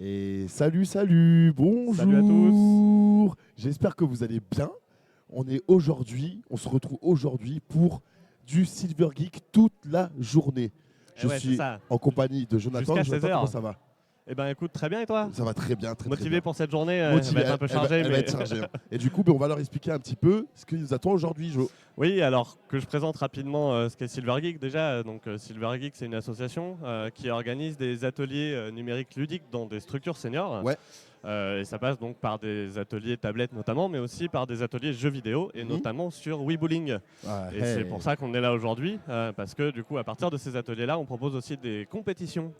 Et salut, Salut à tous. bonjour. J'espère que vous allez bien. On se retrouve aujourd'hui pour du Silver Geek toute la journée. Eh Je ouais, c'est suis ça. en compagnie de Jonathan. Jusqu'à Jonathan, comment 16h. ça va? Eh ben écoute, très bien et toi? Ça va très bien, très Motivé bien. pour cette journée, elle va Motivé, être un peu chargée, elle va mais être chargée, hein. Et du coup, ben, on va leur expliquer un petit peu ce qui nous attend aujourd'hui, Jo. oui, alors que je présente rapidement ce qu'est Silver Geek déjà. Silver Geek, c'est une association qui organise des ateliers numériques ludiques dans des structures seniors. Ouais. Et ça passe donc par des ateliers tablettes notamment, mais aussi par des ateliers jeux vidéo, et Mhm. notamment sur Weebulling. Ah, Et c'est pour hey. ça qu'on est là aujourd'hui, parce que du coup, à partir de ces ateliers-là, on propose aussi des compétitions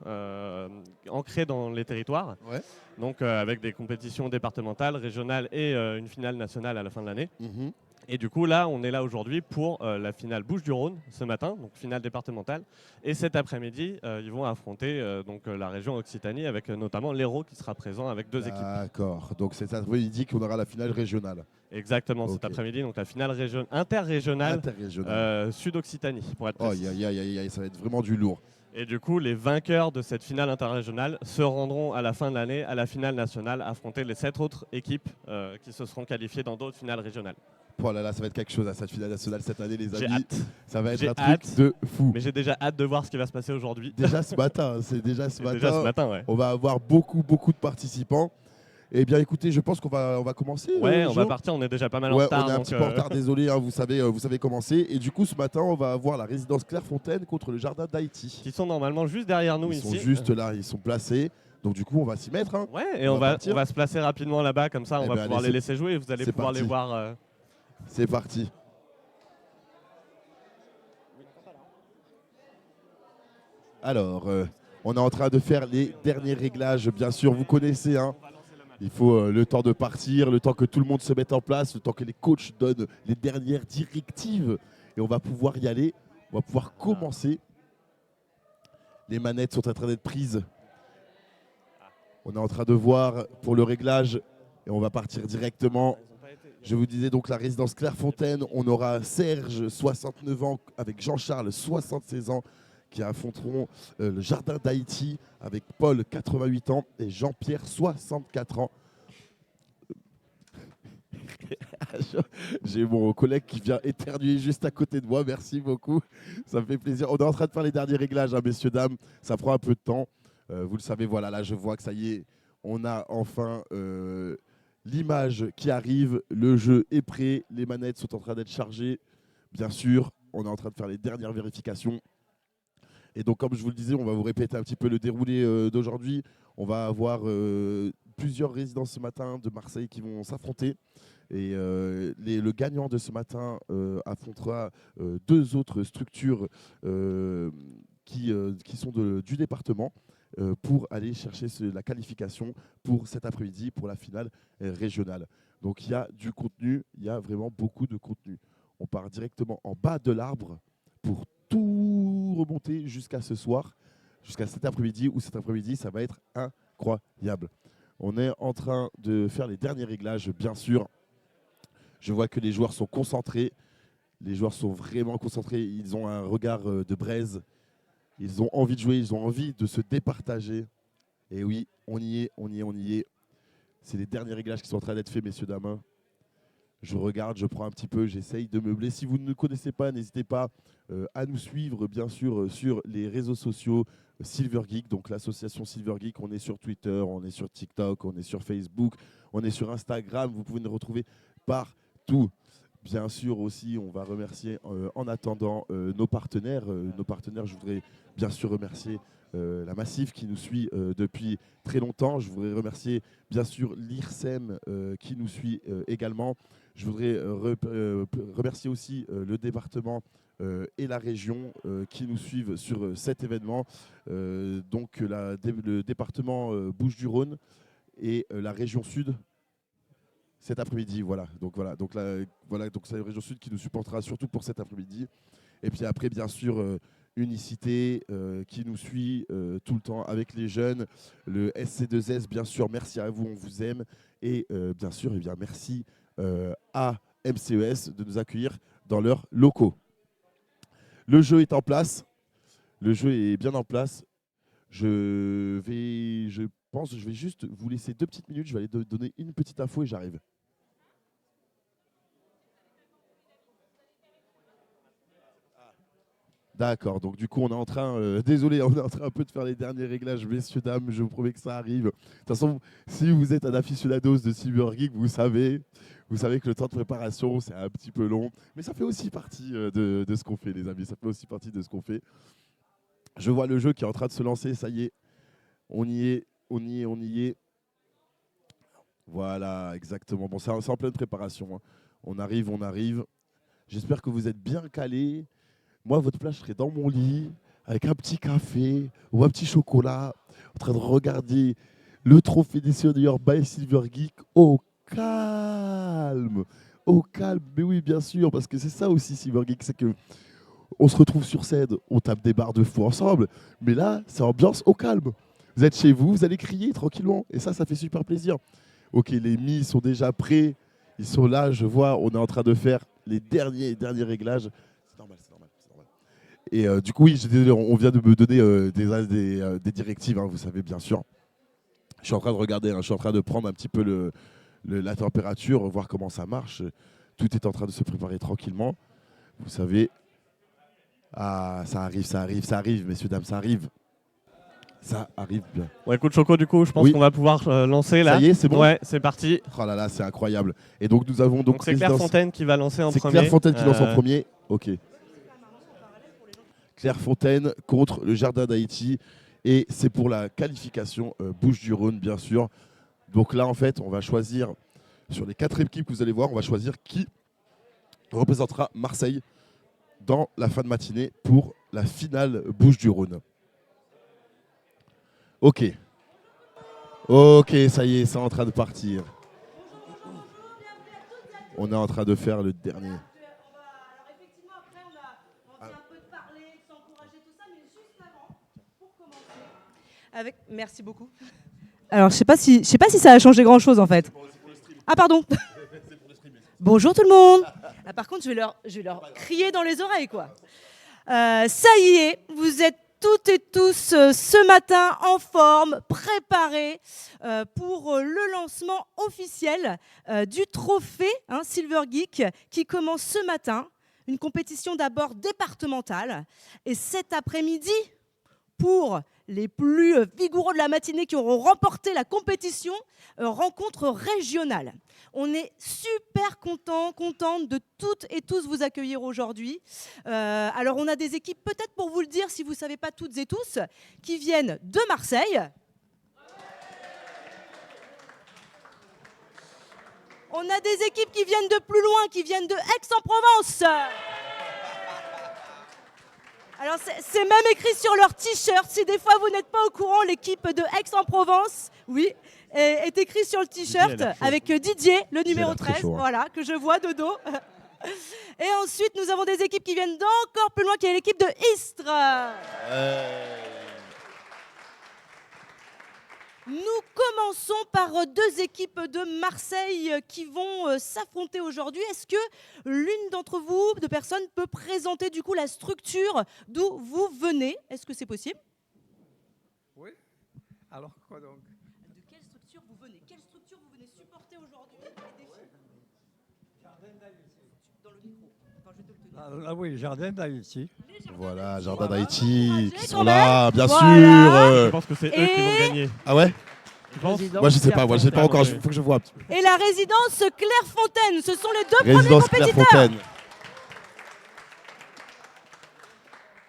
ancrées dans les territoires, Ouais. donc avec des compétitions départementales, régionales et une finale nationale à la fin de l'année. Mhm. Et du coup, là, on est là aujourd'hui pour la finale Bouches-du-Rhône ce matin, donc finale départementale. Et cet après-midi, ils vont affronter la région Occitanie avec notamment l'Hérault qui sera présent avec deux équipes. D'accord. Donc c'est ça. Oui, il dit qu'on aura la finale régionale. Exactement, cet Ok. après-midi, donc la finale interrégionale Interrégionale. Sud-Occitanie, pour être Oh, précis. ça va être vraiment du lourd. Et du coup, les vainqueurs de cette finale interrégionale se rendront à la fin de l'année à la finale nationale, affronter les 7 autres équipes qui se seront qualifiées dans d'autres finales régionales. Oh là là, ça va être quelque chose à cette finale nationale cette année, les J'ai amis. hâte. Ça va être J'ai un truc hâte, de fou. mais j'ai déjà hâte de voir ce qui va se passer aujourd'hui. Déjà ce matin, c'est déjà ce Et déjà ce matin. matin, ouais. On va avoir beaucoup de participants. Eh bien, écoutez, je pense on va commencer. Ouais, on va Jo. partir, on est déjà pas mal en Ouais, retard. on est un donc, petit peu en retard, désolé, hein, vous savez commencer. Et du coup, ce matin, on va avoir la résidence Clairefontaine contre le jardin d'Haïti. qui sont normalement juste derrière nous Ils ici. sont juste là, ils sont placés. Donc du coup, on va s'y mettre, hein. Ouais, et On on va va, partir. on va se placer rapidement là-bas, comme ça on Eh va ben, pouvoir allez, les laisser jouer et vous allez c'est pouvoir les parti. voir. C'est parti. Alors, on est en train de faire les derniers réglages, bien sûr, vous connaissez, hein. Il faut le temps de partir, le temps que tout le monde se mette en place, le temps que les coachs donnent les dernières directives. Et on va pouvoir y aller, on va pouvoir commencer. Les manettes sont en train d'être prises. On est en train de voir pour le réglage et on va partir directement. Je vous disais donc la résidence Clairefontaine, on aura Serge, 69 ans, avec Jean-Charles, 76 ans, qui affronteront le Jardin d'Haïti avec Paul, 88 ans, et Jean-Pierre, 64 ans. J'ai mon collègue qui vient éternuer juste à côté de moi, merci beaucoup, ça me fait plaisir. On est en train de faire les derniers réglages, hein, messieurs, dames, ça prend un peu de temps. Vous le savez, voilà, là je vois que ça y est, on a enfin l'image qui arrive, le jeu est prêt, les manettes sont en train d'être chargées, bien sûr, on est en train de faire les dernières vérifications. Et donc, comme je vous le disais, on va vous répéter un petit peu le déroulé d'aujourd'hui. On va avoir plusieurs résidences ce matin de Marseille qui vont s'affronter. Et le gagnant de ce matin affrontera deux autres structures qui sont du département pour aller chercher la qualification pour cet après-midi, pour la finale régionale. Donc il y a du contenu, il y a vraiment beaucoup de contenu. On part directement en bas de l'arbre pour tout remonter jusqu'à ce soir, jusqu'à cet après-midi, où cet après-midi, ça va être incroyable. On est en train de faire les derniers réglages, bien sûr. Je vois que les joueurs sont concentrés. Les joueurs sont vraiment concentrés. Ils ont un regard de braise. Ils ont envie de jouer. Ils ont envie de se départager. Et oui, on y est, on y est, on y est. C'est les derniers réglages qui sont en train d'être faits, messieurs, dames. Je regarde, je prends un petit peu, j'essaye de meubler. Si vous ne nous connaissez pas, n'hésitez pas à nous suivre, bien sûr, sur les réseaux sociaux Silver Geek, donc l'association Silver Geek. On est sur Twitter, on est sur TikTok, on est sur Facebook, on est sur Instagram. Vous pouvez nous retrouver partout. Bien sûr aussi, on va remercier en attendant nos partenaires. Nos partenaires, je voudrais bien sûr remercier la Massif qui nous suit depuis très longtemps. Je voudrais remercier bien sûr l'IRSEM qui nous suit également. Je voudrais remercier aussi le département et la région qui nous suivent sur cet événement. Donc le département Bouches-du-Rhône et la région Sud cet après-midi. Voilà, donc c'est la région Sud qui nous supportera surtout pour cet après-midi. Et puis après, bien sûr, Unicité qui nous suit tout le temps avec les jeunes. Le SC2S, bien sûr, merci à vous, on vous aime. Et bien sûr, eh bien, merci à MCES de nous accueillir dans leurs locaux. Le jeu est en place. Le jeu est bien en place. Je pense, je vais juste vous laisser 2 petites minutes. Je vais aller donner une petite info et j'arrive. D'accord, donc du coup on est en train, désolé, on est en train un peu de faire les derniers réglages, messieurs, dames, je vous promets que ça arrive. De toute façon, si vous êtes un aficionados de Cybergeek, vous savez que le temps de préparation c'est un petit peu long, mais ça fait aussi partie de ce qu'on fait les amis, ça fait aussi partie de ce qu'on fait. Je vois le jeu qui est en train de se lancer, ça y est, on y est, on y est, on y est. Voilà, exactement, bon c'est en pleine préparation, hein. On arrive, on arrive. J'espère que vous êtes bien calés. Moi, à votre place, je serais dans mon lit, avec un petit café ou un petit chocolat, en train de regarder le trophée des seniors by Cybergeek au calme. Au calme, mais oui, bien sûr, parce que c'est ça aussi Cybergeek, c'est que on se retrouve sur scène, on tape des barres de fou ensemble, mais là, c'est ambiance au calme. Vous êtes chez vous, vous allez crier tranquillement, et ça fait super plaisir. Ok, les mis sont déjà prêts, ils sont là, je vois, on est en train de faire les derniers réglages. C'est normal, c'est normal. Et du coup, oui, désolé, on vient de me donner des directives, hein, vous savez bien sûr. Je suis en train de regarder, hein, je suis en train de prendre un petit peu la température, voir comment ça marche. Tout est en train de se préparer tranquillement. Vous savez, ah, ça arrive, messieurs, dames, ça arrive. Ça arrive bien. Bon, écoute, Choco, du coup, je pense qu'on va pouvoir lancer là. Ça y est, c'est bon. Ouais, c'est parti. Oh là là, c'est incroyable. Et donc, nous avons donc c'est Claire Fontaine qui va lancer en premier. C'est Claire Fontaine qui lance en premier. Ok. Claire Fontaine contre le Jardin d'Haïti. Et c'est pour la qualification Bouches-du-Rhône, bien sûr. Donc là, en fait, on va choisir, sur les 4 équipes que vous allez voir, on va choisir qui représentera Marseille dans la fin de matinée pour la finale Bouches-du-Rhône. Ok. Ok, ça y est, c'est en train de partir. On est en train de faire le dernier. Merci beaucoup. Alors, je sais pas si ça a changé grand-chose en fait. Ah pardon. Bonjour tout le monde. Ah, par contre, je vais leur crier dans les oreilles quoi. Ça y est, vous êtes toutes et tous ce matin en forme, préparés pour le lancement officiel du trophée Cybergeek qui commence ce matin. Une compétition d'abord départementale et cet après-midi, pour les plus vigoureux de la matinée qui auront remporté la compétition, rencontre régionale. On est super contente de toutes et tous vous accueillir aujourd'hui. Alors on a des équipes, peut-être pour vous le dire si vous ne savez pas toutes et tous, qui viennent de Marseille. On a des équipes qui viennent de plus loin, qui viennent de Aix-en-Provence. Alors c'est même écrit sur leur t-shirt, si des fois vous n'êtes pas au courant, l'équipe de Aix-en-Provence, oui, est écrit sur le t-shirt avec Didier, le numéro 13, voilà, que je vois de dos. Et ensuite nous avons des équipes qui viennent d'encore plus loin, qui est l'équipe de Istres. Nous commençons par 2 équipes de Marseille qui vont s'affronter aujourd'hui. Est-ce que l'une d'entre vous, de personnes, peut présenter du coup la structure d'où vous venez? Est-ce que c'est possible? Oui. Alors quoi donc? De quelle structure vous venez? Quelle structure vous venez supporter aujourd'hui? Jardin d'Haïti. Dans le micro. Enfin, je vais te le tenir. Ah oui, Jardin d'Haïti. Voilà, Jardin d'Haïti qui sont là, bien sûr. Je pense que c'est eux qui vont gagner. Ah ouais? Tu penses? Moi, je sais pas, encore, il faut que je vois. Et la résidence Clairefontaine, ce sont les 2 premiers Résidence compétiteurs. Clairefontaine.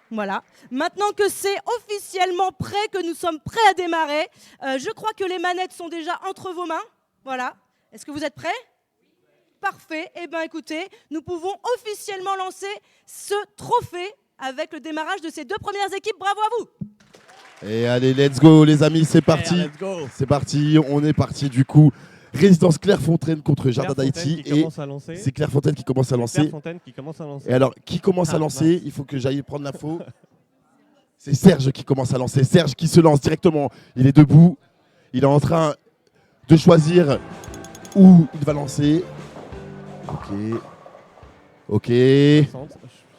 Voilà. Maintenant que c'est officiellement prêt, que nous sommes prêts à démarrer, je crois que les manettes sont déjà entre vos mains. Voilà. Est-ce que vous êtes prêts? Parfait. Eh bien, écoutez, nous pouvons officiellement lancer ce trophée avec le démarrage de ces 2 premières équipes. Bravo à vous. Et allez, let's go les amis, c'est parti. C'est parti, on est parti du coup. Résidence Clairefontaine contre Jardin d'Haïti. Et c'est Clairefontaine qui commence à lancer. Et alors, qui commence à lancer? Il faut que j'aille prendre l'info. C'est Serge qui commence à lancer. Serge qui se lance directement. Il est debout. Il est en train de choisir où il va lancer. Ok. Je suis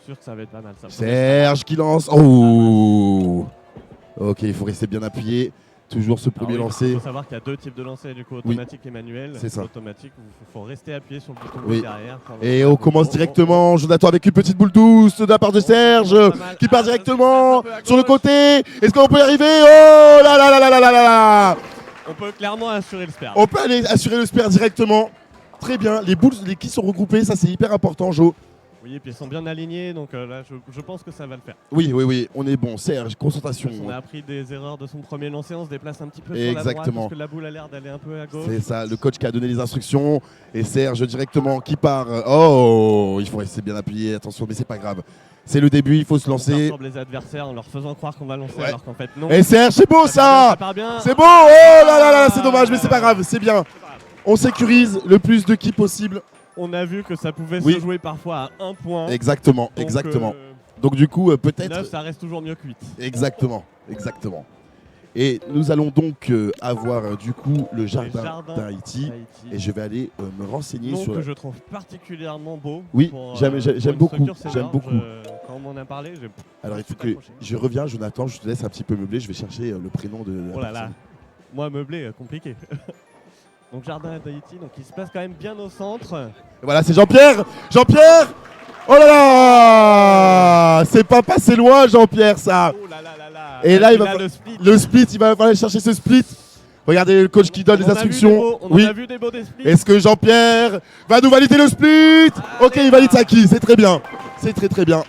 sûr que ça va être pas mal ça. Serge qui lance. Oh. Ok, il faut rester bien appuyé. Toujours ce premier Alors oui, lancer. Il faut savoir qu'il y a deux types de lancers, du coup, automatique et manuel. C'est ça. Automatique, il faut rester appuyé sur le bouton Oui. derrière. Et on commence directement. Jonathan avec une petite boule douce de la part de Serge qui part directement sur le côté. Est-ce qu'on peut y arriver? Oh là là là là là là là! On peut clairement assurer le spare. On peut aller assurer le spare directement. Très bien. Les boules, les quilles sont regroupées. Ça, c'est hyper important, Jo. Oui, et puis ils sont bien alignés, donc là, je pense que ça va le faire. Oui, oui, oui. On est bon. Serge, concentration. On a appris des erreurs de son premier lancer, on se déplace un petit peu sur la droite Exactement. parce que la boule a l'air d'aller un peu à gauche. C'est ça, le coach qui a donné les instructions et Serge directement qui part. Oh, il faut rester bien appuyé, attention, mais c'est pas grave. C'est le début, il faut se On lancer. perturbe les adversaires en leur faisant croire qu'on va lancer Ouais. alors qu'en fait non. Et Serge, c'est beau ça! part bien. C'est beau! Oh là là là, c'est dommage, mais c'est pas grave, c'est bien. On sécurise le plus de qui possible. On a vu que ça pouvait Oui. se jouer parfois à 1 point. Exactement, Donc, exactement. Donc du coup, 9, peut-être. ça reste toujours mieux que 8. Exactement, exactement. Et nous allons donc avoir du coup le jardin jardins d'Haïti. Et je vais aller me renseigner Donc sur. que je trouve particulièrement beau. Oui, pour, j'aime pour une beaucoup, structure senior. j'aime beaucoup. Quand on m'en a parlé, j'ai Alors il faut tout que accroché. je reviens, Jonathan, je te laisse un petit peu meubler, je vais chercher le prénom de la Oh là là, personne. moi meublé, compliqué. Donc jardin d'Haïti, donc il se place quand même bien au centre. Et voilà, c'est Jean-Pierre. Jean-Pierre. Oh là là, c'est pas passé loin, Jean-Pierre, ça. Oh là là là là. Et là, il va le split. Le split, il va falloir aller chercher ce split. Regardez le coach qui donne les instructions. On Oui. a vu des beaux des splits. Est-ce que Jean-Pierre va nous valider le split? Ok, il valide ça qui? C'est très bien. C'est très très bien.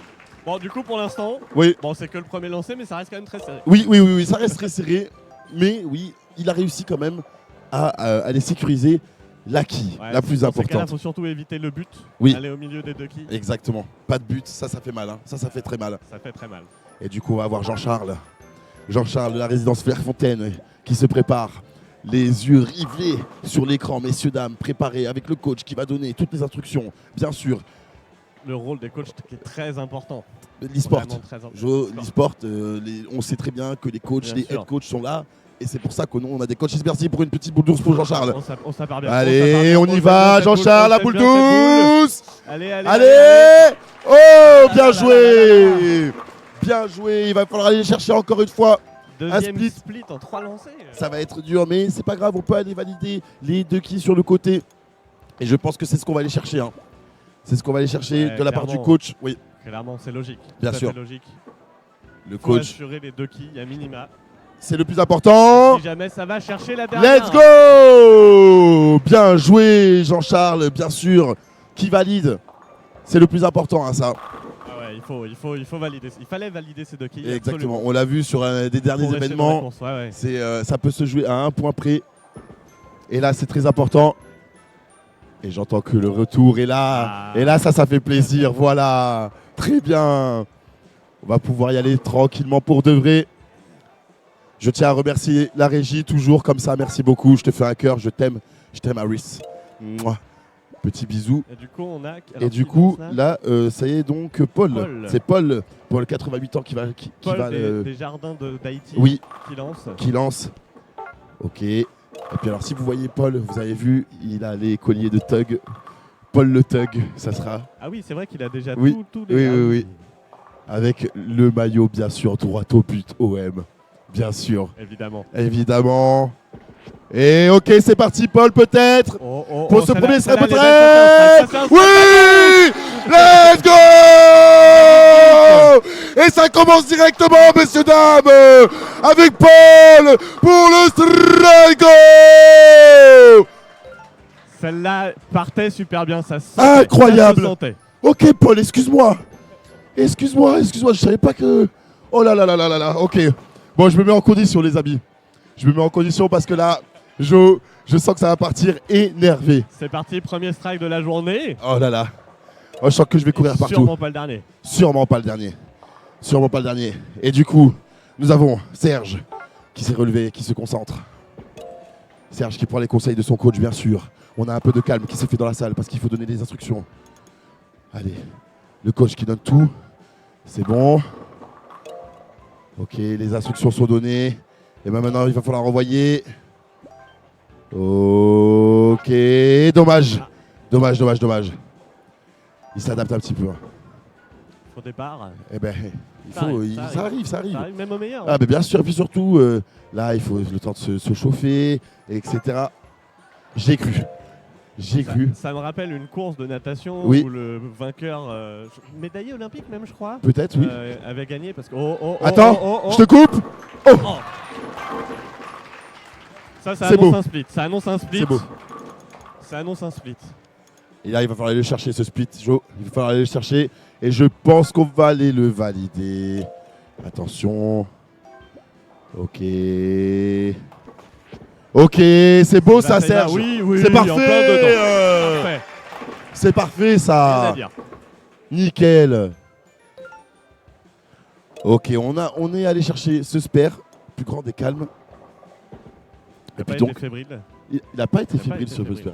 Bon, du coup, pour l'instant, Oui. bon, c'est que le premier lancé, mais ça reste quand même très serré. Oui, oui, oui, oui, ça reste très serré. Mais oui, il a réussi quand même à aller sécuriser l'acquis, Ouais, la plus dans ces cas-là, importante. il faut surtout éviter le but. Oui. Aller au milieu des deux quilles. Exactement. Pas de but, ça fait mal. Hein. Ça fait très mal. Ça fait très mal. Et du coup, on va voir Jean-Charles. Jean-Charles de la résidence Clairefontaine qui se prépare. Les yeux rivés sur l'écran, messieurs, dames, préparés avec le coach qui va donner toutes les instructions. Bien sûr, Le rôle des coachs qui est très important. l'e-sport. Vraiment très important. L'e-sport, on sait très bien que les coachs, Bien les sûr. head coachs sont là. Et c'est pour ça qu'on a des coachs. C'est parti pour une petite boule douce pour Jean-Charles. On s'appart bien. Allez, on y s'appart va, bien, Jean-Charles, la on boule s'aime bien cette boule. douce. Allez, allez. Allez. Oh, bien là là joué. Bien joué. Il va falloir aller chercher encore une fois. Deuxième split. split en 3 lancés. Ça va être dur, mais c'est pas grave. On peut aller valider les deux quilles sur le côté. Et je pense que c'est ce qu'on va aller chercher. Hein. C'est ce qu'on va aller chercher Ouais, de la part du clairement. coach. Oui, Clairement, c'est logique. Bien Tout à sûr. fait logique. le Faut coach, assurer les deux quilles à minima. c'est le plus important. Si jamais ça va chercher la dernière. Let's go. Bien joué, Jean-Charles, bien sûr. Qui valide? C'est le plus important, hein, ça. Ah ouais, il faut valider. Il fallait valider ces deux quilles. Exactement. absolument. On l'a vu sur des derniers Pour rester dans la événements. course, ouais, ouais. Ça peut se jouer à un point près. Et là, c'est très important. Et j'entends que le retour est là. Ah. Et là, ça fait plaisir. Voilà. Très bien. On va pouvoir y aller tranquillement pour de vrai. Je tiens à remercier la régie, toujours comme ça. Merci beaucoup. Je te fais un cœur. Je t'aime. Je t'aime, Harris. Mouah. Petit bisou. Et du coup, on a. Et du coup, là, ça y est donc, Paul. Paul. C'est Paul, 88 ans, qui va. Paul va des jardins d'Haïti oui, qui lance. qui lance. Ok. Et puis alors, si vous voyez Paul, vous avez vu, il a les colliers de Tug. Paul le Tug, ça sera Ah oui, c'est vrai qu'il a déjà Oui, tous les. oui, Ah oui, oui. avec le maillot, bien sûr, droit au but OM. Bien sûr, Évidemment. évidemment. Et ok, c'est parti, Paul, peut-être. Pour ce celle-là- premier serait celle-là, peut-être. c'est un strike, Oui! Let's go! Et ça commence directement, messieurs, dames, avec Paul pour le strike! Celle-là partait super bien, ça se sentait. Incroyable. Ça se sentait. Ok, Paul, excuse-moi. Excuse-moi, je savais pas que... Oh là là là là là là, ok. Bon, je me mets en condition, les amis. Je me mets en condition parce que là, je sens que ça va partir énervé. C'est parti, premier strike de la journée. Oh là là. Oh, je sens que je vais courir partout. Sûrement pas le dernier. Sûrement pas le dernier. Sûrement pas le dernier. Et du coup, nous avons Serge qui s'est relevé, qui se concentre. Serge qui prend les conseils de son coach, bien sûr. On a un peu de calme qui s'est fait dans la salle parce qu'il faut donner des instructions. Allez, le coach qui donne tout. C'est bon. Ok, les instructions sont données. Et ben maintenant, il va falloir envoyer. Ok, dommage. Dommage. Il s'adapte un petit peu. au départ. Eh ben, Ça arrive, ça arrive. Ça arrive même au meilleur. Ah, mais bien sûr, et puis surtout, là, il faut le temps de se chauffer, etc. J'ai cru. Ça me rappelle une course de natation Oui. où le vainqueur, médaillé olympique même, je crois, Peut-être, oui. avait gagné parce que. Attends, je te coupe. Oh, Oh. Ça C'est annonce beau. un split. Ça annonce un split. C'est beau. Ça annonce un split. Et là, il va falloir aller le chercher, ce split, Joe. Il va falloir aller le chercher. Et je pense qu'on va aller le valider. Attention. Ok. Ok, c'est beau ça, Serge. Oui, C'est en plein parfait. dedans. Parfait. C'est parfait Rien à ça. dire. Nickel. Ok, on est allé chercher ce spare, plus grand des calmes. Il Et n'a puis pas donc, été fébrile. il n'a pas été Il a pas fébrile été ce fébrile. spare.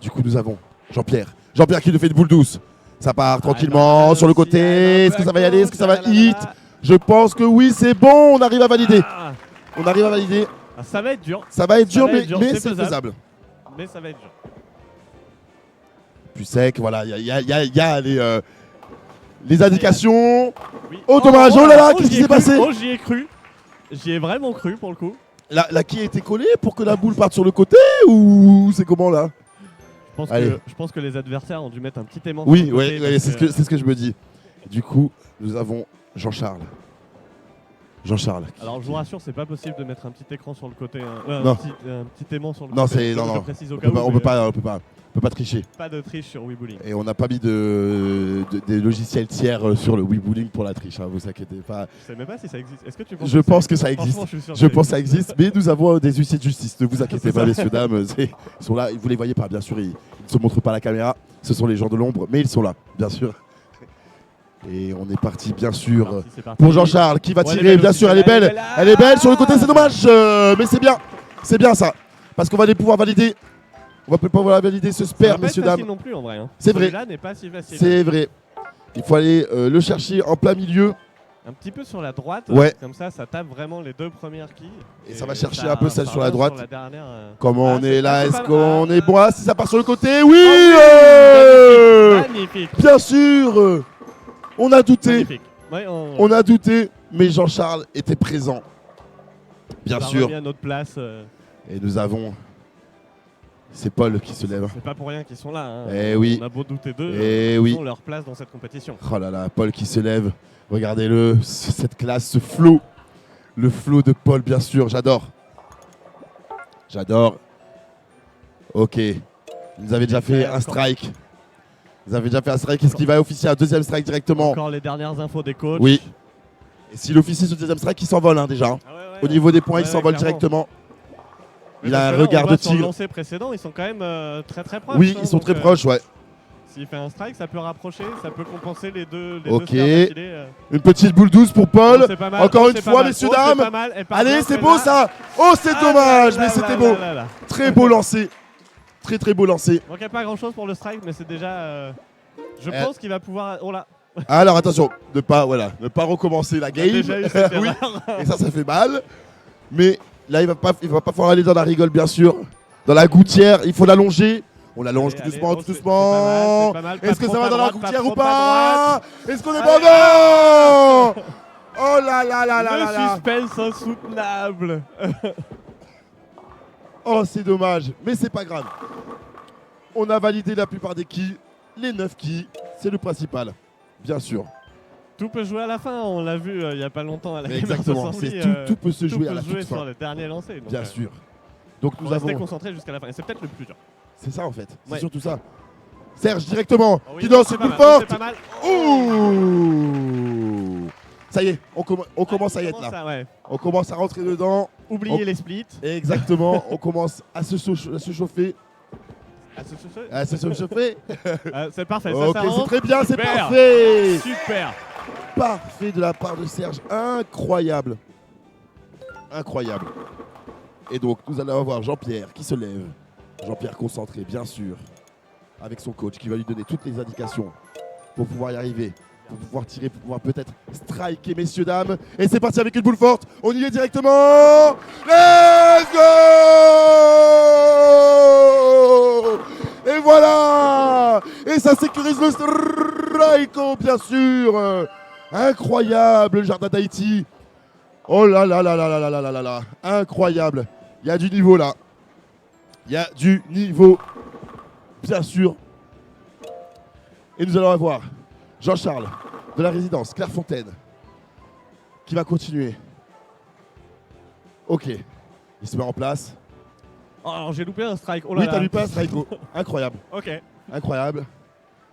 Du coup, nous avons Jean-Pierre. Jean-Pierre qui nous fait une boule douce. Ça part tranquillement sur le côté. Est-ce que ça va y aller? Est-ce que ça va hit? Je pense que oui, c'est bon. On arrive à valider. Ah, On arrive à valider. ça va être dur. Ça va être dur, va être dur, mais c'est c'est faisable. Mais ça va être dur. Plus sec, voilà. Il y a les indications. Oui. Oh, dommage. Oh là là, qu'est-ce qui j'y ai s'est cru. passé? Oh, j'y ai cru. J'y ai vraiment cru pour le coup. La quille a été collée pour que la boule parte sur le côté ou c'est comment là? Allez. Je pense que les adversaires ont dû mettre un petit aimant. Oui, sur le côté ouais, parce c'est ce que je me dis. Du coup, nous avons Jean-Charles. Jean-Charles. Alors je vous rassure, c'est pas possible de mettre un petit écran sur le côté, Non. un petit aimant sur le Non, côté. c'est Je non. précise au On cas peut où, pas, on mais peut pas tricher. pas de triche sur WeBowling. Et on n'a pas mis des logiciels tiers sur le WeBowling pour la triche. Hein, vous inquiétez pas. Je sais même pas si ça existe. Est-ce que tu penses Je pense que ça existe. Franchement, je suis sûr Je pense que ça existe, mais nous avons des huissiers de justice. Ne vous inquiétez C'est pas, ça. messieurs, dames. Ils sont là. Vous les voyez pas, bien sûr. Ils ne se montrent pas à la caméra. Ce sont les gens de l'ombre, mais ils sont là, bien sûr. Et on est parti, bien sûr. C'est parti. Pour Jean-Charles qui va Ouais, elle est tirer, belle bien aussi, sûr, elle est belle. là. Elle est belle sur le côté, c'est dommage. Mais c'est bien ça. Parce qu'on va pouvoir valider. On va pouvoir valider ce Ça va spare, pas être messieurs, facile dames. non plus en vrai. Hein. C'est vrai. Celui-là n'est pas si facile. C'est vrai. Il faut aller le chercher en plein milieu. Un petit peu sur la droite. Ouais. Comme ça tape vraiment les deux premières quilles. Et ça va chercher un peu celle ça sur la revient droite. sur la dernière, Comment Ah, on c'est est là? pas Est-ce mal. qu'on Ah, est bon? Ah, si ça part sur le côté, oui, Magnifique. bien sûr. On a douté. Magnifique. Ouais, On a douté, mais Jean-Charles était présent. Bien ça sûr. remet à notre place. Et nous avons. C'est Paul qui se lève. C'est pas pour rien qu'ils sont là. Hein. Eh oui. On a beau douter d'eux. Eh ils oui. ont leur place dans cette compétition. Oh là là, Paul qui se lève. Regardez-le, cette classe, ce flow. Le flow de Paul, bien sûr, j'adore. J'adore. Ok. Ils avaient déjà fait un strike. Ils avaient déjà fait un strike. Est-ce qu'il va officier un deuxième strike directement? Encore les dernières infos des coachs. Oui. Et s'il officie ce deuxième strike, il s'envole hein, déjà. Ah ouais, ouais, Au niveau des points, ouais, il s'envole clairement. directement. Mais Il parce a un que là, regard on de voit sur le tigre. lancé précédent, ils sont quand même très très proches. Oui, hein, ils sont donc, très proches, ouais. S'il fait un strike, ça peut rapprocher, ça peut compenser les deux. Ok. Deux sphères d'affilée. Une petite boule douce pour Paul. Oh, c'est pas mal, Encore oh, une c'est fois, pas mal, messieurs, oh, c'est dames. pas mal, elle part Allez, bien, c'est celle-là. beau ça. Oh, c'est Ah dommage, là mais là c'était là beau. là là. Très beau lancé. Très très beau lancé. Donc il n'y a pas grand chose pour le strike, mais c'est déjà. Je pense qu'il va pouvoir. Oh là, Alors attention, ne pas recommencer la il a game. déjà eu cette Oui, erreur. et ça fait mal. Mais là, il va pas falloir aller dans la rigole, bien sûr. Dans la gouttière, il faut l'allonger. On l'allonge tout Allez, doucement, oh, tout c'est doucement. pas mal, pas Est-ce que trop ça va à dans la droite, gouttière pas ou trop à pas? Est-ce qu'on est Allez. bon? Oh là là là là là Le là. suspense insoutenable. Oh, c'est dommage, mais c'est pas grave. On a validé la plupart des quilles. Les 9 quilles, c'est le principal, bien sûr. Tout peut jouer à la fin, on l'a vu il n'y a pas longtemps à la Mais Gamer exactement, 70, tout peut se jouer à la tout peut toute jouer fin. sur le dernier lancé. Donc, Bien sûr. Donc on nous rester avons. concentré jusqu'à la fin. Et c'est peut-être le plus dur. C'est ça en fait, c'est Ouais. surtout ça. Serge directement, Oh oui, qui non, danse c'est une pas boule mal, forte. c'est pas mal. Ouh. Ça y est, on commence à y être Comment là. ça, ouais. On commence à rentrer dedans. Oubliez On- les splits. Exactement, on commence à se chauffer. Ah, À se chauffer. c'est parfait. Ça, Ok, ça c'est rentre. très bien, c'est Super. parfait. Super. Parfait de la part de Serge. Incroyable. Incroyable. Et donc, nous allons avoir Jean-Pierre qui se lève. Jean-Pierre concentré, bien sûr, avec son coach qui va lui donner toutes les indications pour pouvoir y arriver, pour pouvoir tirer, pour pouvoir peut-être striker, messieurs, dames. Et c'est parti avec une boule forte. On y est directement. Let's go! Et voilà! Et ça sécurise le strike. Raiko, bien sûr. Incroyable, le jardin d'Haïti. Oh là là là là là là là là là là. Incroyable. Il y a du niveau là. Il y a du niveau, bien sûr. Et nous allons avoir Jean-Charles de la résidence Clairefontaine qui va continuer. Ok. Il se met en place. Oh, alors j'ai loupé un strike. Oh là Oui, là. t'as lu pas, Raiko. Incroyable. Ok. Incroyable.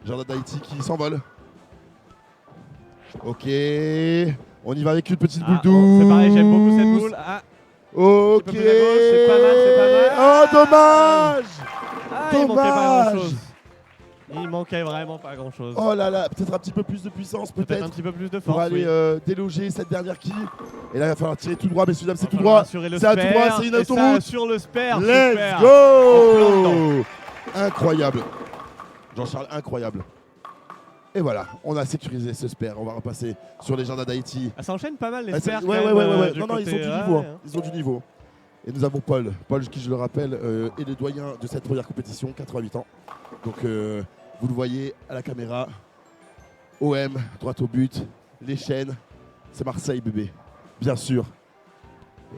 Jardin d'Haïti qui s'envole. Ok. On y va avec une petite boule douce. C'est pareil, j'aime beaucoup cette boule. Ah, Ok. petit peu plus à gauche, c'est pas mal, c'est pas mal. Oh, dommage. ah, il manquait pas Dommage. grand-chose. Il manquait vraiment pas grand-chose. Oh là là, peut-être un petit peu plus de puissance, Peut-être peut-être. un petit peu plus de Pour force. aller oui. déloger cette dernière quille. Et là, il va falloir tirer tout droit, messieurs, dames, c'est Il va tout falloir droit. assurer le C'est un tout spare, droit, c'est une et ça autoroute. assure le spare. Let's super. go. Incroyable. Jean-Charles, incroyable. Et voilà, on a sécurisé ce spare. On va repasser sur les jardins d'Haïti. Ah, ça enchaîne pas mal les Ah, spares. ouais, quand ouais, même, ouais, ouais. du Non, non, ils côté- ont du ouais, niveau. ouais. Hein. Ils ont du niveau. Et nous avons Paul. Paul, qui, je le rappelle, est le doyen de cette première compétition, 88 ans. Donc, vous le voyez à la caméra. OM, droit au but, les chaînes. C'est Marseille, bébé. Bien sûr.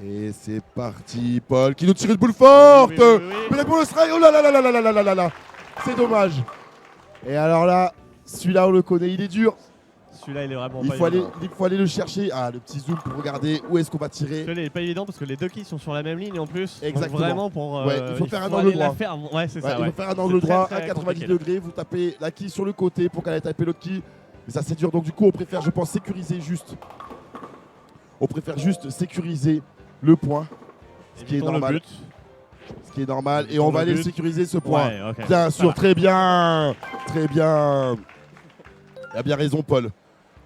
Et c'est parti, Paul, qui nous tire une boule forte. Oui, oui, oui, oui. Mais la boule au strike, oh là là là là là là là là là. C'est dommage. Et alors là, celui-là, on le connaît, il est dur. Celui-là, il est vraiment Il pas faut, aller, évident. il faut aller le chercher. Ah, le petit zoom pour regarder où est-ce qu'on va tirer. Celui-là, il est pas évident parce que les deux quilles sont sur la même ligne en plus. Donc Exactement. vraiment pour. Ouais, il faut faire un angle aller la droit. faire. Ouais, c'est Ouais, ça. il Ouais. faut faire un C'est angle très, droit très à 90 compliqué. degrés. Vous tapez la quille sur le côté pour qu'elle aille taper l'autre quille. Mais ça, c'est dur. Donc, du coup, on préfère, je pense, sécuriser juste. On préfère juste sécuriser le point. Ce qui est Évitons le normal. but. Ce qui est normal. Et Évitons on va le aller but. sécuriser ce point. Ouais, ok. Bien Ça sûr, va. très bien. Très bien. Il a bien raison, Paul,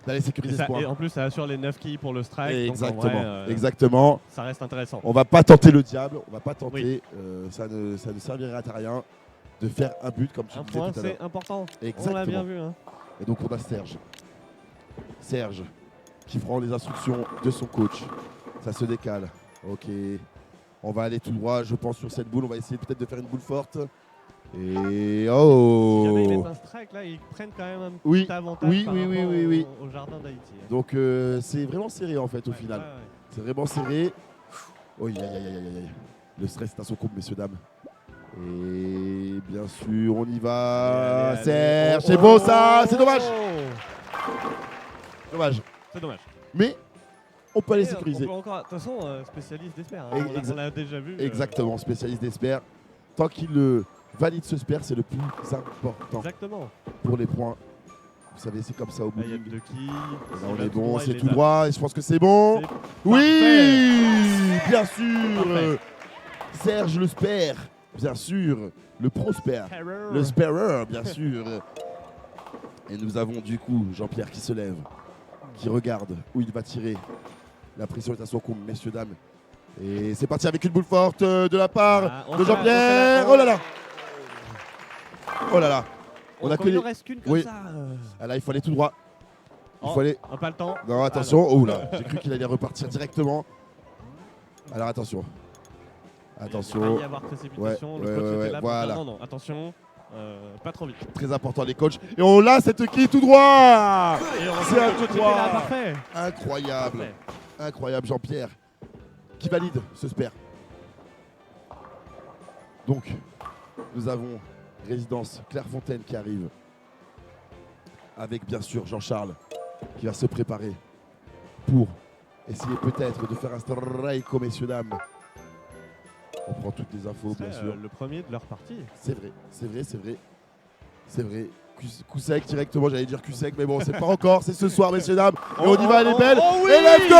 d'aller Et, sécuriser ça- ce point. et en plus, ça assure les 9 quilles pour le strike. donc en Exactement. vrai, Exactement. ça reste intéressant. On va pas tenter le diable. On va pas tenter. Oui. Ça ne servirait à rien de faire un but, comme tu Un disais point, tout à l'heure. c'est important. On l'a Exactement. bien vu. Hein. Et donc on a Serge. Serge qui prend les instructions de son coach. Ça se décale. Ok. On va aller tout droit, je pense, sur cette boule. On va essayer peut-être de faire une boule forte. Et Si jamais ils oh. mettent un strike, là, ils prennent quand même un Oui, petit avantage oui, par oui, rapport oui, oui. au jardin d'Haïti. Donc c'est vraiment serré en fait au Ouais, final. ouais, ouais. C'est vraiment serré. Oh, aïe, aïe, aïe, aïe, aïe. Le stress est à son comble, messieurs, dames. Et bien sûr, on y va. Allez, allez, Serge, allez. c'est beau ça, c'est dommage. Oh. Dommage. C'est dommage. Mais on peut aller Et, sécuriser. on peut encore, de toute façon, spécialiste des spares. Et- Hein. On l'a déjà vu. Exactement, spécialiste des spares. Tant qu'il valide ce spare, c'est le plus important Exactement. pour les points. Vous savez, c'est comme ça au Là, il y a bowling. deux quilles. Là, on est bon, c'est tout droit et je pense que c'est bon. C'est Oui, bien sûr. Parfait. Serge le spare, bien sûr. Le pro spare. Le sparer, bien sûr. Et nous avons du coup Jean-Pierre qui se lève, qui regarde où il va tirer. La pression est à son comble, messieurs, dames. Et c'est parti avec une boule forte de la part Ah, on de fait la- Jean-Pierre. on fait Oh la- là là. Oh là là. On a Comme que il les- en reste qu'une comme Oui. ça. Ah là, il faut aller tout droit. Il Oh, faut aller. Pas le temps. Non, attention. Oh là, j'ai cru qu'il allait repartir directement. Alors attention. Il Attention. va y avoir précipitation. Ouais, le ouais, coach ouais, était ouais, là pour dire voilà. non, non, attention. Pas trop vite. Très important les coachs. Et on l'a cette quille tout droit. Et on C'est un le coach était droit. là, parfait. Incroyable. Parfait. Incroyable Jean-Pierre qui valide ce spare. Donc, nous avons résidence Clairefontaine qui arrive. Avec bien sûr Jean-Charles qui va se préparer pour essayer peut-être de faire un strike, messieurs, dames. On prend toutes les infos, bien C'est sûr. le premier de leur partie. C'est vrai, c'est vrai, c'est vrai. C'est vrai. Coup sec directement, j'allais dire cul sec, mais bon, c'est pas encore, c'est ce soir, messieurs, dames. Et on y va, elle est belle. oh oui. Et let's go.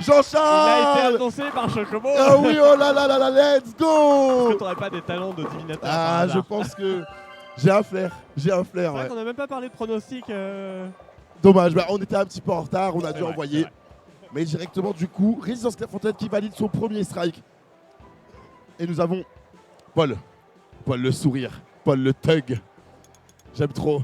Il a été Jean-Charles. annoncé par Chocobo. Ah oui, oh là là là là, let's Est-ce go. que t'aurais pas des talents de divinateur par Ah, hasard je pense que j'ai un flair, C'est vrai ouais. qu'on n'a même pas parlé de pronostic. Dommage, bah, on était un petit peu en retard, on a C'est dû vrai, envoyer. c'est vrai. Mais directement, du coup, Résidence Clairefontaine qui valide son premier strike. Et nous avons Paul. Paul le sourire. Paul le thug. J'aime trop.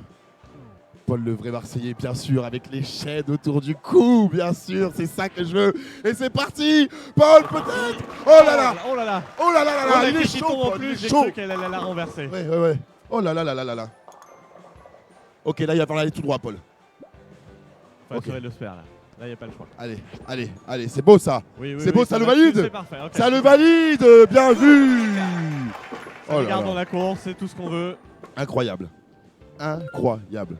Paul le vrai Marseillais, bien sûr, avec les chaînes autour du cou, bien sûr, c'est ça que je veux. Et c'est parti. Paul peut-être. Oh là là. Oh là là. Oh là là là là. Oh, Il la est qui chaud, tombe en Paul, il plus, est j'ai chaud. cru qu'elle allait la renverser. Ouais, ouais, ouais. Oh là là là là là là là. Ok, là, il va falloir aller tout droit, Paul. Faut Ok. assurer le spare là. Là, il n'y a pas le choix. Allez, c'est beau ça. Oui, C'est beau, ça le va valide. dessus, c'est parfait. Ok. Ça le valide, bien vu. Oh là Regardons là. la course, c'est tout ce qu'on veut. Incroyable. Incroyable.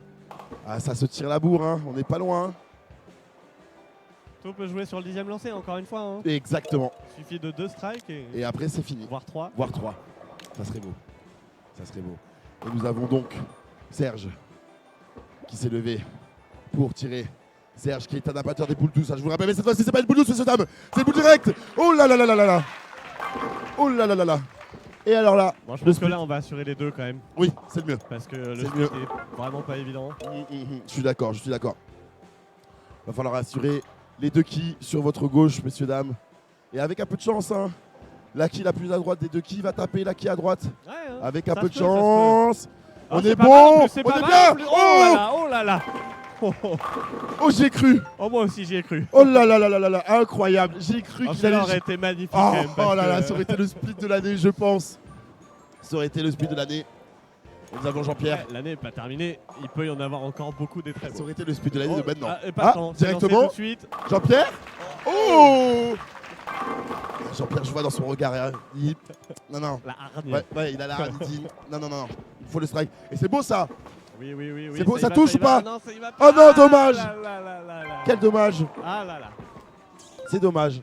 Ah, ça se tire la bourre, hein. On n'est pas loin. Tout peut jouer sur le 10e lancé, encore une fois. Hein. Exactement. Il suffit de 2 strikes Et après, c'est fini. voire 3. Voire 3. Ça serait beau. Ça serait beau. Et nous avons donc Serge qui s'est levé pour tirer. Serge qui est un amateur des boules douces. Je vous rappelle, mais cette fois-ci, c'est pas une boule douce, messieurs dames. C'est une boule directe. Oh là là là là là là. Oh là là là là. Et alors là, Bon, je le pense que split- là, on va assurer les deux quand même. oui, c'est le mieux. Parce que le C'est split mieux. est vraiment pas évident. Je suis d'accord, je suis d'accord. Va falloir assurer les deux quilles sur votre gauche, messieurs, dames. Et avec un peu de chance, hein. La quille la plus à droite des deux quilles va taper la quille à droite. Ouais, hein. Avec un Ça peu se de peut, ça se peut. chance. Ah, On c'est est pas mal en bon, plus, c'est on pas est mal bien. en plus. Oh là là, oh là là. Oh, oh. Oh, j'y ai cru. Oh, moi aussi j'y ai cru. Oh là là là là là là, incroyable. J'ai cru Oh, qu'il ça allait. aurait été magnifique Oh, quand même. oh parce là là, que- ça aurait été le split de l'année, je pense. Ça aurait été le split de l'année. Et nous avons Jean-Pierre. Ouais, l'année n'est pas terminée, il peut y en avoir encore beaucoup des très Ça beaux. aurait été le split de l'année de maintenant. et pas tant, c'est lancé directement. tout de suite. Jean-Pierre. Oh Jean-Pierre, je vois dans son regard. Hein, il dit, non, non. La hargne. Ouais, il a la rage, il dit non, non, non, il faut le strike. Et c'est beau ça. Oui, oui, oui. C'est beau, y ça va, touche y ou va. pas Non, ça y va Oh pas. non, dommage. Ah là là là là. Quel dommage. Ah là là. C'est dommage.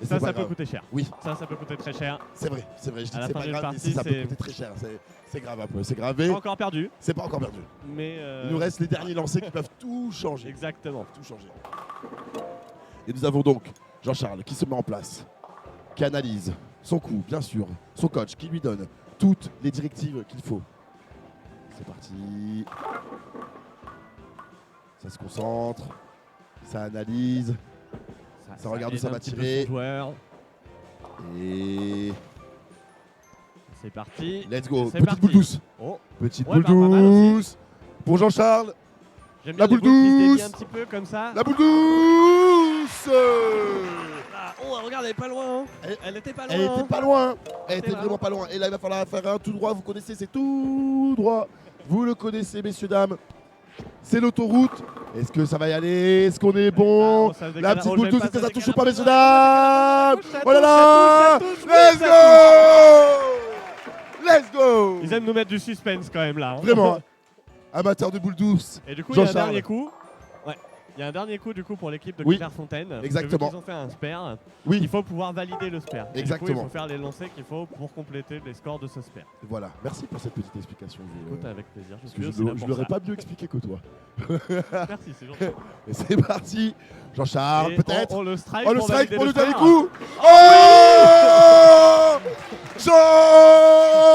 Et Ça, c'est pas ça peut grave. coûter cher. Oui, Ça peut coûter très cher. c'est vrai. Je dis À que la c'est fin pas d'une grave, mais partie, si ça peut c'est- coûter très cher. C'est grave un peu. C'est gravé. Pas encore perdu, C'est pas encore perdu. mais. Il nous reste les derniers lancers qui peuvent tout changer. Exactement. Tout changer. Et nous avons donc Jean-Charles qui se met en place, qui analyse son coup, bien sûr, son coach qui lui donne toutes les directives qu'il faut. C'est parti. Ça se concentre, ça analyse, Ça regarde où aide ça un va petit peu tirer. son joueur. et C'est parti. let's go. C'est Petite parti. boule douce. Oh, Petite Ouais, boule bah, pas mal aussi. douce. Pour Jean-Charles, j'aime La bien les boule boules qui se dévient douce. un petit peu comme ça. la boule douce. Ah, oh, regarde, elle est pas loin. Hein. Elle était pas loin. Elle était pas loin. Elle était vrai. vraiment pas loin. Et là, il va falloir faire un tout droit. Vous connaissez, c'est tout droit. Vous le connaissez, messieurs, dames. C'est l'autoroute. Est-ce que ça va y aller? Est-ce qu'on est bon? Ah, ça se La décale. petite Oh, boule j'aime douce, pas, est-ce que ça ça touche décale ou pas, un peu, messieurs, ça dames? touche, ça Oh là là! touche, ça touche, Let's ça go! Let's go! Ils aiment nous mettre du suspense quand même là. hein. Vraiment, hein. Amateur de boule douce. Et du coup, il y a un Jean-Charles. dernier coup. Ouais. Il y a un dernier coup du coup pour l'équipe de Oui. Clairefontaine. Exactement. Ils ont fait un spare. Oui, Il faut pouvoir valider le spare. Et du coup, Exactement. il faut faire les lancers qu'il faut pour compléter les scores de ce spare. voilà. Merci pour cette petite explication. Écoute, avec plaisir. Je Parce suis que aussi là je pour l'aurais ça. pas mieux expliqué que toi. Merci, c'est gentil. Et c'est parti. Jean-Charles, Et peut-être. on le strike. Oh, le pour strike valider pour le dernier spare. coup. Oh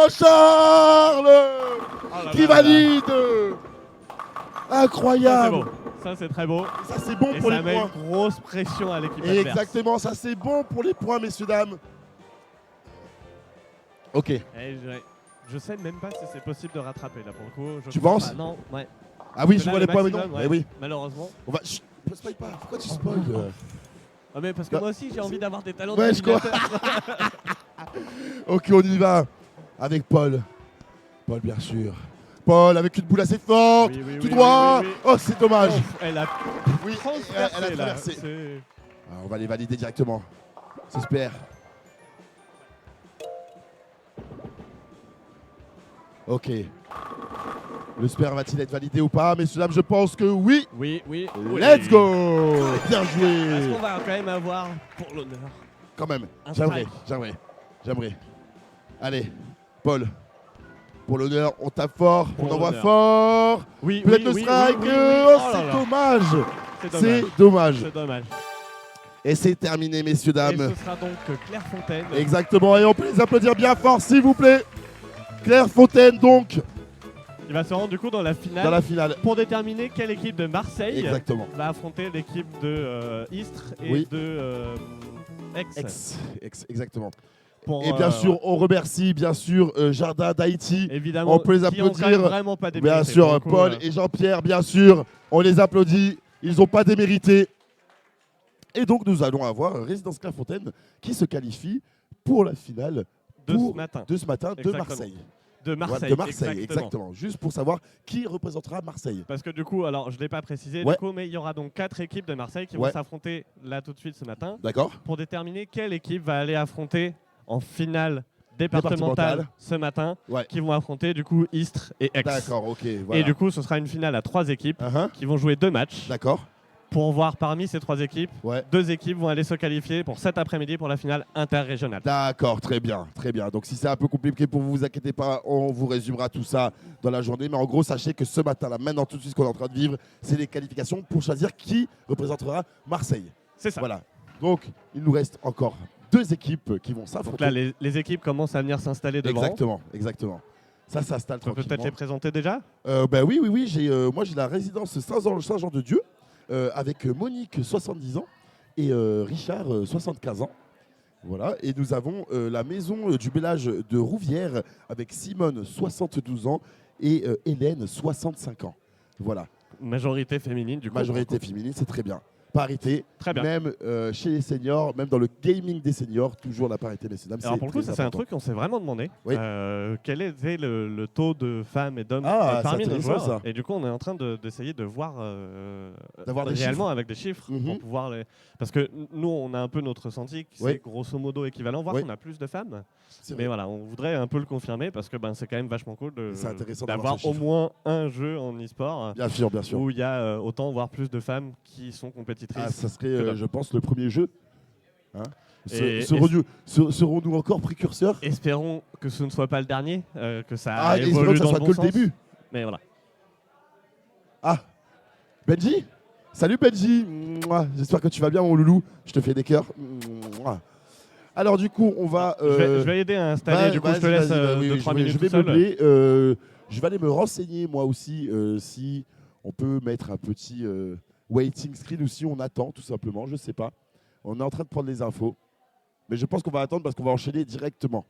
Jean-Charles Oh là qui là là. valide. Ça, c'est Incroyable. beau. Ça, c'est très beau. Ça, c'est bon Et pour ça les met points. une grosse pression à l'équipe adverse. Exactement, ça c'est bon pour les points, messieurs, dames. Ok. Et je sais même pas si c'est possible de rattraper là pour le coup. Je Tu crois penses pas. Non, ouais. Ah oui, Parce je que vois là, les le points, mais non. maximum, Eh ouais, oui. Malheureusement. On va. Chut, ne spoil pas. Pourquoi tu spoil Ah mais parce que Bah, moi aussi j'ai envie d'avoir des talents Ouais, de je crois. navigateur. Ok, on y va. Avec Paul. Paul, bien sûr. Paul avec une boule assez forte. Oui, oui, tout oui, droit. oui, oui, Oh, c'est dommage. Ouf, elle a Oui, transpercé elle a là. traversé. C'est- Ah, on va les valider directement. J'espère. Ok. Le spare va-t-il être validé ou pas? Messieurs, dames, je pense que oui. Oui, oui. Let's go. Bien Est-ce joué. qu'on va quand même avoir pour l'honneur Quand même. un J'aimerais, strike? j'aimerais. Allez, Paul. Pour l'honneur, on tape fort, Pour on envoie l'honneur. fort. Oui, Peut-être oui, le oui, strike. oui, oui, oui. Oh, Oh là c'est là. dommage. C'est C'est dommage. dommage. C'est dommage. Et c'est terminé, messieurs, Et dames. ce sera donc Clairefontaine. Exactement. Et on peut les applaudir bien fort, s'il vous plaît. Clairefontaine, donc, Il va se rendre du coup dans la finale dans la finale. pour déterminer quelle équipe de Marseille Exactement. va affronter l'équipe de Istres et Oui. de Aix. Exactement. Pour, Et bien sûr, on remercie, bien sûr, Jardin d'Haïti. évidemment, on peut les qui ont quand applaudir. même vraiment pas démérité. Bien sûr, Pour le coup, Paul et Jean-Pierre, bien sûr, on les applaudit. Ils n'ont pas démérité. Et donc, nous allons avoir Résidence Clairefontaine qui se qualifie pour la finale de pour- ce matin. de ce matin de Exactement. Marseille. De Marseille. De Marseille, exactement. Juste pour savoir qui représentera Marseille. Parce que du coup, alors je ne l'ai pas précisé, Ouais. du coup, mais il y aura donc 4 équipes de Marseille qui vont Ouais. s'affronter là tout de suite ce matin D'accord. pour déterminer quelle équipe va aller affronter en finale départementale ce matin, Ouais. qui vont affronter du coup Istres et Aix. D'accord, ok. Voilà. Et du coup, ce sera une finale à 3 équipes Uh-huh. qui vont jouer 2 matchs. D'accord. Pour voir parmi ces 3 équipes, Ouais. 2 équipes vont aller se qualifier pour cet après-midi pour la finale interrégionale. D'accord, très bien, très bien. Donc si c'est un peu compliqué pour vous, vous inquiétez pas, on vous résumera tout ça dans la journée. Mais en gros, sachez que ce matin-là, maintenant tout de suite, ce qu'on est en train de vivre, c'est les qualifications pour choisir qui représentera Marseille. C'est ça. Voilà. Donc il nous reste encore 2 équipes qui vont Donc s'affronter. là, les équipes commencent à venir s'installer devant. Exactement, exactement. Ça s'installe Tu peux peut-être tranquillement. les présenter déjà. Ben oui. Moi, j'ai la résidence Saint-Jean-de-Dieu avec Monique, 70 ans, et Richard, 75 ans. Voilà. Et nous avons la maison du village de Rouvière avec Simone, 72 ans, et Hélène, 65 ans. Voilà. Majorité féminine du coup. Majorité féminine, c'est très bien. Parité, Très bien. même chez les seniors, même dans le gaming des seniors, toujours la parité, messieurs dames. Alors pour le coup, ça c'est un important. truc qu'on s'est vraiment demandé. Oui. Quel était le taux de femmes et d'hommes Ah, parmi c'est nos intéressant, joueurs. ça. Et du coup, on est en train d'essayer de voir D'avoir des réellement chiffres. avec des chiffres Mhm. pour pouvoir les. Parce que nous, on a un peu notre ressenti, qui Oui. c'est grosso modo équivalent, voire Oui. qu'on a plus de femmes. C'est Mais vrai. voilà, on voudrait un peu le confirmer parce que c'est quand même vachement cool C'est intéressant d'avoir d'avoir ces au chiffres. moins un jeu en e-sport Bien sûr, bien sûr. où il y a autant voire plus de femmes qui sont compétitrices. Ah, ça serait, que d'hommes. je pense, le premier jeu. Hein Et- Serons-nous encore précurseurs? Espérons que ce ne soit pas le dernier, que ça Ah, et espérons évolue que ça dans soit le que bon le sens. début. Mais voilà. Ah, Benji? Salut Benji. Mouah. J'espère que tu vas bien, mon loulou. Je te fais des cœurs. Mouah. Alors du coup, on va... Je vais aider à installer, du coup je te laisse 2-3 minutes je vais tout seul. meubler. Je vais aller me renseigner moi aussi si on peut mettre un petit waiting screen ou si on attend tout simplement, je sais pas. On est en train de prendre les infos. Mais je pense qu'on va attendre parce qu'on va enchaîner directement.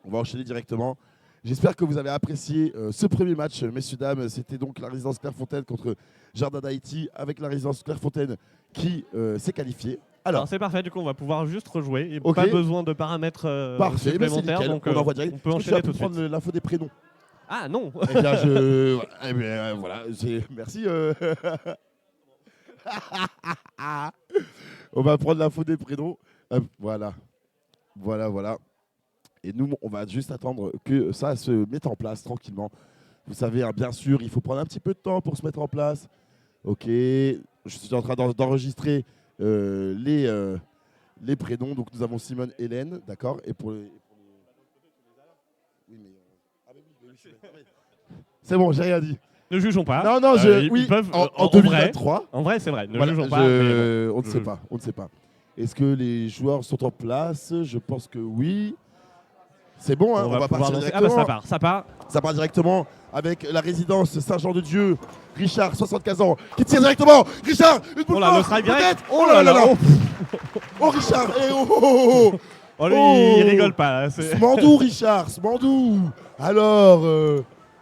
On va enchaîner directement. J'espère que vous avez apprécié ce premier match, messieurs, dames. C'était donc la résidence Clairefontaine contre Jardin d'Haïti avec la résidence Clairefontaine qui s'est qualifiée. Alors Alors, c'est parfait, du coup on va pouvoir juste rejouer. Et Ok. pas besoin de paramètres parfait, mais c'est supplémentaires, nickel. donc On envoie direct. on peut Est-ce que tu vas enchaîner tout de prendre suite. l'info des prénoms. Ah non. Eh bien, je... eh bien, voilà, merci. On va prendre l'info des prénoms. Hop, voilà. Voilà. Et nous, on va juste attendre que ça se mette en place tranquillement. Vous savez, hein, bien sûr, il faut prendre un petit peu de temps pour se mettre en place. Ok, je suis en train d'enregistrer les prénoms. Donc, nous avons Simone, Hélène, d'accord. Et pour les... Oui, mais... Ah, mais oui. C'est bon, j'ai rien dit. Ne jugeons pas. Non, Ils oui, peuvent, en vrai, 2023. en vrai c'est vrai, ne Voilà, jugeons pas. mais bon. on ne sait pas. Est-ce que les joueurs sont en place? Je pense que oui. C'est bon, hein, on va pouvoir partir lancer. Ah directement. bah ça part. Ça part directement avec la résidence Saint-Jean-de-Dieu. Richard, 75 ans, qui tire directement. Richard, une boule Oh là, le forte, strike direct. peut-être. Oh là là. Oh Richard, Oh lui, Oh. il rigole pas. Là, c'est- Smandou, Richard, Smandou. Alors,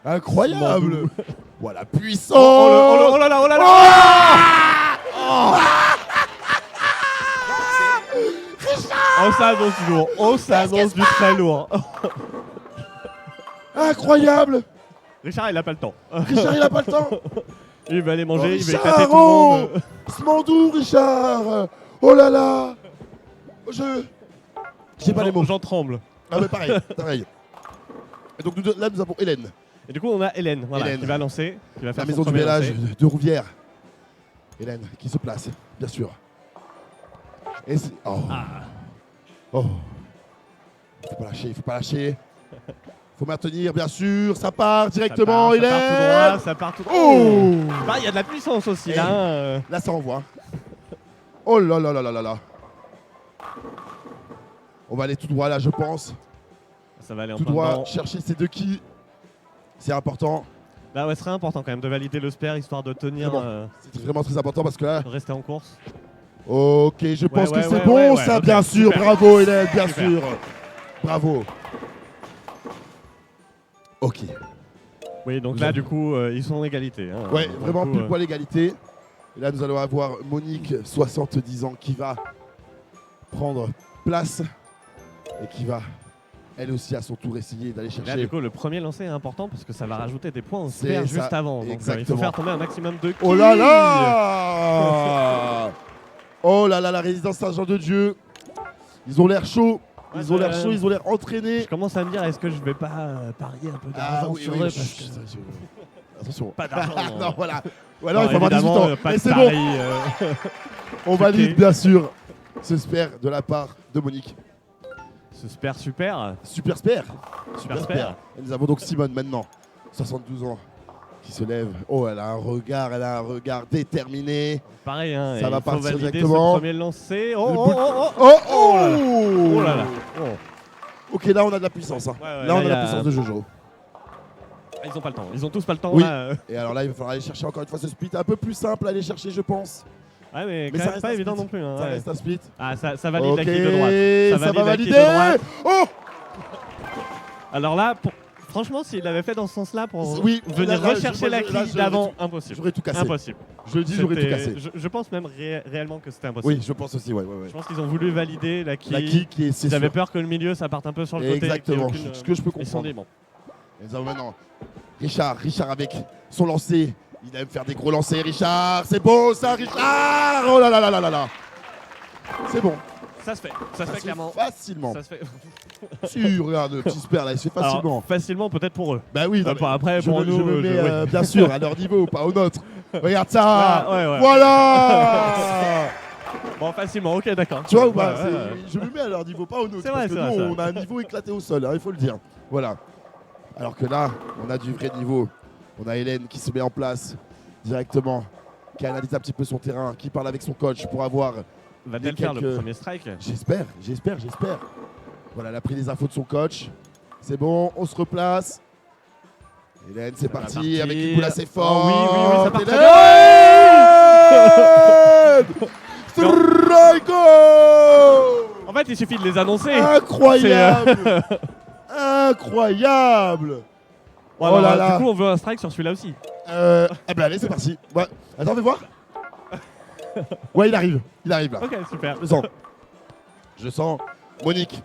incroyable. Voilà, puissant. Oh là là. Oh, ça annonce du lourd. Oh, ça annonce du très lourd. Incroyable. Richard, il a pas le temps. Richard, il a pas le temps. Il va aller manger, Oh, il va Richard, éclater tout le monde. Smandou, Richard. Oh là là. J'ai pas les mots. J'en tremble. Ah mais pareil. Et donc là, nous avons Hélène, Et du coup, on a Hélène, voilà, Hélène. qui va lancer. Qui va faire la son maison du premier village lancer. de Rouvière. Hélène, qui se place, bien sûr. Et oh. Oh. Il faut pas lâcher. Faut maintenir, bien sûr. Ça part directement, ça Hélène. part tout droit, ça part tout droit. Oh. Bah, il y a de la puissance aussi, Et- là. hein. Là, ça envoie. Oh là là là là là là. On va aller tout droit là, je pense. Ça va aller en Tout plein droit, dedans. chercher ces deux quilles. C'est important. Là, ouais, ce serait important quand même de valider le spare, histoire de tenir, Vraiment. C'est vraiment très important parce que là, de rester en course. ok, je pense que ouais, c'est ouais, bon, ouais, ça, ok, bien sûr. super. Bravo, Hélène, bien Super. sûr. Bravo. Ok. Oui, donc Vous là, avez- du coup, ils sont en égalité. Hein. Ouais, Donc, vraiment du coup, pile poil égalité. Et là, nous allons avoir Monique, 70 ans, qui va prendre place et qui va elle aussi à son tour essayer d'aller Là, chercher. du coup, le premier lancer est important parce que ça va rajouter des points au C'est super ça, juste avant. Donc, il faut exactement. faire tomber un maximum de Oh là là Oh là là, la résidence Saint-Jean-de-Dieu. Ils ont l'air chauds. Ouais, Ils ont l'air chauds, ils ont l'air Je entraînés. commence à me dire, est-ce que je vais pas parier un peu d'argent sur eux parce que Attention. pas d'argent. Non, voilà. Ou alors, Non, il faut avoir 18 évidemment, ans. pas Et de c'est bon, pari, on valide bien sûr ce spare de la part de Monique. ce super super. Super spare. Super spare. Et nous avons donc Simone maintenant, 72 ans, qui se lève. Oh, elle a un regard déterminé. Pareil, hein, Ça et va il faut partir valider directement. ce premier lancer. Oh, Le oh, bout de- oh, oh. Oh, Oh là là. oh Oh là là. Oh. Ok, là on a de la puissance. Hein. Ouais, ouais, là on a là, il y la a- puissance de Jojo. Ils ont pas le temps. Ils ont tous pas le temps. Oui. Là. Et alors là, il va falloir aller chercher encore une fois ce split un peu plus simple à aller chercher, je pense. Ouais, mais Mais quand ça même reste pas un évident split. non plus. Hein, Ça ouais. reste un split. Ah, ça valide Ok, la kill de droite. ça va valide la kill de valider. droite. Oh Alors là, franchement, s'il l'avait fait dans ce sens-là pour Oui, venir là, rechercher la là, kill d'avant, impossible. J'aurais tout cassé. Impossible. Je le dis, j'aurais tout C'était- cassé. Je pense même réellement que c'était impossible. Oui, je pense aussi, ouais. Je pense qu'ils ont voulu valider la kill. La kick qui est, c'est Ils avaient sûr. peur que le milieu ça parte un peu sur le côté. Exactement, qu'il y ait aucune- ce que je peux Ils se sont comprendre. dit bon. Et nous avons maintenant Richard avec son lancer. Il aime faire des gros lancers, Richard. C'est beau ça, Richard. Oh là là là là là là. C'est bon. Ça se fait. Ça se fait clairement. Facilement. Ça se fait. Si, regarde, le petit spare là, il se fait facilement. Alors, facilement peut-être pour eux. Bah oui, non, mais Après je pour me, nous. je me mets ouais. bien sûr à leur niveau, pas au nôtre. Regarde ça. Ouais. Voilà. Bon, facilement. Ok, d'accord. Tu vois ou pas Ouais, c'est- ouais. Je me mets à leur niveau, pas au nôtre. C'est Parce vrai, que c'est nous, vrai, c'est on a un niveau éclaté au sol, hein, il faut le dire. Voilà. Alors que là, on a du vrai niveau. On a Hélène qui se met en place directement, qui analyse un petit peu son terrain, qui parle avec son coach pour avoir. Va-t-elle faire le quelques- premier strike? J'espère. Voilà, elle a pris les infos de son coach. C'est bon, on se replace. Hélène, c'est va parti, partir. avec une boule assez Oh, forte. oui, ça part très Hélène Strike! En fait, il suffit de les annoncer. Incroyable! Incroyable! Bon, oh alors, là là. Du coup, on veut un strike sur celui-là aussi. Eh ben allez, c'est parti. Ouais. Attends, fais voir. Ouais, il arrive là. Ok, super. Je le sens. Monique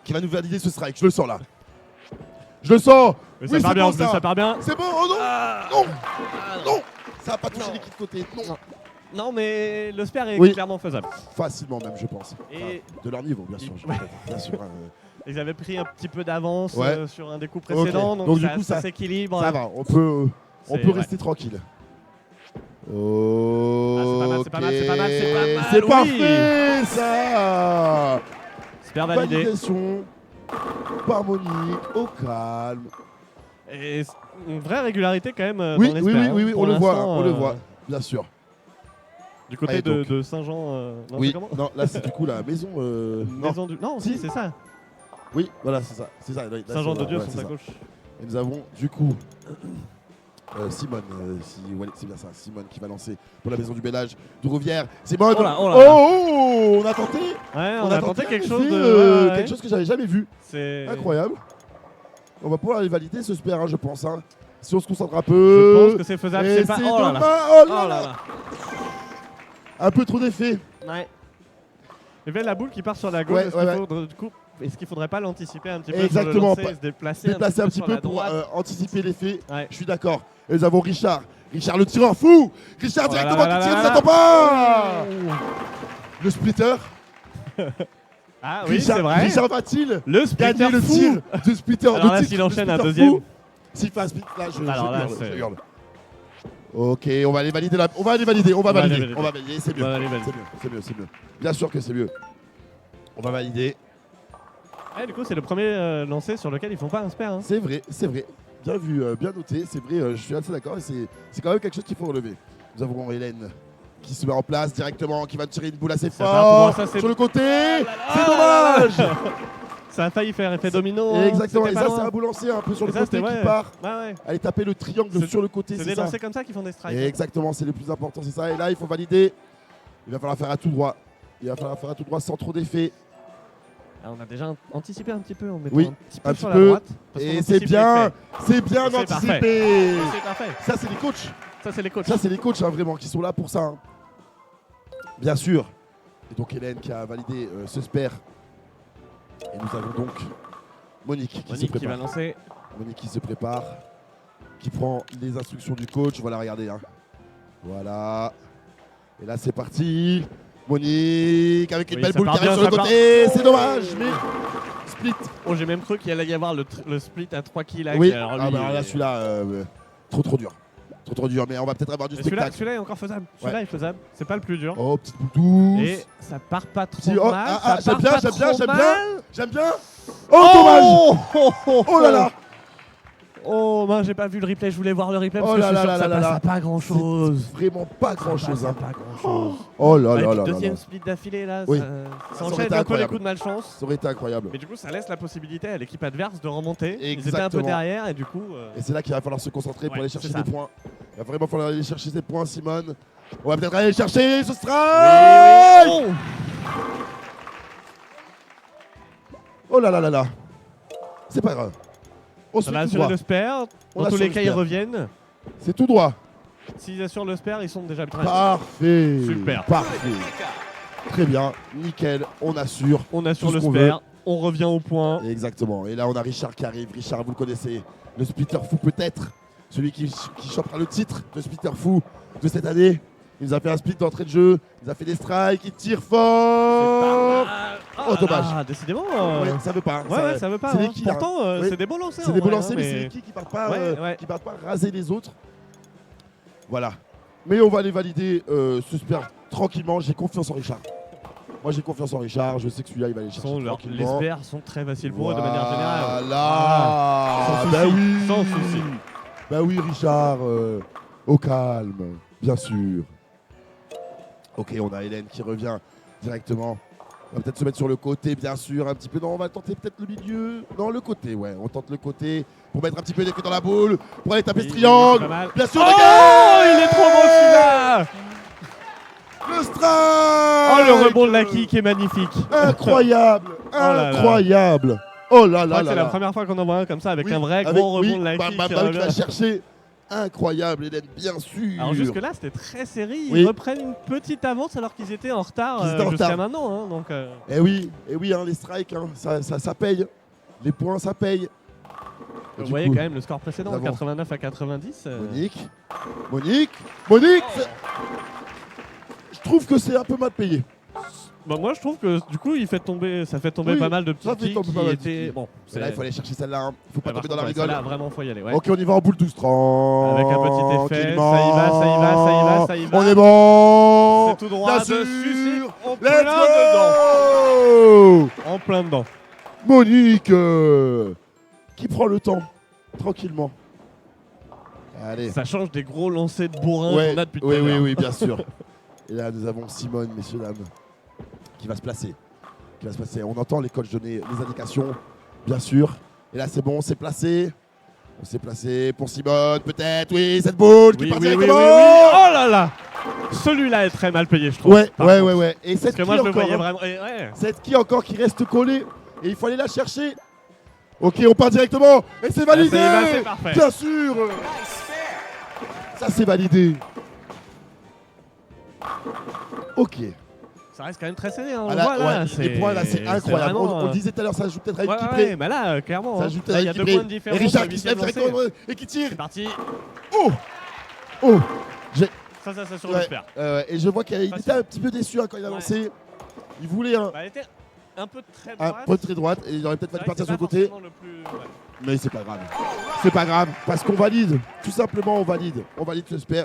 qui va nous valider ce strike. Je le sens là. Je le sens. Mais Oui, ça part c'est bien, bon, en plus, ça. ça part bien. C'est bon. Oh non. Ah. Non. Non. Ça n'a pas touché Non. l'équipe de côté. Non. Non, mais le spare est Oui. clairement faisable. Facilement même, je pense. Et- De leur niveau, bien sûr. Ouais. Bien sûr. Ils avaient pris un petit peu d'avance Ouais. sur un des coups précédents, Donc, donc, du ça, coup, ça ça- s'équilibre. Ça va. On peut C'est- rester tranquille. Oh. c'est pas mal, c'est pas mal. C'est Oui. parfait ça. Spare validé. Validation par Monique, au calme. Et une vraie régularité quand même Oui, dans les oui, spares, oui, hein. oui, Pour on le voit, l'instant, on le voit, bien sûr. Du côté Allez, donc. de Saint-Jean. Non, Oui, c'est comment non, là c'est du coup la maison. Non. Maison du... Non, si, c'est ça. Oui, voilà, c'est ça. C'est ça. Là, Saint-Jean de Dieu ouais, sont c'est à ça. gauche. Et nous avons du coup Simone, ouais, c'est bien ça, Simone qui va lancer pour la maison du Bellage de Rouvière. Simone, Oh là, oh là là. oh, on a tenté. Ouais, on a tenté quelque chose de de. quelque chose que j'avais jamais vu. C'est Incroyable. On va pouvoir aller valider ce spare, hein, je pense. Hein. Si on se concentre un Je peu. pense que c'est faisable. Et C'est pas. c'est Oh là dommage. là. Oh Oh là là là. là. Un peu trop d'effet. Ouais. Et bien la boule qui part sur la gauche, Ouais, est-ce ouais, qu'il ouais. faudrait, du coup, est-ce qu'il faudrait pas l'anticiper un petit peu Exactement, sur le lancer et se déplacer, Déplacer un petit sur peu la pour droite. anticiper l'effet. Ouais. Je suis d'accord. Et nous avons Richard. Richard le tireur fou. Richard Oh là directement là qui tire, là ne là l'attend pas. Le splitter. Ah oui, Richard, c'est vrai. Richard va-t-il Le splitter gagner le fou. tir de splitter Alors de là, titre, s'il le enchaîne un splitter deuxième. fou. S'il fait un split, là, je Alors là, hurle, c'est- je hurle. Ok, on va aller valider on va aller valider, on va On va aller valider, valider. on va valider, c'est mieux. On va aller valider. C'est mieux. Bien sûr que c'est mieux. On va valider. Ouais, du coup, c'est le premier lancé sur lequel ils font pas un spare. Hein. C'est vrai. Bien vu, bien noté, c'est vrai, je suis assez d'accord et c'est quand même quelque chose qu'il faut relever. Nous avons Hélène qui se met en place directement, qui va tirer une boule assez Ça va, pour moi, fort ça, c'est- sur le côté. là C'est là. dommage. Ça a failli faire effet domino. hein. Exactement, et C'était ça pas c'est loin. un bout lancé un peu sur Et le ça, côté c'était- qui ouais. part. Ouais. Allez taper le triangle C'est- sur le côté, C'est c'est des ça. lancers comme ça qui font des strikes. Exactement, c'est le plus important, c'est ça. Et là, il faut valider. Il va falloir faire à tout droit. Sans trop d'effet. Ah, on a déjà anticipé un petit peu en mettant Oui, un petit peu un sur petit la peu. droite. parce qu'on Et anticipe c'est bien, l'effet. c'est bien C'est anticipé. C'est parfait. Ça, c'est les coachs. Ça, c'est les coachs. Ça, c'est les coachs hein, vraiment qui sont là pour ça. Hein. Bien sûr. Et donc Hélène qui a validé ce spare. Et nous avons donc Monique qui se Monique qui va prépare. lancer. Monique qui se prépare, qui prend les instructions du coach. Voilà, regardez. Hein. Voilà. Et là, c'est parti. Monique avec une Oui, belle ça boule qui part arrive bien, sur le ça côté. C'est dommage, mais split. Oh, j'ai même cru qu'il allait y avoir le split à 3 kills. Oui, Alors, ah lui, bah, là, celui-là, trop dur. Trop dur, mais on va peut-être avoir du mais celui-là spectacle. est encore faisable. Celui-là est faisable. C'est pas le plus dur. Oh, petite boule douce. Et ça part pas trop Si, oh, mal. ah, ça j'aime part bien, pas j'aime bien, trop j'aime mal. bien. J'aime bien. Oh, dommage. Oh là là. Oh mince, j'ai pas vu le replay, je voulais voir le replay Oh parce que là je suis là sûr là que ça là passe là. à pas grand chose. C'est vraiment pas grand chose. Ça Hein. passe à pas grand chose. Oh là Ouais, là puis là là. deuxième split d'affilée là, Oui. ça Ça aurait enchaîne été un peu les incroyable. coups de malchance. Ça aurait été incroyable. Mais du coup, ça laisse la possibilité à l'équipe adverse de remonter. Ils étaient un Exactement. peu derrière et du coup. Et c'est là qu'il va falloir se concentrer pour Ouais, aller chercher c'est ça. des points. Il va vraiment falloir aller chercher des points, Simone. On va peut-être aller chercher ce Oui, strike. oui. Oh là là là là. C'est pas grave. On se Ça va fait tout assurer droit. le spare. On Dans tous assure les le cas, ils spare. reviennent. C'est tout droit. S'ils assurent le spare, ils sont déjà bien. Parfait. Super. Parfait. Très bien. Nickel. On assure. On assure Tout le ce qu'on spare. On revient au point. Exactement. Et là, on a Richard qui arrive. Richard, vous le connaissez. Le splitter fou peut-être. Celui qui chopera le titre de splitter fou de cette année. Il nous a fait un split d'entrée de jeu. Il nous a fait des strikes. Il tire fort. Oh, dommage. Ah, décidément. Ouais, ça veut pas. Ouais, ça veut pas. C'est des hein. kills, hein. Pourtant, Oui. c'est des beaux lancers. C'est en des beaux vrai, lancers, hein, mais c'est des kills qui partent pas, Ouais. qui partent pas raser les autres. Voilà. Mais on va aller valider ce spare tranquillement. J'ai confiance en Richard. Moi, j'ai confiance en Richard. Je sais que celui-là, il va aller chercher Les tranquillement. spares sont très faciles pour eux de manière générale. Voilà. Sans Bah souci, oui. sans souci. Bah oui, Richard. Au calme, bien sûr. Ok, on a Hélène qui revient directement. On va peut-être se mettre sur le côté, bien sûr, un petit peu. Non, on va tenter peut-être le milieu. Non, le côté, ouais. On tente le côté pour mettre un petit peu d'effet dans la boule, pour aller taper ce Oui, triangle. c'est pas mal. Bien sûr, Oh, dégage. il est trop beau celui-là. Le strike. Oh, le rebond de la kick est magnifique. Incroyable, là là. incroyable. Oh là Je crois là que là c'est la là. première fois qu'on en voit un comme ça avec Oui, un vrai avec- gros rebond oui, de la bah, kick. bah, bah, qui va chercher. Incroyable, Hélène, bien sûr. Alors jusque-là, c'était très serré. Ils Oui. reprennent une petite avance alors qu'ils étaient en retard Qu'ils étaient en jusqu'à retard. maintenant. Hein, donc, Eh oui, hein, les strikes, hein, ça paye. Les points, ça paye. Et vous du voyez coup, quand même le score précédent, nous avons 89 à 90. Monique, je trouve que c'est un peu mal payé. Bah, moi, je trouve que du coup, ça fait tomber Oui, pas mal de ça petits fait tomber qui pas mal de étaient. petits. Bon, Et là, il faut aller chercher celle-là. Hein. Il faut pas par tomber dans contre, la rigole. Là, vraiment, faut y aller. Ouais. Ok, on y va en boule 12 30. Avec un petit effet, Tranquillement. ça y va. On est bon. C'est tout droit Bien dessus, sûr. c'est en Let's plein dedans. go. En plein dedans. Monique qui prend le temps tranquillement. Allez. Ça change des gros lancers de bourrin Ouais, qu'on a depuis tout à l'heure. oui, bien sûr. Et là, nous avons Simone, messieurs, dames, qui va se placer. On entend les coachs donner les indications, bien sûr. Et là, c'est bon, on s'est placé. On s'est placé pour Simone, peut-être. Oui, cette boule qui Oui, part oui, oui, oui, directement. oui. Oh là là. Celui-là est très mal payé, je trouve. Ouais. par contre. Et Parce cette que qui moi, je le encore, voyais hein. vraiment. Ouais. Cette qui encore qui reste collée. Et il faut aller la chercher. Ok, on part directement. Et c'est validé. ça y va, c'est parfait. Bien sûr. Ça, c'est validé. Ok. Ça reste quand même très serré. Hein. On Ah le là, voit, là, ouais, les points là, c'est incroyable. vraiment, On le disait tout à l'heure, ça joue peut-être à Ouais, équiper. ouais, bah là, clairement. Ça hein. joue Là, il y a peut-être 2 à équiper. points de différence. Et Richard au qui se huitième lève lancé. directement et qui tire. C'est parti. Oh. Ça sur Ouais, le spare. et je vois qu'il Facile. était un petit peu déçu hein, quand il a Ouais. lancé. Il voulait Bah, elle était un peu très un droite. peu très droite et il aurait peut-être C'est fallu vrai que partir c'est sur le pas côté. forcément le plus- ouais. Mais c'est pas grave. C'est pas grave parce qu'on valide. Tout simplement, on valide. On valide ce spare.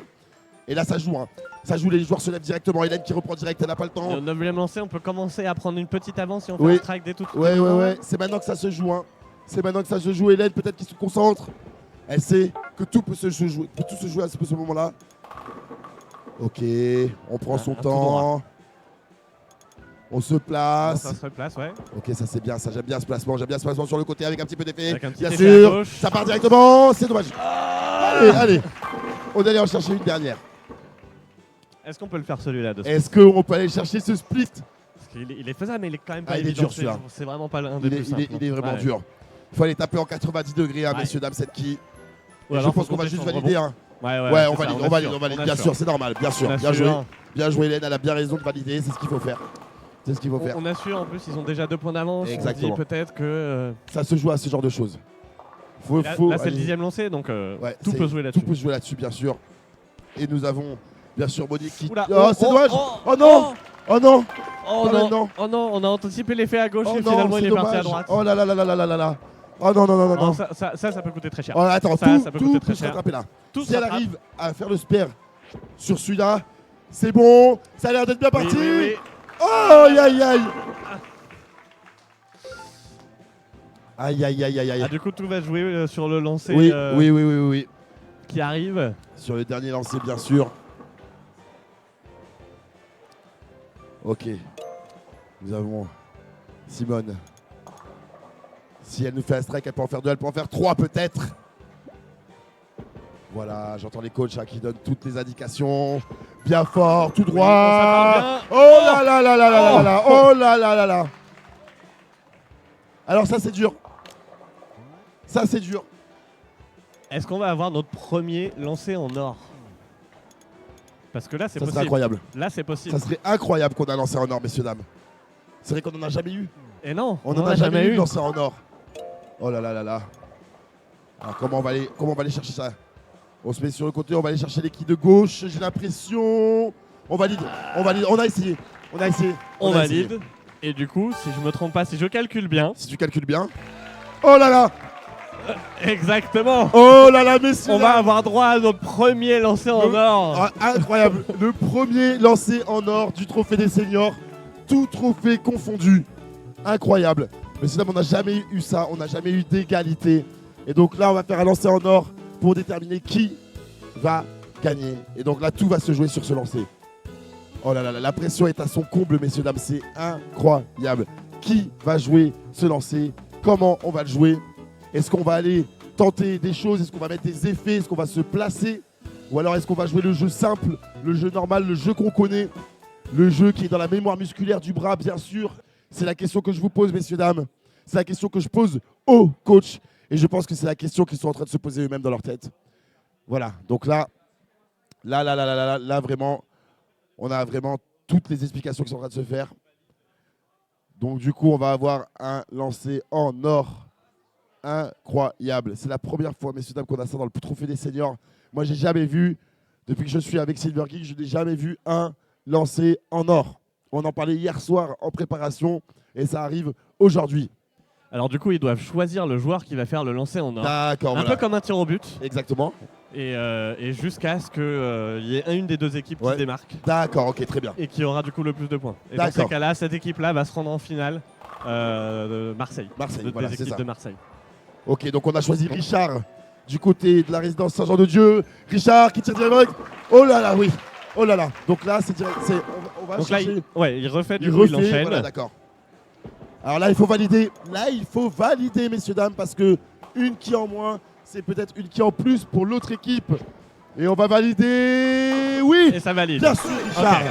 Et là, ça joue. Hein. Ça joue, les joueurs se lèvent directement. Hélène qui reprend direct, elle n'a pas le temps. Et au 9e lancé, on peut commencer à prendre une petite avance si on fait Oui. un strike dès tout de suite. Ouais. C'est maintenant que ça se joue. Hein. C'est maintenant que ça se joue. Hélène, peut-être qu'il se concentre. Elle sait que tout peut se jouer, que tout se joue à ce moment-là. Ok, on prend son Un tout temps. droit. On se Ça place. se replace, ouais. Ok, ça c'est bien, ça j'aime bien ce placement. J'aime bien ce placement sur le côté avec un petit peu d'effet. Avec un petit Bien effet à sûr, gauche. ça part directement. C'est dommage. Allez. On est allé en chercher une dernière. Est-ce qu'on peut le faire celui-là de Est-ce qu'on peut aller chercher ce split? Parce qu'il est, il est faisable, mais il est quand même pas Ah, il est évident. dur, celui-là. C'est vraiment pas l'un des plus simples. Il est vraiment Ouais. dur. Il faut aller taper en 90 degrés, hein, Ouais. messieurs, dames, cette qui. Ou Et je alors, pense faut qu'on va compter juste sur le valider. rebond. Hein. Ouais, Ouais, c'est on ça, valide, assure, bien sûr, c'est normal, bien sûr. On Bien assure. joué. Bien joué, Hélène, elle a bien raison de valider, c'est ce qu'il faut faire. C'est ce qu'il faut faire. On a su, en plus, ils ont déjà 2 points d'avance. Exactement. On dit peut-être que. Ça se joue à ce genre de choses. Là, c'est le 10e lancé, donc Ouais, tout peut jouer là-dessus. Tout peut se jouer là-dessus, bien sûr. Et nous avons, bien sûr, Monique qui... Oula, oh, c'est dommage. Oh non. Oh non. Oh Pas non, maintenant. oh non, on a anticipé l'effet à gauche Oh et non, finalement il c'est est parti à dommage. droite. Oh là là là là là là là là. Oh non, non, non, non, Oh, non. ça peut coûter très cher. Oh, attends, Ça tout peut coûter très peut se cher. rattraper là. Tout Si se elle rattrape. arrive à faire le spare sur celui-là, c'est bon. Ça a l'air d'être bien Oui, parti. oui, oui. Oh, aïe, aïe, aïe. Aïe, aïe, aïe, aïe, aïe. Ah, du coup, tout va jouer sur le lancer Oui, oui, oui, oui, oui, oui. qui arrive. Sur le dernier lancé, bien sûr. Ok. Nous avons Simone. Si elle nous fait un strike, elle peut en faire 2, elle peut en faire 3 peut-être. Voilà, j'entends les coachs qui donnent toutes les indications. Bien fort, tout droit. ça part bien. Oh là là là là là là là. Oh là là là là. Alors ça c'est dur. Ça c'est dur. Est-ce qu'on va avoir notre premier lancé en or? Parce que là, c'est Ça serait possible. incroyable. Là, c'est possible. Ça serait incroyable qu'on a lancé en or, messieurs, dames. C'est vrai qu'on n'en a jamais eu. Et non, On n'en a jamais eu de lancer en or. Oh là là là là. Alors comment on va aller chercher ça? On se met sur le côté, on va aller chercher l'équipe de gauche, j'ai l'impression. On valide, on a essayé. On a essayé. On a essayé. valide. Et du coup, si je me trompe pas, si je calcule bien. Si tu calcules bien. Oh là là. Exactement. Oh là là, messieurs. On va avoir droit à notre premier lancé en or. Ah, incroyable. Le premier lancé en or du trophée des seniors. Tout trophée confondu. Incroyable. Messieurs, dames, on n'a jamais eu ça. On n'a jamais eu d'égalité. Et donc là, on va faire un lancer en or pour déterminer qui va gagner. Et donc là, tout va se jouer sur ce lancer. Oh là là, la pression est à son comble, messieurs, dames. C'est incroyable. Qui va jouer ce lancer? Comment on va le jouer? Est-ce qu'on va aller tenter des choses? Est-ce qu'on va mettre des effets? Est-ce qu'on va se placer? Ou alors est-ce qu'on va jouer le jeu simple, le jeu normal, le jeu qu'on connaît, le jeu qui est dans la mémoire musculaire du bras, bien sûr? C'est la question que je vous pose, messieurs, dames. C'est la question que je pose aux coachs. Et je pense que c'est la question qu'ils sont en train de se poser eux-mêmes dans leur tête. Voilà, donc là, vraiment, on a vraiment toutes les explications qui sont en train de se faire. Donc du coup, on va avoir un lancer en or incroyable. C'est la première fois, messieurs, dames, qu'on a ça dans le trophée des seniors. Moi, j'ai jamais vu, depuis que je suis avec Silver Geek, je n'ai jamais vu un lancer en or. On en parlait hier soir en préparation et ça arrive aujourd'hui. Alors du coup, ils doivent choisir le joueur qui va faire le lancer en or. D'accord, Un voilà. peu comme un tir au but. Exactement. Et jusqu'à ce qu'il y ait une des deux équipes qui se démarque. D'accord, ok, très bien. Et qui aura du coup le plus de points. Et dans ces cas-là, cette équipe-là va se rendre en finale de Marseille. Voilà, des c'est équipes ça. de Marseille. Ok, donc on a choisi Richard du côté de la résidence Saint-Jean-de-Dieu. Richard qui tire direct. Oh là là, oui. Oh là là. Donc là, c'est direct. On va donc chercher. Là, il refait, du coup, il enchaîne. Voilà, d'accord. Alors là, il faut valider. Là, il faut valider, messieurs, dames, parce que une qui en moins, c'est peut-être une qui en plus pour l'autre équipe. Et on va valider. Oui. Et ça valide. Bien sûr, Richard.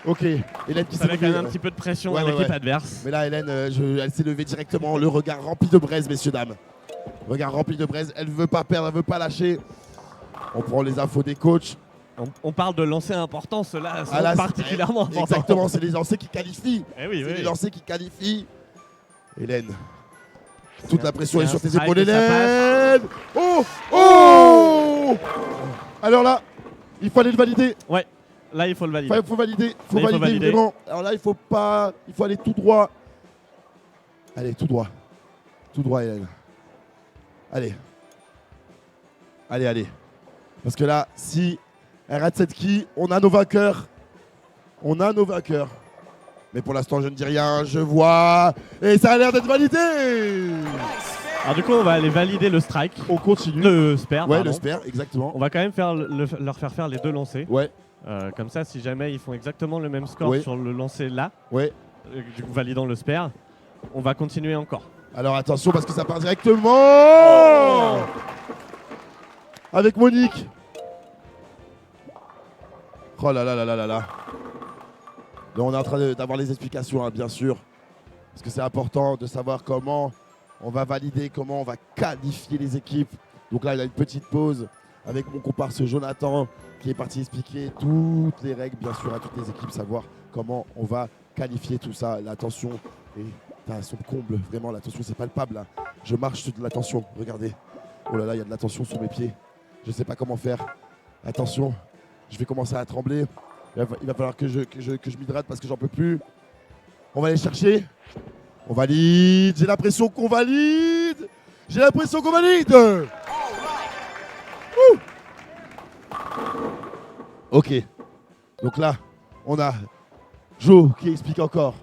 Ok. Hélène qui s'est avec levée. un petit peu de pression dans l'équipe adverse. Mais là, Hélène, elle s'est levée directement, le regard rempli de braise, messieurs, dames. Regard rempli de braise. Elle ne veut pas perdre, elle ne veut pas lâcher. On prend les infos des coachs. On parle de lancers importants, ceux-là sont là, particulièrement importants. Exactement, c'est les lancers qui qualifient. Eh oui, c'est oui. les lancers qui qualifient. Hélène. Toute la pression est sur tes strike épaules, et ça Hélène. Oh. Oh. Alors là, il faut aller le valider. Ouais, là il faut le valider. Il faut valider. Là, il faut valider. Vraiment. Alors là, il faut pas. Il faut aller tout droit. Allez, tout droit. Tout droit, Hélène. Allez. Allez, allez. Parce que là, si elle rate cette qui, on a nos vainqueurs. On a nos vainqueurs. Mais pour l'instant, je ne dis rien. Je vois. Et ça a l'air d'être validé. Alors du coup, on va aller valider le strike. On continue. Le spare. Ouais, pardon. le spare, exactement. On va quand même leur faire faire les deux lancers. Ouais. Comme ça, si jamais ils font exactement le même score sur le lancer là, ouais. Du coup validant le spare, on va continuer encore. Alors attention parce que ça part directement avec Monique. Oh là là là là là là. Donc on est en train d'avoir les explications, hein, bien sûr. Parce que c'est important de savoir comment on va valider, comment on va qualifier les équipes. Donc là, il y a une petite pause avec mon comparse Jonathan qui est parti expliquer toutes les règles, bien sûr, à toutes les équipes, savoir comment on va qualifier tout ça. La tension est à son comble, vraiment, la tension c'est palpable. Là. Je marche sur de la tension, regardez. Oh là là, il y a de la tension sous mes pieds. Je ne sais pas comment faire. Attention, je vais commencer à trembler. Il va falloir que je m'hydrate parce que j'en peux plus. On va aller chercher. On valide. J'ai l'impression qu'on valide. J'ai l'impression qu'on valide. Ouh. Ok. Donc là, on a Jo qui explique encore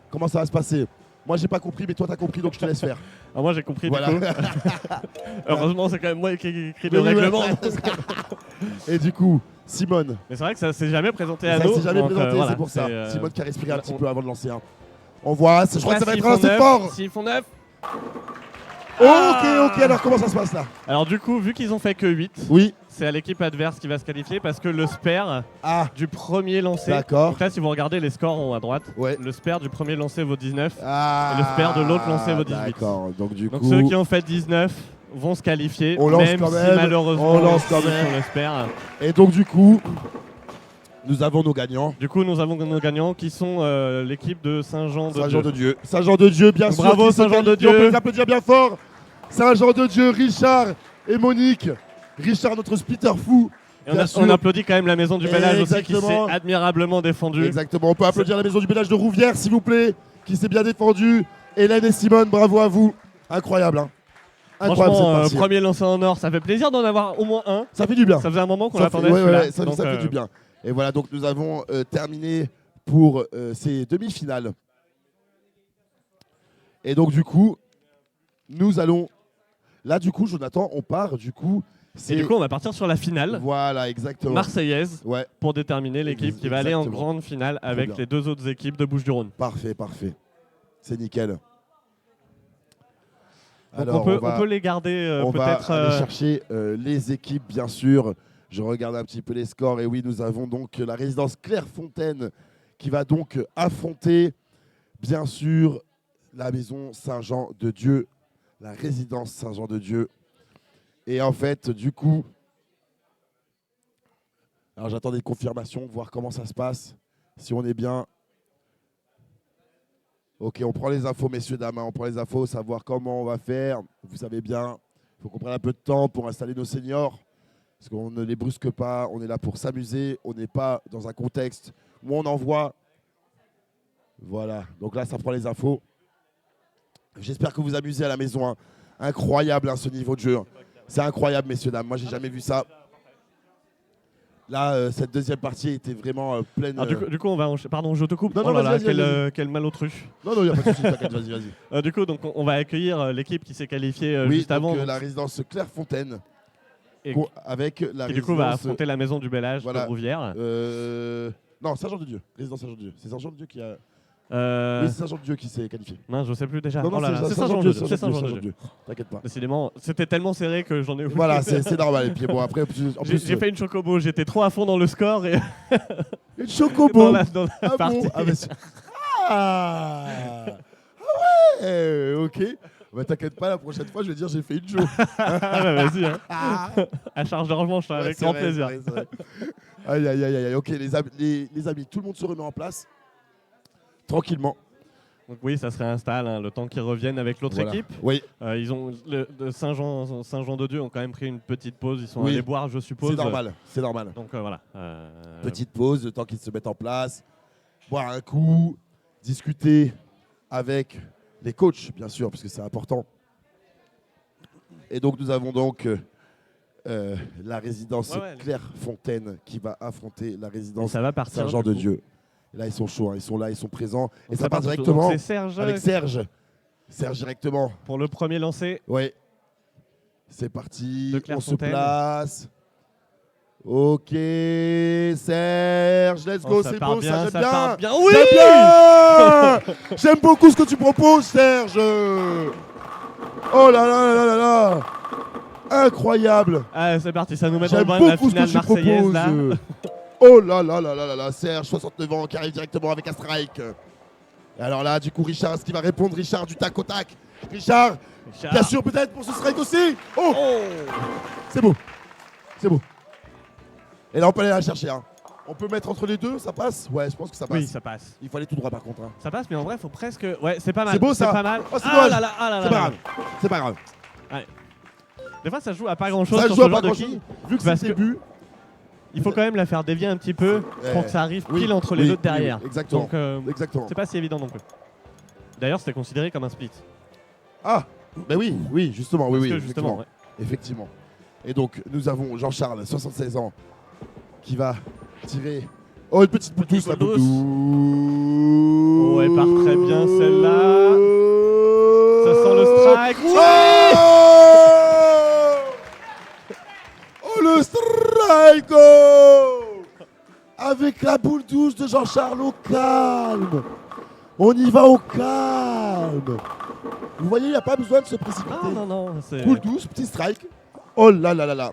comment ça va se passer. Moi, j'ai pas compris, mais toi, t'as compris, donc je te laisse faire. Alors moi j'ai compris Voilà. du coup. Heureusement c'est quand même moi qui ai écrit Mais le oui, règlement. voilà. Et du coup, Simone. Mais c'est vrai que ça s'est jamais présenté à Ça nous. s'est jamais donc, présenté, voilà, c'est pour ça. c'est, Simone qui a respiré un petit on- peu avant de lancer un. On voit, je crois que ça va s'ils être un font assez neuf, fort. S'ils font 9. Ok, alors comment ça se passe là? Alors du coup, vu qu'ils ont fait que 8, Oui. c'est à l'équipe adverse qui va se qualifier parce que le spare Ah, du premier lancé. d'accord. Donc là, si vous regardez les scores en haut à droite, Ouais. le spare du premier lancé vaut 19. Ah, Et le spare de l'autre lancé vaut 18. D'accord, donc du Donc coup. ceux qui ont fait 19 vont se qualifier, On lance même quand si même, malheureusement on lance ils quand sont même. le spare. Et donc du coup, nous avons nos gagnants. Du coup, nous avons nos gagnants qui sont l'équipe de Saint-Jean-de-Dieu. Saint-Jean-de-Dieu. Saint-Jean-de-Dieu, bien sûr. Bravo, qui se Saint-Jean-de-Dieu. qualifie. On peut les applaudir bien fort. Saint-Jean-de-Dieu, Richard et Monique. Richard, notre splitter fou. Et Bien sûr. on applaudit quand même la maison du Bellage aussi qui s'est Exactement. admirablement défendue. Exactement. On peut applaudir la maison du Bellage de Rouvière, s'il vous plaît, qui s'est bien défendue. Hélène et Simone, bravo à vous. Incroyable, hein. Incroyable cette Franchement, partie. premier lancé en or, ça fait plaisir d'en avoir au moins un. Ça fait du bien. Ça faisait un moment qu'on Ça fait, l'attendait. ouais, celui-là. ouais, ça Donc, fait du bien. Et voilà, donc nous avons terminé pour ces demi-finales. Et donc du coup, nous allons... Là du coup, Jonathan, on part du coup... Et du coup, on va partir sur la finale Voilà, exactement. marseillaise Ouais, pour déterminer l'équipe qui va aller en Exactement. grande finale avec bien. les deux autres équipes de Bouches-du-Rhône. parfait, parfait. C'est nickel. Donc Alors, on peut les garder on va peut-être. aller chercher les équipes, bien sûr. Je regarde un petit peu les scores. Et oui, nous avons donc la résidence Clairefontaine qui va donc affronter, bien sûr, la maison Saint-Jean-de-Dieu, la résidence Saint-Jean-de-Dieu. Et en fait, du coup, alors j'attends des confirmations, voir comment ça se passe, si on est bien. Ok, on prend les infos, messieurs, dames, hein, on prend les infos, savoir comment on va faire. Vous savez bien, il faut qu'on prenne un peu de temps pour installer nos seniors, parce qu'on ne les brusque pas, on est là pour s'amuser, on n'est pas dans un contexte où on envoie. Voilà, donc là, ça prend les infos. J'espère que vous vous amusez à la maison. Hein. Incroyable, hein, ce niveau de jeu. C'est incroyable, messieurs, dames. Moi, j'ai jamais vu ça. Là, cette deuxième partie était vraiment pleine. Alors, du coup, on va pardon, je te coupe. Non, Oh non, là là, vas-y, vas-y. quel malautru. Non, non, il n'y a pas de souci, t'inquiète, vas-y, vas-y. Du coup, donc on va accueillir l'équipe qui s'est qualifiée Oui, juste donc, avant. la résidence Clairefontaine, Et avec la qui du coup va résidence... affronter la maison du Bellage voilà. de Rouvière. Non, Saint-Jean-de-Dieu, résidence Saint-Jean-de-Dieu. C'est Saint-Jean-de-Dieu qui a... Euh, Oui, c'est Saint-Jean-de-Dieu qui s'est qualifié. mince, je sais plus déjà. Non, non, Oh là là, c'est Saint-Jean-de-Dieu, Saint-Jean-de-Dieu. C'est Saint-Jean-de-Dieu. T'inquiète pas. Décidément, c'était tellement serré que j'en ai oublié. Voilà, c'est normal. Et puis bon, après, en J'ai plus, fait une chocobo, j'étais trop à fond dans le score et une chocobo. dans la Ah partie. bon ah, mais ah ouais, ok. Bah, t'inquiète pas, la prochaine fois, je vais dire j'ai fait une jo. Ah bah vas-y, hein. À charge de revanche, Ouais, avec c'est grand vrai, plaisir. c'est vrai. Aïe, aïe, aïe, aïe. Ok, les amis, tout le monde se remet en place. Tranquillement. Donc oui, ça se réinstalle, hein, le temps qu'ils reviennent avec l'autre Voilà. équipe. Oui, Ils ont de Saint-Jean-de-Dieu ont quand même pris une petite pause. Ils sont Oui. allés boire, je suppose. c'est normal. C'est normal. Donc voilà. Petite pause, le temps qu'ils se mettent en place. Boire un coup, discuter avec les coachs, bien sûr, parce que c'est important. Et donc, nous avons donc la résidence Ouais. Clairefontaine qui va affronter la Et résidence ça va partir. Saint-Jean-de-Dieu. Et là, ils sont chauds, hein, ils sont là, ils sont présents. Et Donc ça part part tout- directement donc c'est Serge avec Serge. Serge directement. pour le premier lancé. Ouais. C'est parti. De On se Clairefontaine. place. Ok, Serge, let's go, Oh, ça c'est part beau, bien, ça ça j'aime bien. part bien. Oui. J'aime bien. J'aime beaucoup ce que tu proposes, Serge. Oh là là là là là. Incroyable. Ah, c'est parti, ça nous met dans le J'aime bain de la beaucoup ce que finale tu marseillaise proposes. là. Oh là là là là là là, Serge, 69 ans, qui arrive directement avec un strike. Et alors là, du coup, Richard, est-ce qu'il va répondre, Richard, du tac au tac? Richard, Richard. bien sûr, peut-être pour ce strike aussi. Oh, Oh. c'est beau. C'est beau. Et là, on peut aller la chercher. Hein. On peut mettre entre les deux, ça passe? Ouais, je pense que ça passe. Oui, ça passe. Il faut aller tout droit par contre. Hein. Ça passe, mais en vrai, faut presque. Ouais, c'est pas mal. C'est beau, ça. C'est pas mal. Oh, c'est ah dommage. là là, ah là là C'est pas là. grave. C'est pas grave. Des fois, ça joue à pas grand chose Ça sur joue ce à genre pas de grand chose. quille. Vu que c'est Parce le que- début. Il faut quand même la faire dévier un petit peu pour que ça arrive Oui, pile entre oui, les deux de oui, derrière. oui, exactement. Donc, Exactement. c'est pas si évident non plus. D'ailleurs, c'était considéré comme un split. Ah, ben oui, oui, justement, oui, Parce oui, que effectivement. justement, ouais. Effectivement. Et donc, nous avons Jean-Charles, 76 ans, qui va tirer. Oh, une petite boule douce, la boule douce. Oh, elle part très bien, celle-là. Ça sent le strike. Oui. Oh, le strike oh avec la boule douce de Jean-Charles au calme. On y va au calme. Vous voyez, il n'y a pas besoin de se précipiter. Non, non, non. c'est- Boule douce, petit strike. Oh là là là là.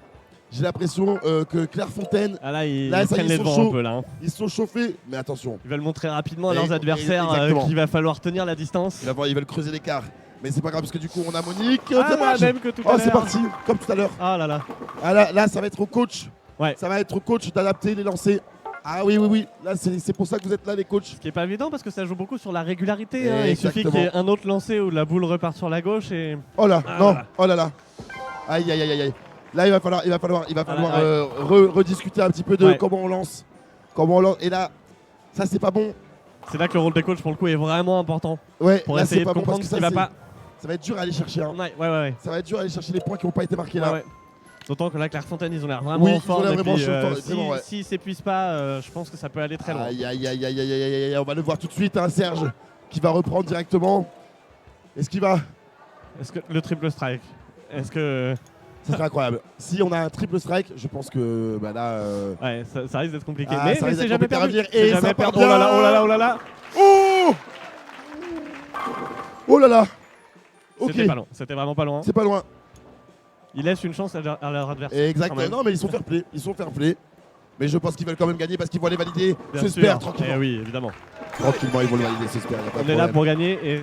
J'ai l'impression que Clairefontaine, Ah là, ils Là, ça y prennent est, les ils sont devants chauds. un peu là. Hein. ils sont chauffés. Mais attention, Ils veulent montrer rapidement à Et- leurs adversaires exactement. qu'il va falloir tenir la distance. ils veulent creuser l'écart. Mais c'est pas grave parce que du coup, on a Monique. Ah, la dommage. même que tout à Oh, l'heure. c'est parti, comme tout à l'heure. Ah là là. Ah, là, ça va être au coach. Ouais. Ça va être au coach d'adapter les lancers. Ah oui, oui, oui. Là, c'est pour ça que vous êtes là, les coachs. Ce qui est pas évident parce que ça joue beaucoup sur la régularité. Hein. Il suffit Exactement. qu'il y ait un autre lancé où la boule repart sur la gauche et. Oh là, Ah, non, voilà. oh là là. Aïe, aïe, aïe, aïe, aïe. Là, il va falloir ouais. rediscuter un petit peu de Ouais. comment on lance. Et là, ça, c'est pas bon. C'est là que le rôle des coachs pour le coup est vraiment important Ouais, pour là, essayer c'est de pas bon parce comprendre que ce qui va pas. ça va être dur à aller chercher. Hein. Ouais. Ça va être dur à aller chercher les points qui n'ont pas été marqués là. Ouais. D'autant que là, Clairefontaine, ils ont l'air vraiment Oui, en ils ont forme. l'air Et vraiment puis, chauds, vraiment, ouais. s'ils s'épuisent pas, je pense que ça peut aller très loin. Aïe, aïe, aïe, aïe, aïe, aïe, aïe, on va le voir tout de suite, hein, Serge, qui va reprendre directement. Est-ce qu'il va Est-ce que le triple strike Est-ce que. Ça serait incroyable. Si on a un triple strike, je pense que bah là. Ouais, ça risque d'être compliqué. Ah, mais ça mais risque c'est d'être jamais compliqué à perdu. revenir. C'est Et jamais ça part perdu. Oh là là, bien. oh là là, oh là là. Oh là là. Ok, C'était pas loin. C'était vraiment pas loin. c'est pas loin. Ils laissent une chance à leur adversaire. Exactement. quand même. Non, mais ils sont fair play. Ils sont fair play. Mais je pense qu'ils veulent quand même gagner parce qu'ils vont aller valider Bien ce sûr. spare tranquillement. Eh oui, évidemment. Tranquillement, ils vont le valider ce spare. y a pas de On est là problème. pour gagner et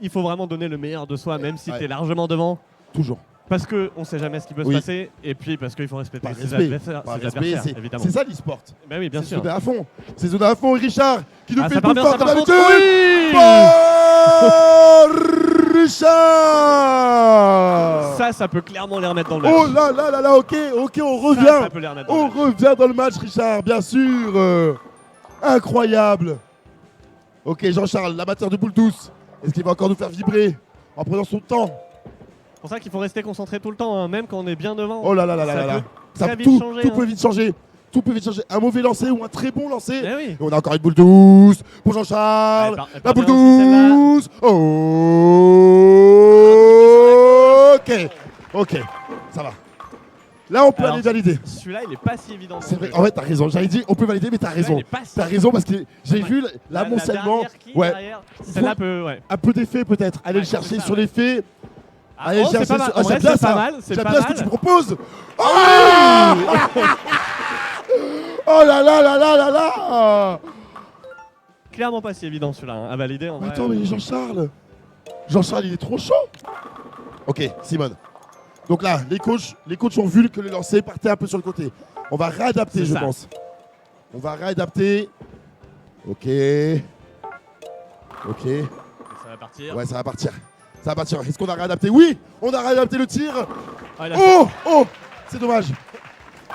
il faut vraiment donner le meilleur de soi, même si Ouais. tu es largement devant. Toujours. Parce qu'on ne sait jamais ce qui peut Oui. se passer et puis parce qu'il faut respecter Par ses respect. adversaires, Par ses respect, adversaires, évidemment. c'est ça l'e-sport. Ben oui, bien C'est sûr. zoné à fond. C'est zoné à fond. Richard qui nous Ah, fait ça le part coup bien, fort ça comme part contre. d'habitude. Oui. Oh, Richard. Ça peut clairement les remettre dans le match. Oh là là là là, ok, on revient. Ça peut les remettre dans le On match. revient dans le match, Richard, bien sûr. Incroyable. Ok, Jean-Charles, l'amateur de boule douce. Est-ce qu'il va encore nous faire vibrer en prenant son temps? C'est pour ça qu'il faut rester concentré tout le temps, hein, même quand on est bien devant. Oh là là là là Ça là là. peut très vite Tout changer, tout hein. peut vite changer. Tout peut vite changer. Un mauvais lancer ou un très bon lancer. Eh oui. Et on a encore une boule douce pour Jean-Charles. Elle La part boule bien aussi, celle-là. douce. Ok. Ok. Ça va. Là, on peut Alors, aller valider. Celui-là, il est pas si évident. C'est vrai. En fait, t'as raison. J'avais dit, on peut valider, mais t'as raison. T'as raison parce que j'ai vu l'amoncellement. Ouais. Celle-là peut, ouais. Un peu d'effet peut-être. Aller Ouais, le chercher comme ça, sur ouais. les faits. Ah, Allez oh, c'est chercher pas mal. sur- En vrai, j'aime bien c'est ça. pas mal. C'est J'aime pas bien ce que mal. tu proposes. Ah Oh là là là là là là. Clairement pas si évident celui-là hein, à valider. En vrai. Attends, mais Jean-Charles, il est trop chaud. Ok, Simone. Donc là, les coachs ont vu que le lancer partait un peu sur le côté. On va réadapter, C'est je ça. pense. On va réadapter. Ok. Ok. Ça va partir. Ouais, ça va partir. Ça va partir. Est-ce qu'on a réadapté? Oui, on a réadapté le tir. Ah, il a Oh, c'est dommage.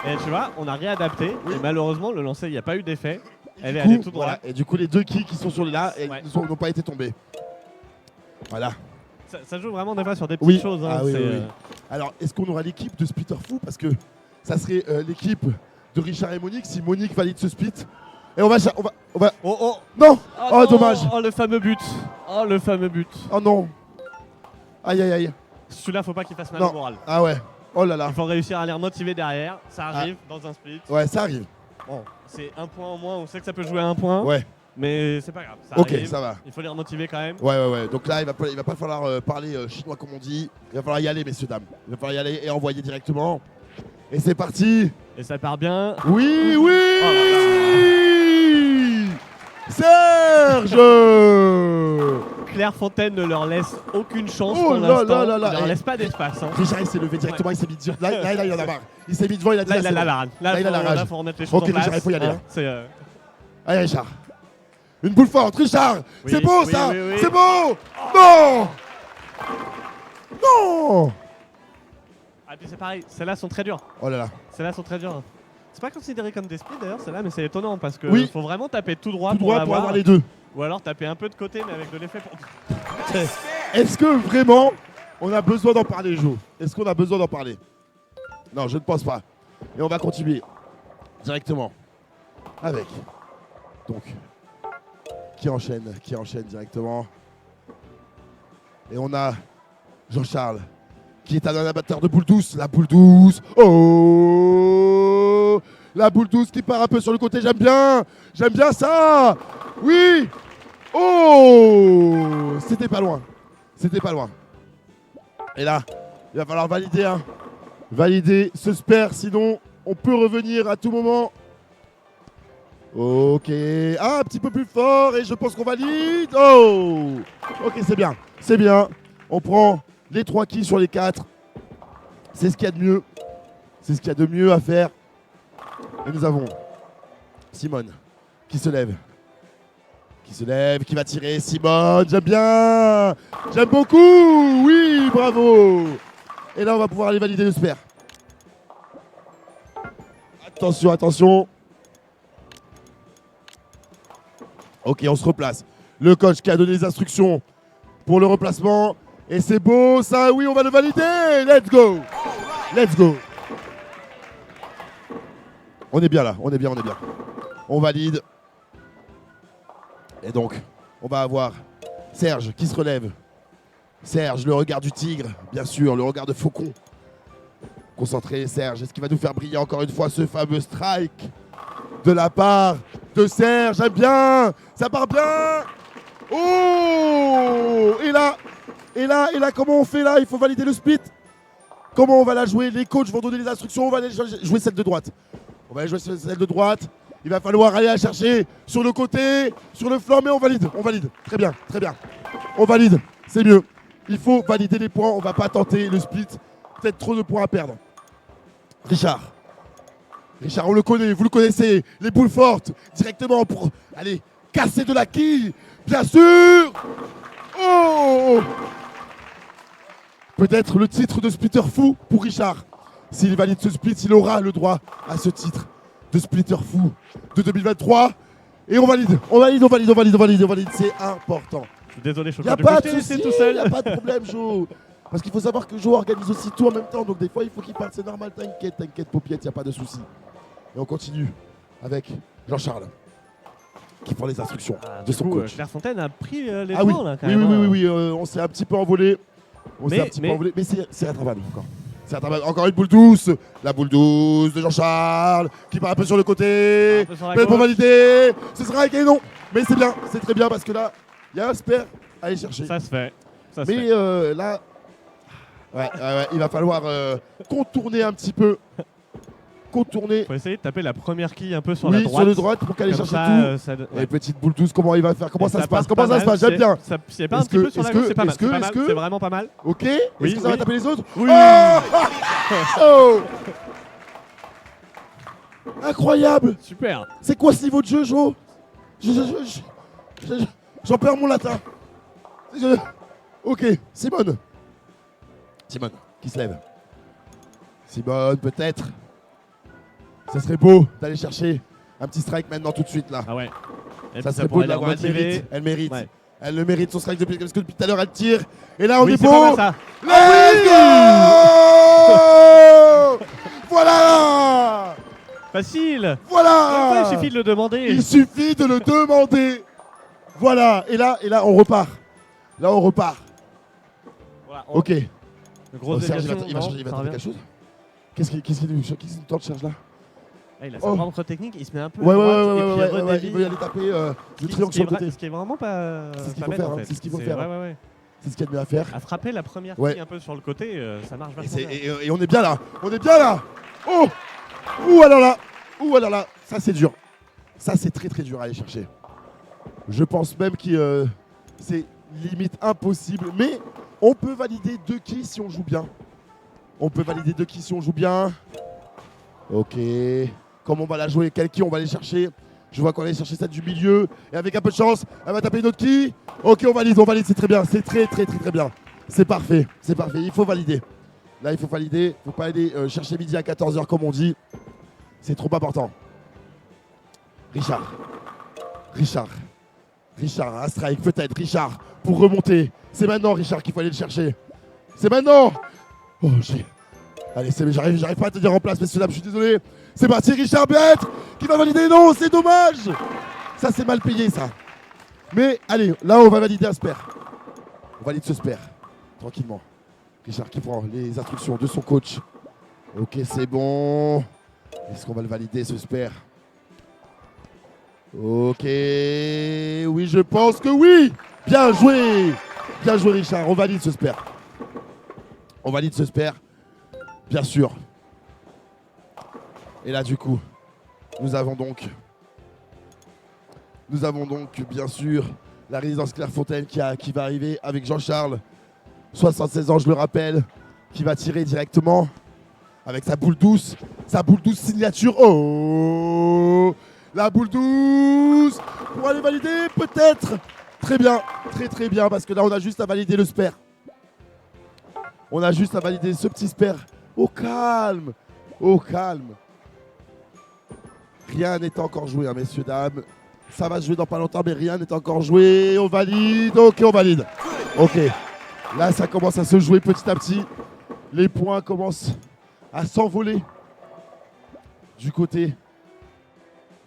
Et tu vois, on a réadapté. Oui. Et malheureusement, le lancer, il n'y a pas eu d'effet. Elle est Du coup, allée tout droit. voilà. Et du coup, les deux qui sont sur là Ouais. n'ont pas été tombés. Voilà. Ça joue vraiment des fois sur des petites Oui. choses. Hein, Ah oui, c'est, oui, oui. Alors, est-ce qu'on aura l'équipe de Splitter Fou? Parce que ça serait l'équipe de Richard et Monique si Monique valide ce split. Et on va. Oh, oh. Non. Oh, non. dommage. Oh, le fameux but. Oh, le fameux but. Oh non. Aïe, aïe, aïe. Celui-là, faut pas qu'il fasse mal Non. au moral. Ah ouais. Oh là là. Il faut réussir à les remotiver derrière. Ça arrive dans un split. Ouais, ça arrive. Bon, c'est un point en moins. On sait que ça peut jouer à un point. Ouais. Mais c'est pas grave. Ça Ok, arrive. ça va. Il faut les remotiver quand même. Ouais. Donc là, il va pas falloir parler chinois comme on dit. Il va falloir y aller, messieurs, dames. Il va falloir y aller et envoyer directement. Et c'est parti. Et ça part bien. Oui. Oh là Serge Clairefontaine ne leur laisse aucune chance Oh pour là l'instant. là là là. Il leur Eh. laisse pas d'espace. Hein. Richard, il s'est levé directement, il s'est mis devant. Là, il en a marre. Il s'est mis devant, il a dit Là, il a c'est la bon. rage. Là, il a la rage. Là, faut remettre les choses Ok, en place. Richard, il faut y aller, hein. là. C'est, Allez, Richard. Une boule forte, Richard. Oui, C'est beau oui, ça. oui, oui. C'est beau. Non. Non. Ah, puis c'est pareil, celles-là sont très dures. Oh là là. Celles-là sont très dures. C'est pas considéré comme des splits d'ailleurs, celles-là, mais c'est étonnant parce que Oui. faut vraiment taper tout droit, Tout droit pour l'avoir. avoir les deux. Ou alors taper un peu de côté, mais avec de l'effet pour. Est-ce que vraiment on a besoin d'en parler, Jo? Est-ce qu'on a besoin d'en parler? Non, je ne pense pas. Et on va continuer directement avec. Donc, qui enchaîne directement. Et on a Jean-Charles qui est un abatteur de boule douce. La boule douce. Oh, la boule douce qui part un peu sur le côté. J'aime bien ça. Oui. Oh, c'était pas loin. Et là, il va falloir valider, hein. Valider ce spare, sinon on peut revenir à tout moment. Ok, ah, un petit peu plus fort et je pense qu'on valide. Oh, ok, c'est bien. On prend les 3 kills sur les 4. C'est ce qu'il y a de mieux. C'est ce qu'il y a de mieux à faire. Et nous avons Simone qui se lève. Qui va tirer. Simone, j'aime bien. J'aime beaucoup. Oui, bravo. Et là, on va pouvoir aller valider le spare. Attention. Ok, on se replace. Le coach qui a donné les instructions pour le replacement. Et c'est beau, ça, oui, on va le valider. Let's go. On est bien là, on est bien. On valide. Et donc, on va avoir Serge qui se relève. Serge, le regard du tigre, bien sûr, le regard de faucon. Concentré, Serge, est-ce qu'il va nous faire briller encore une fois ce fameux strike de la part de Serge? J'aime bien, ça part bien. Oh, et là, comment on fait là? Il faut valider le split. Comment on va la jouer? Les coachs vont donner les instructions, on va aller jouer celle de droite. Il va falloir aller la chercher sur le côté, sur le flanc, mais on valide. Très bien. On valide, c'est mieux. Il faut valider les points, on va pas tenter le split. Peut-être trop de points à perdre. Richard, on le connaît, vous le connaissez. Les boules fortes, directement pour aller casser de la quille. Bien sûr. Oh, peut-être le titre de splitter fou pour Richard. S'il valide ce split, il aura le droit à ce titre de splitter fou de 2023. Et on valide. C'est important. Je suis désolé, je Il n'y a pas de souci, tout seul. il n'y a pas de problème, Jo. Parce qu'il faut savoir que Jo organise aussi tout en même temps. Donc des fois, il faut qu'il parte. C'est normal, t'inquiète, Paupiette, il n'y a pas de souci. Et on continue avec Jean-Charles qui prend les instructions de son coach. Clairefontaine a pris les Ah oui, points là quand même. oui, on s'est un petit peu envolé. Mais c'est rattrapable encore. C'est rattrapable. Encore une boule douce. La boule douce de Jean-Charles qui part un peu sur le côté. Un peu sur la Mais pour gauche. valider, ce sera avec non. Mais c'est bien, c'est très bien parce que là, il y a un spare à aller chercher. Ça se fait. Mais là, ouais, il va falloir contourner un petit peu. Faut essayer de taper la première quille un peu sur la droite. sur le droite pour qu'elle aille Comme chercher ça, tout. Et petite boule douce, comment il va faire? Comment Et ça se passe? pas mal. J'aime bien. C'est pas un Est-ce petit que- peu sur la est-ce gauche, que- c'est pas mal. est-ce que- C'est pas est-ce mal, que- c'est vraiment pas mal. Ok. Oui, Est-ce que ça va oui. taper les autres? Oui. Oh. Incroyable. Super. C'est quoi ce niveau de jeu, Jo? J'en perds mon latin. Ok, Simone qui se lève. Simone, peut-être. Ça serait beau d'aller chercher un petit strike maintenant tout de suite là. Ah ouais. Et Ça puis serait beau pourrait de l'avoir. retirer. Elle mérite. Ouais. Elle le mérite son strike depuis, parce que depuis tout à l'heure elle tire. Et là on Oui, est c'est pas bon. mal, ça. Let's go. Voilà. Facile. Voilà. Il suffit de le demander. Il suffit de le demander. Voilà. Et là on repart. Voilà, Ok. Grosse Serge, déviation, il va non, changer, il va ça tenter revient. quelque chose. Qu'est-ce qu'il tente Serge là? Ah, il a sa Oh. propre technique, il se met un peu Ouais, à droite et puis ouais, redévie. il veut y aller taper le triangle Ce sur le côté. qui est vraiment pas. C'est ce qu'il pas faut bête, faire, en hein, fait. c'est ce qu'il faut faire. Ouais. C'est ce qu'il y a de mieux à faire. À frapper la première Ouais. fille un peu sur le côté, ça marche Et, vachement bien. et on est bien là. Oh. Ouh alors là. Ça c'est dur. Ça c'est très très dur à aller chercher. Je pense même que c'est limite impossible. Mais on peut valider 2 quilles si on joue bien. On peut valider 2 quilles si on joue bien. Ok. Comme on va la jouer, quelle quille on va aller chercher? Je vois qu'on va aller chercher celle du milieu. Et avec un peu de chance, elle va taper une autre quille. Ok, on valide, c'est très bien. C'est très bien. C'est parfait, il faut valider. Là, il faut valider. Il ne faut pas aller chercher midi à 14h comme on dit. C'est trop important. Richard, un strike peut-être. Richard, pour remonter. C'est maintenant, Richard, qu'il faut aller le chercher. C'est maintenant. Oh, allez, j'arrive pas à te dire en place, messieurs dames, je suis désolé. C'est parti, Richard Bett qui va valider. Non, c'est dommage. Ça, c'est mal payé, ça. Mais allez, là, on va valider un spare. On valide ce spare. Tranquillement. Richard qui prend les instructions de son coach. Ok, c'est bon. Est-ce qu'on va le valider, ce spare? Ok. Oui, je pense que oui. Bien joué, Richard. On valide ce spare. Bien sûr. Et là, du coup, nous avons donc bien sûr la résidence Clairefontaine qui va arriver avec Jean-Charles, 76 ans, je le rappelle, qui va tirer directement avec sa boule douce signature. Oh, la boule douce pour aller valider peut-être. Très bien, très bien, parce que là, on a juste à valider le spare. On a juste à valider ce petit spare. Au calme. Rien n'est encore joué, hein, messieurs, dames. Ça va se jouer dans pas longtemps, mais rien n'est encore joué. On valide. Ok, on valide. Ok. Là, ça commence à se jouer petit à petit. Les points commencent à s'envoler du côté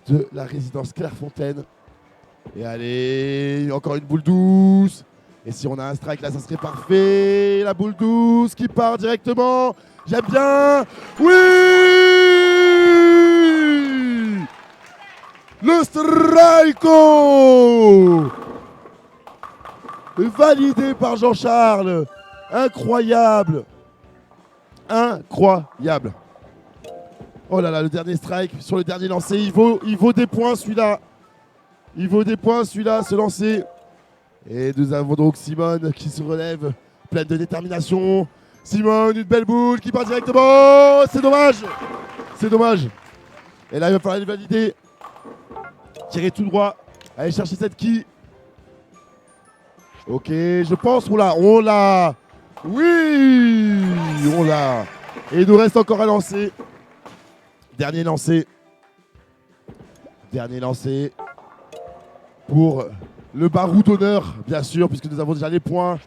de la résidence Clairefontaine. Et allez, encore une boule douce. Et si on a un strike, là, ça serait parfait. La boule douce qui part directement. J'aime bien. Oui! Le strike validé par Jean-Charles. Incroyable. Oh là là, le dernier strike sur le dernier lancer. Il vaut des points, celui-là. Ce lancer. Et nous avons donc Simone qui se relève, pleine de détermination. Simone, une belle boule qui part directement. C'est dommage. Et là, il va falloir les valider. Tirer tout droit. Aller chercher cette quille. Ok, je pense. On l'a. Oui, on l'a. Et il nous reste encore un lancer. Dernier lancer pour le barou d'honneur, bien sûr, puisque nous avons déjà les points.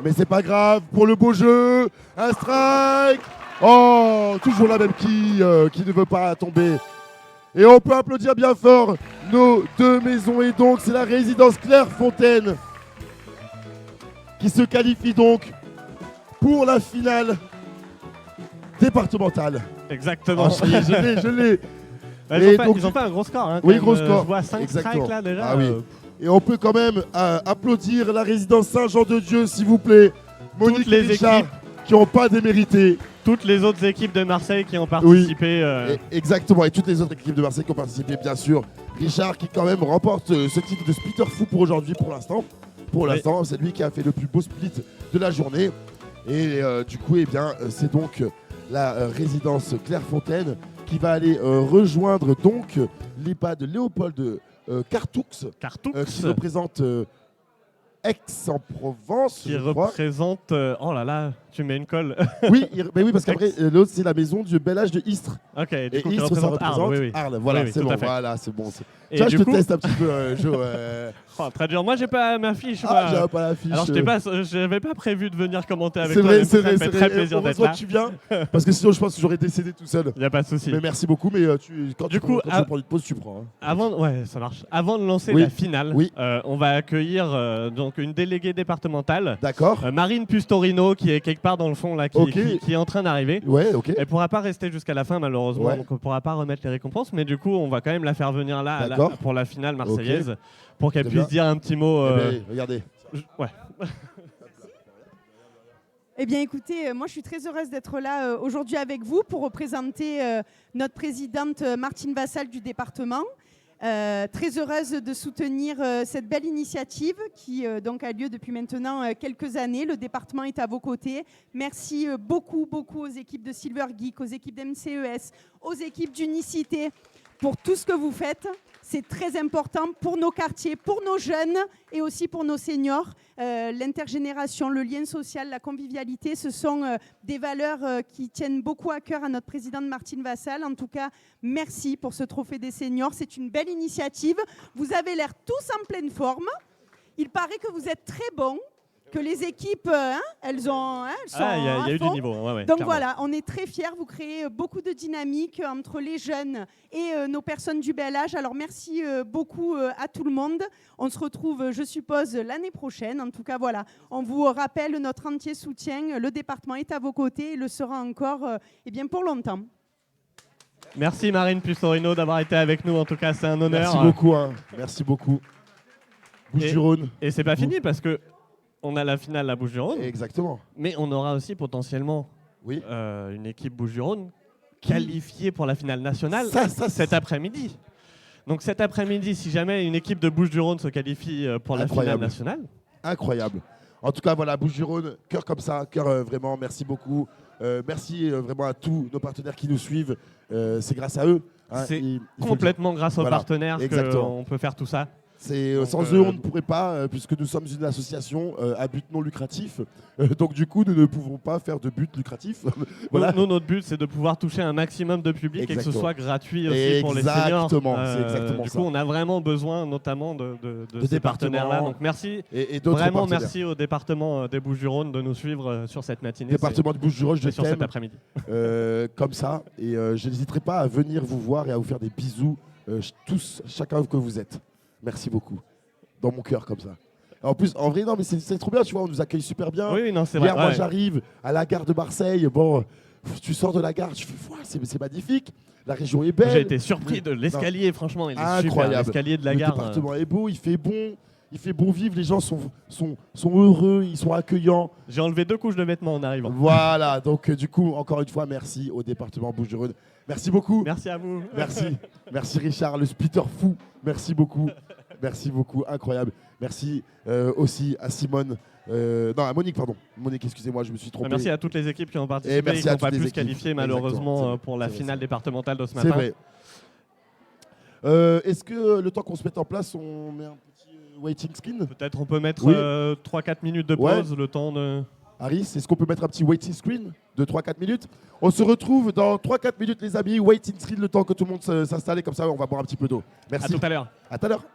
Mais c'est pas grave, pour le beau jeu, un strike. Oh, toujours la même qui ne veut pas tomber. Et on peut applaudir bien fort nos 2 maisons. Et donc, c'est la résidence Clairefontaine qui se qualifie donc pour la finale départementale. Exactement. Oh, je l'ai. Ils ont fait un gros score. Hein, oui, gros score. Je vois 5 strikes là déjà. Ah oui. Et on peut quand même applaudir la résidence Saint-Jean-de-Dieu, s'il vous plaît. Monique Toutes les et Richard, équipes qui n'ont pas démérité. Toutes les autres équipes de Marseille qui ont participé. Exactement, et toutes les autres équipes de Marseille qui ont participé, bien sûr. Richard qui quand même remporte ce titre de splitter fou pour aujourd'hui, pour l'instant. C'est lui qui a fait le plus beau split de la journée. Et du coup, c'est donc la résidence Clairefontaine qui va aller rejoindre donc l'EHPAD Léopold Cartoux, qui représente Aix-en-Provence, qui représente... oh là là, tu mets une colle. oui, parce qu'après, l'autre, c'est la maison du bel âge de Istres. Ok, et Istres, ça représente Arles. Voilà, oui, c'est bon. Voilà, c'est bon. Et je te coup... teste un petit peu, Jo. Oh, très dur. Moi, j'ai pas ma fiche. J'avais pas la fiche. Alors, j'avais pas prévu de venir commenter avec toi. C'est vrai. Ça fait très plaisir d'être là. Tu viens, parce que sinon, je pense que j'aurais décédé tout seul. Il n'y a pas de souci. Mais merci beaucoup. Mais quand tu prends une pause, tu prends. Ouais, ça marche. Avant de lancer la finale, on va accueillir donc une déléguée départementale. D'accord. Marine Pustorino, qui est quelque part dans le fond là, qui est en train d'arriver. Ouais, ok. Elle pourra pas rester jusqu'à la fin malheureusement, donc on pourra pas remettre les récompenses. Mais du coup, on va quand même la faire venir là pour la finale marseillaise, pour qu'elle puisse dire un petit mot. Regardez. Ouais. Eh bien, écoutez, moi, je suis très heureuse d'être là aujourd'hui avec vous pour représenter notre présidente Martine Vassal du département. Très heureuse de soutenir cette belle initiative qui donc a lieu depuis maintenant quelques années. Le département est à vos côtés. Merci beaucoup aux équipes de Silver Geek, aux équipes d'MCES, aux équipes d'Unicité pour tout ce que vous faites. C'est très important pour nos quartiers, pour nos jeunes et aussi pour nos seniors. L'intergénération, le lien social, la convivialité, ce sont des valeurs qui tiennent beaucoup à cœur à notre présidente Martine Vassal. En tout cas, merci pour ce trophée des seniors. C'est une belle initiative. Vous avez l'air tous en pleine forme. Il paraît que vous êtes très bons, que les équipes, elles sont Il y à a eu fond. du niveau. Ouais, Donc clairement. voilà, on est très fiers. Vous créez beaucoup de dynamique entre les jeunes et nos personnes du bel âge. Alors merci beaucoup à tout le monde. On se retrouve, je suppose, l'année prochaine. En tout cas, voilà, on vous rappelle notre entier soutien. Le département est à vos côtés et le sera encore pour longtemps. Merci Marine Pussorino d'avoir été avec nous. En tout cas, c'est un honneur. Merci beaucoup. Merci beaucoup. Bouches-du-Rhône. Et c'est pas fini parce que on a la finale à Bouches-du-Rhône. Exactement. Mais on aura aussi potentiellement Oui. une équipe Bouches-du-Rhône qualifiée pour la finale nationale cet après-midi. Donc cet après-midi, si jamais une équipe de Bouches-du-Rhône se qualifie pour la finale nationale. Incroyable. En tout cas, voilà, Bouches-du-Rhône, cœur comme ça, cœur vraiment, merci beaucoup. Merci vraiment à tous nos partenaires qui nous suivent. C'est grâce à eux. C'est complètement grâce aux partenaires qu'on peut faire tout ça. Sans eux, on ne pourrait pas, puisque nous sommes une association à but non lucratif. Donc du coup, nous ne pouvons pas faire de but lucratif. Voilà. Nous, notre but, c'est de pouvoir toucher un maximum de public et que ce soit gratuit aussi pour les seniors. C'est exactement du ça. coup, on a vraiment besoin notamment de ces partenaires-là. Donc merci, et vraiment merci au département des Bouches-du-Rhône de nous suivre sur cette matinée. Département de Bouches-du-Rhône, je sur cet après-midi. Comme ça. Et je n'hésiterai pas à venir vous voir et à vous faire des bisous, tous, chacun que vous êtes. Merci beaucoup. Dans mon cœur, comme ça. En plus, en vrai, non, mais c'est trop bien, tu vois, on nous accueille super bien. Oui, non, c'est Hier, vrai. moi, j'arrive à la gare de Marseille. Bon, tu sors de la gare, tu fais, c'est magnifique. La région est belle. J'ai été surpris de l'escalier, franchement, il est incroyable. super. L'escalier de la gare. Le département est beau, il fait bon vivre, les gens sont heureux, ils sont accueillants. J'ai enlevé 2 couches de vêtements en arrivant. Voilà, donc du coup, encore une fois, merci au département Bouches-du-Rhône. Merci beaucoup. Merci à vous. Merci Richard, le splitter fou. Merci beaucoup. Merci beaucoup, incroyable. Merci aussi à Simone. Non, à Monique, pardon. Monique, excusez-moi, je me suis trompé. Merci à toutes les équipes qui ont participé et qui n'ont pas pu se qualifier malheureusement pour la finale départementale de ce matin. C'est vrai. Est-ce que le temps qu'on se mette en place, on met un petit waiting screen? Peut-être on peut mettre 3-4 minutes de pause, le temps de... Harris, est-ce qu'on peut mettre un petit waiting screen de 3-4 minutes? On se retrouve dans 3-4 minutes, les amis. Waiting screen, le temps que tout le monde s'installe. Comme ça, on va boire un petit peu d'eau. Merci. À tout à l'heure. À tout à l'heure.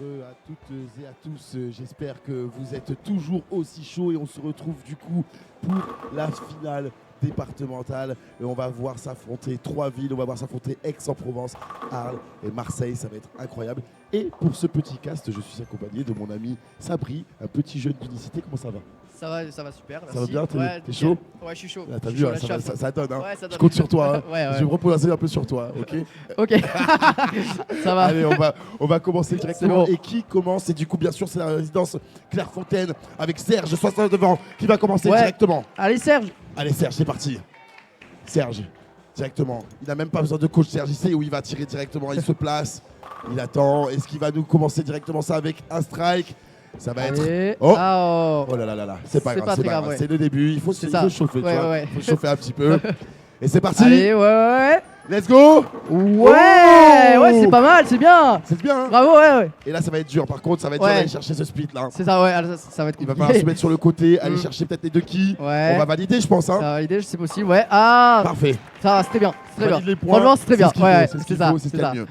À toutes et à tous, j'espère que vous êtes toujours aussi chaud et on se retrouve du coup pour la finale départementale et on va voir s'affronter 3 villes, on va voir s'affronter Aix-en-Provence, Arles et Marseille, ça va être incroyable. Et pour ce petit cast, je suis accompagné de mon ami Sabri, un petit jeune d'unicité. Comment ça va? Ça va super, merci. Ça va bien, ouais, t'es chaud? Ouais, je suis chaud. Là, t'as Je vu, suis chaud, hein, la chatte. ça donne, hein. Ouais, ça donne. Je compte sur toi, hein. Ouais. Je vais me reposer un peu sur toi, ok? Ok, ça va. Allez, on va commencer directement. C'est bon. Et qui commence? Et du coup, bien sûr, c'est la résidence Clairefontaine avec Serge, 69 ans, qui va commencer Ouais. directement. Allez Serge. Allez, Serge, c'est parti. Serge, directement. Il n'a même pas besoin de coach, Serge. Il sait où il va tirer directement. Il se place, il attend. Est-ce qu'il va nous commencer directement ça avec un strike? Ça va être. Allez. Oh. Ah, oh. Oh là là là là, c'est pas C'est grave, pas c'est très pas grave, grave. ouais. C'est le début, il faut C'est il ça. faut chauffer, tu Ouais, vois. ouais. Il faut chauffer un petit peu. Et c'est parti. Allez, ouais. Let's go. Ouais, Oh. ouais, c'est pas mal, c'est bien. C'est bien, hein. Bravo, ouais. Et là, ça va être dur. Par contre, ça va être dur Ouais. d'aller chercher ce split là. C'est ça, ouais, ça va être Il va compliqué. falloir se mettre sur le côté, aller Mm. chercher peut-être les 2 quilles. Ouais. On va valider, je pense. Ça Hein. va valider, c'est possible, ouais. Ah, Parfait. ça va, c'était bien, c'est très Valide bien. les points, Franchement, c'est très bien. ce qu'il faut, Ouais, c'est ce c'est qu'il ça, faut, c'est ce c'est qu'il y a ça. de mieux.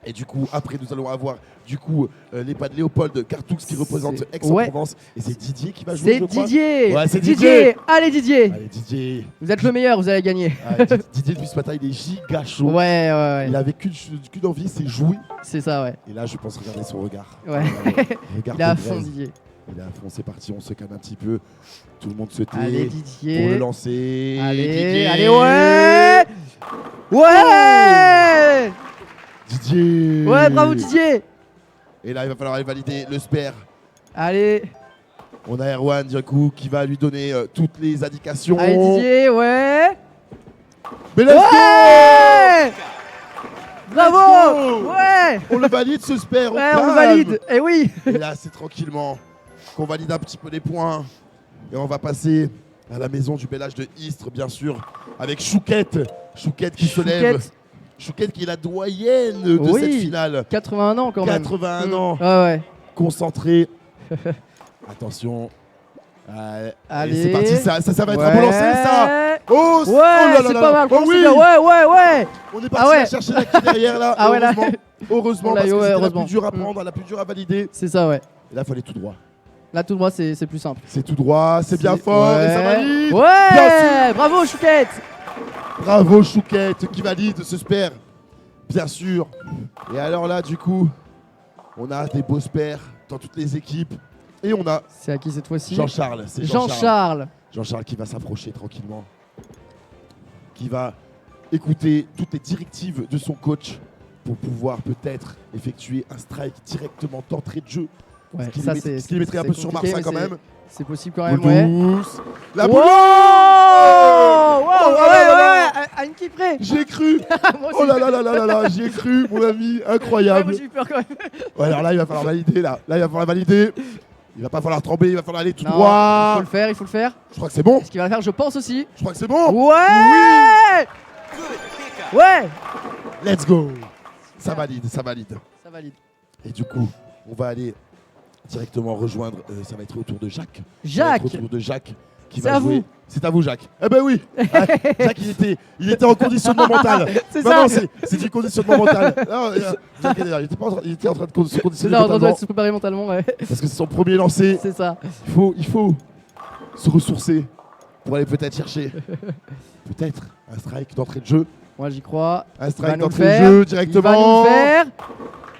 Et du coup, après, nous allons avoir du coup les pas de Léopold Cartoux qui représente C'est- Aix-en-Provence. Et c'est Didier qui va jouer. C'est je crois. Didier. Ouais, c'est Didier. Allez Didier. Allez, Didier. Vous êtes le meilleur, vous allez gagner. Ah, Didier, depuis ce matin, il est giga chaud. Ouais. Il avait qu'une envie, c'est jouer. C'est ça, ouais. Et là, je pense regarder son regard. Ouais. Regard Il est à de fond braise. Didier. Il est à fond, c'est parti, on se calme un petit peu. Tout le monde se tait. Allez Pour le Didier. lancer. Allez, Didier. allez, ouais. Ouais. Didier. Ouais, bravo Didier. Et là, il va falloir aller valider le spare. Allez. On a Erwan, du coup, qui va lui donner toutes les indications. Allez Didier, ouais. Mais let's go. Ouais. Bravo. go. Ouais. On le valide, ce spare. Ouais, on le valide. Eh oui. Et là, c'est tranquillement qu'on valide un petit peu les points. Et on va passer à la maison du bel âge de Istres, bien sûr, avec Chouquette. Chouquette qui se lève. Chouquette qui est la doyenne de Oui. cette finale. 81 ans quand même. 81 ans, Ouais. concentré. Attention. Allez. Et c'est parti, ça va être un beau lancer, ça. Oh, Ouais, oh là là c'est là pas là. mal. Oh franchement, oui. c'est bien. Ouais. On est parti Ah ouais. à chercher la quille derrière là. Ah ouais, là. Heureusement, On l'a parce eu, que ouais, c'était la heureusement. plus dure à prendre, la plus dure à valider. C'est ça, ouais. Et là, il fallait tout droit. Là, tout droit, c'est plus simple. C'est tout droit, c'est bien fort et ça valide. Bien Ouais. Bravo, Chouquette. Bravo Chouquette qui valide ce spare. Bien sûr. Et alors là, du coup, on a des beaux spares dans toutes les équipes. Et on a C'est à qui cette fois-ci? Jean-Charles. C'est Jean-Charles. Jean-Charles qui va s'approcher tranquillement. Qui va écouter toutes les directives de son coach pour pouvoir peut-être effectuer un strike directement d'entrée de jeu. Ouais, Ce qui ça, les c'est ce qui les mettrait un peu sur compliqué, Marsa mais quand même. C'est possible quand même, Boule ouais. douce. La Wow, boule. wow, Oh là ouais, là ouais, à une qui près. J'y ai cru. Moi aussi. Oh là là là là là là, j'y ai cru, mon ami, Ouais, incroyable. moi j'ai eu peur quand même. Ouais, alors là, il va falloir valider. Là, il va falloir valider. Il va pas falloir trembler, il va falloir aller tout Non, droit. il faut le faire, il faut le faire. Je crois que c'est bon. Ce qu'il va le faire, je pense aussi. Je crois que c'est bon. Ouais. Ouais. Let's go. Ça valide, ça valide. Ça valide. Et du coup, on va aller directement rejoindre. Ça va être au tour de Jacques. Jacques. Ça va être au tour de Jacques qui C'est va à jouer. vous. C'est à vous, Jacques. Eh ben oui. Jacques, il était en conditionnement mental. C'est Non, ça. non, c'est du conditionnement mental. Non, vous inquiétez pas, il était en train de se C'est conditionner ça, on doit mentalement. se préparer mentalement, ouais. Parce que c'est son premier lancé. C'est ça. Il faut se ressourcer pour aller peut-être chercher peut-être un strike d'entrée de jeu. Moi j'y crois. Un Il va strike nous le d'entrée de faire. jeu Il va directement. nous le faire.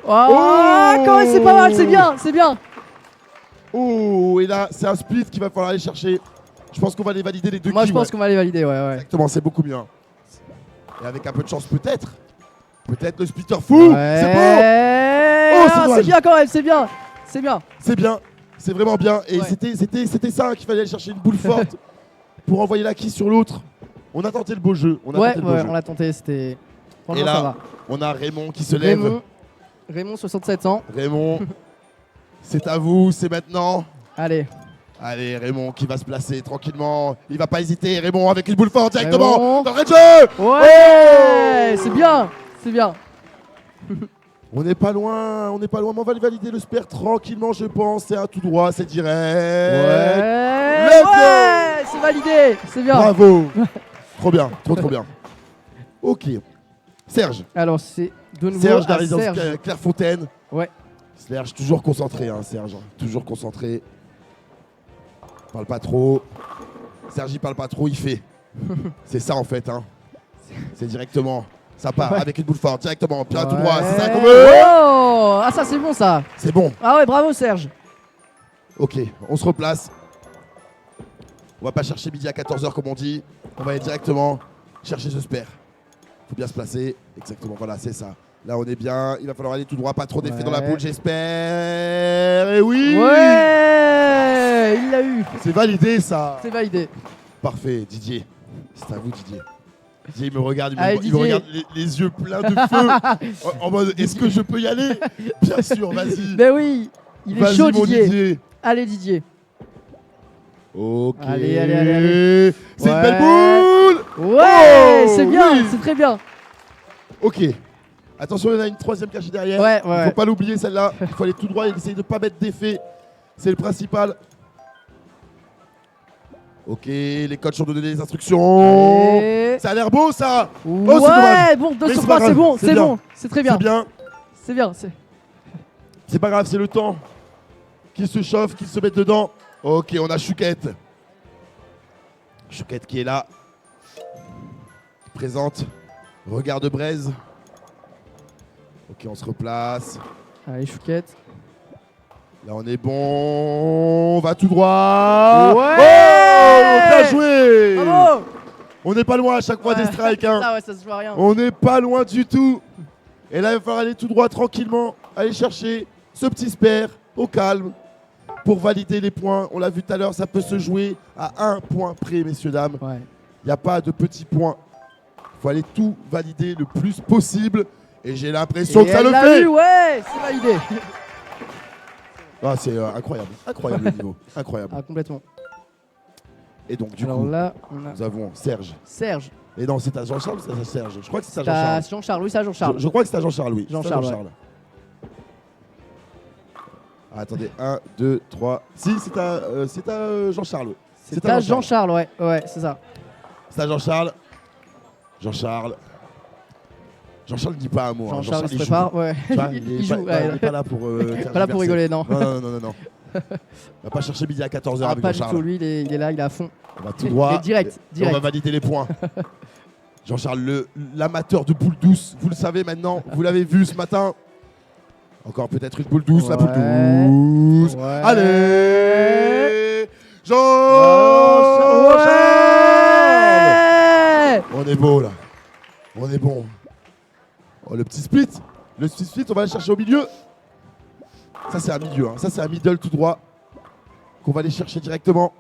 Oh, Oh. quand même, c'est pas mal, c'est bien, c'est bien. Oh, et là, c'est un split qu'il va falloir aller chercher. Je pense qu'on va les valider les deux. Moi je kills, pense ouais. qu'on va les valider, ouais. Exactement, c'est beaucoup mieux. Et avec un peu de chance, peut-être le splitter fou. Ouais. C'est bon. Oh, c'est Ah, dommage. c'est bien quand même, c'est bien. C'est bien. C'est bien. C'est vraiment bien. Et Ouais. c'était ça qu'il fallait aller chercher une boule forte pour envoyer la qui sur l'autre. On a tenté le beau jeu. On a Ouais, tenté le beau jeu. on l'a tenté, c'était. Franchement, Et là, ça va. on a Raymond qui se lève. Raymond, 67 ans. Raymond, c'est à vous, c'est maintenant. Allez. Allez, Raymond qui va se placer tranquillement. Il va pas hésiter. Raymond avec une boule forte directement Raymond. dans le red jeu. Ouais, c'est bien, c'est bien. On n'est pas loin, mais on va valider le spare tranquillement, je pense. C'est un tout droit, c'est direct. Ouais, Let's go. ouais, c'est validé, c'est bien. Bravo. Trop bien, trop bien. Ok. Serge. Alors c'est de nouveau Serge de la à résidence Serge. Clairefontaine. Ouais. Serge, toujours concentré, hein, Serge. Toujours concentré. Parle pas trop. Serge, il parle pas trop, il fait. C'est ça en fait, hein. C'est directement. Ça part Ouais. avec une boule forte, directement. Bien tout Ouais. droit, c'est ça qu'on veut. Oh, ah ça c'est bon ça. C'est bon. Ah ouais, bravo Serge. Ok, on se replace. On va pas chercher midi à 14h comme on dit. On va aller directement chercher ce spare. Faut bien se placer. Exactement, voilà, c'est ça. Là, on est bien. Il va falloir aller tout droit, pas trop d'effet dans la Ouais. boule, j'espère. Et oui. Ouais, il l'a eu. C'est validé, ça. C'est validé. Parfait, Didier. C'est à vous, Didier. Didier, il me regarde, Allez, il me Didier. regarde les yeux pleins de feu. en mode, est-ce que je peux y aller? Bien sûr, vas-y. Ben oui, il est Vas-y, chaud mon Didier. Allez Didier. Ok. Allez. C'est une Ouais. belle boule. Ouais, Oh, c'est bien, oui. c'est très bien. Ok. Attention, il y en a une troisième cachée derrière. Ouais, Il ouais. faut pas l'oublier celle-là. Il faut aller tout droit et essayer de ne pas mettre d'effet. C'est le principal. Ok, les coachs ont donné les instructions. Et- Ça a l'air beau ça. Ouais, c'est dommage. bon, 2 Mais sur c'est pas 3, c'est grave, bon, c'est c'est bien. bon, c'est très bien. C'est bien. C'est bien. C'est pas grave, c'est le temps. Qu'il se chauffe, qu'il se mette dedans. Ok, on a Chouquette. Chouquette qui est là. Présente. Regard de braise. Ok, on se replace. Allez, Chouquette. Là, on est bon. On va tout droit. Ouais. Oh, bien joué. Bravo. On n'est pas loin à chaque fois Ouais. des strikes. Hein. Ça, ouais, ça se voit rien. On n'est pas loin du tout. Et là, il va falloir aller tout droit, tranquillement, aller chercher ce petit spare au calme pour valider les points. On l'a vu tout à l'heure, ça peut se jouer à 1 point près, messieurs, dames. Ouais. Il n'y a pas de petits points. Il faut aller tout valider le plus possible. Et j'ai l'impression Et que ça elle le l'a fait. eu, ouais, c'est validé. Ah, c'est incroyable. Incroyable le niveau. Incroyable. Ah, complètement. Et donc, du Alors coup, là, on a nous avons Serge. Serge. Et non, c'est à Jean-Charles ou c'est à Serge? Je crois que c'est à T'as Jean-Charles. Jean-Charles, oui, ça Jean-Charles. Je crois que c'est à Jean-Charles, oui. Jean-Charles, C'est à Ah, attendez, 1, 2, 3. Si, c'est à Jean-Charles. C'est à Jean-Charles, ouais, ouais, c'est ça. C'est à Jean-Charles. Jean-Charles. Jean-Charles ne dit pas un mot. hein. Jean-Charles, il se joue. prépare, ouais. Tu vois, Il est joue, pas, ouais. il est pas là pour. Pas là pour rigoler, non. Non. On va pas chercher midi à 14h Ah, avec pas du Jean-Charles. tout, lui, il est là, il est à fond. On va tout droit. Et direct, et on va direct. valider les points. Jean-Charles, l'amateur de boule douce, vous le savez maintenant, vous l'avez vu ce matin. Encore peut-être une boule douce, la boule Ouais. douce. Ouais. Allez Oh, Jean-Charles. ouais. On est beau là. On est bon. Oh, le petit split. Le petit split, on va aller chercher au milieu. Ça, c'est un milieu. Hein. Ça, c'est un middle tout droit. Qu'on va aller chercher directement.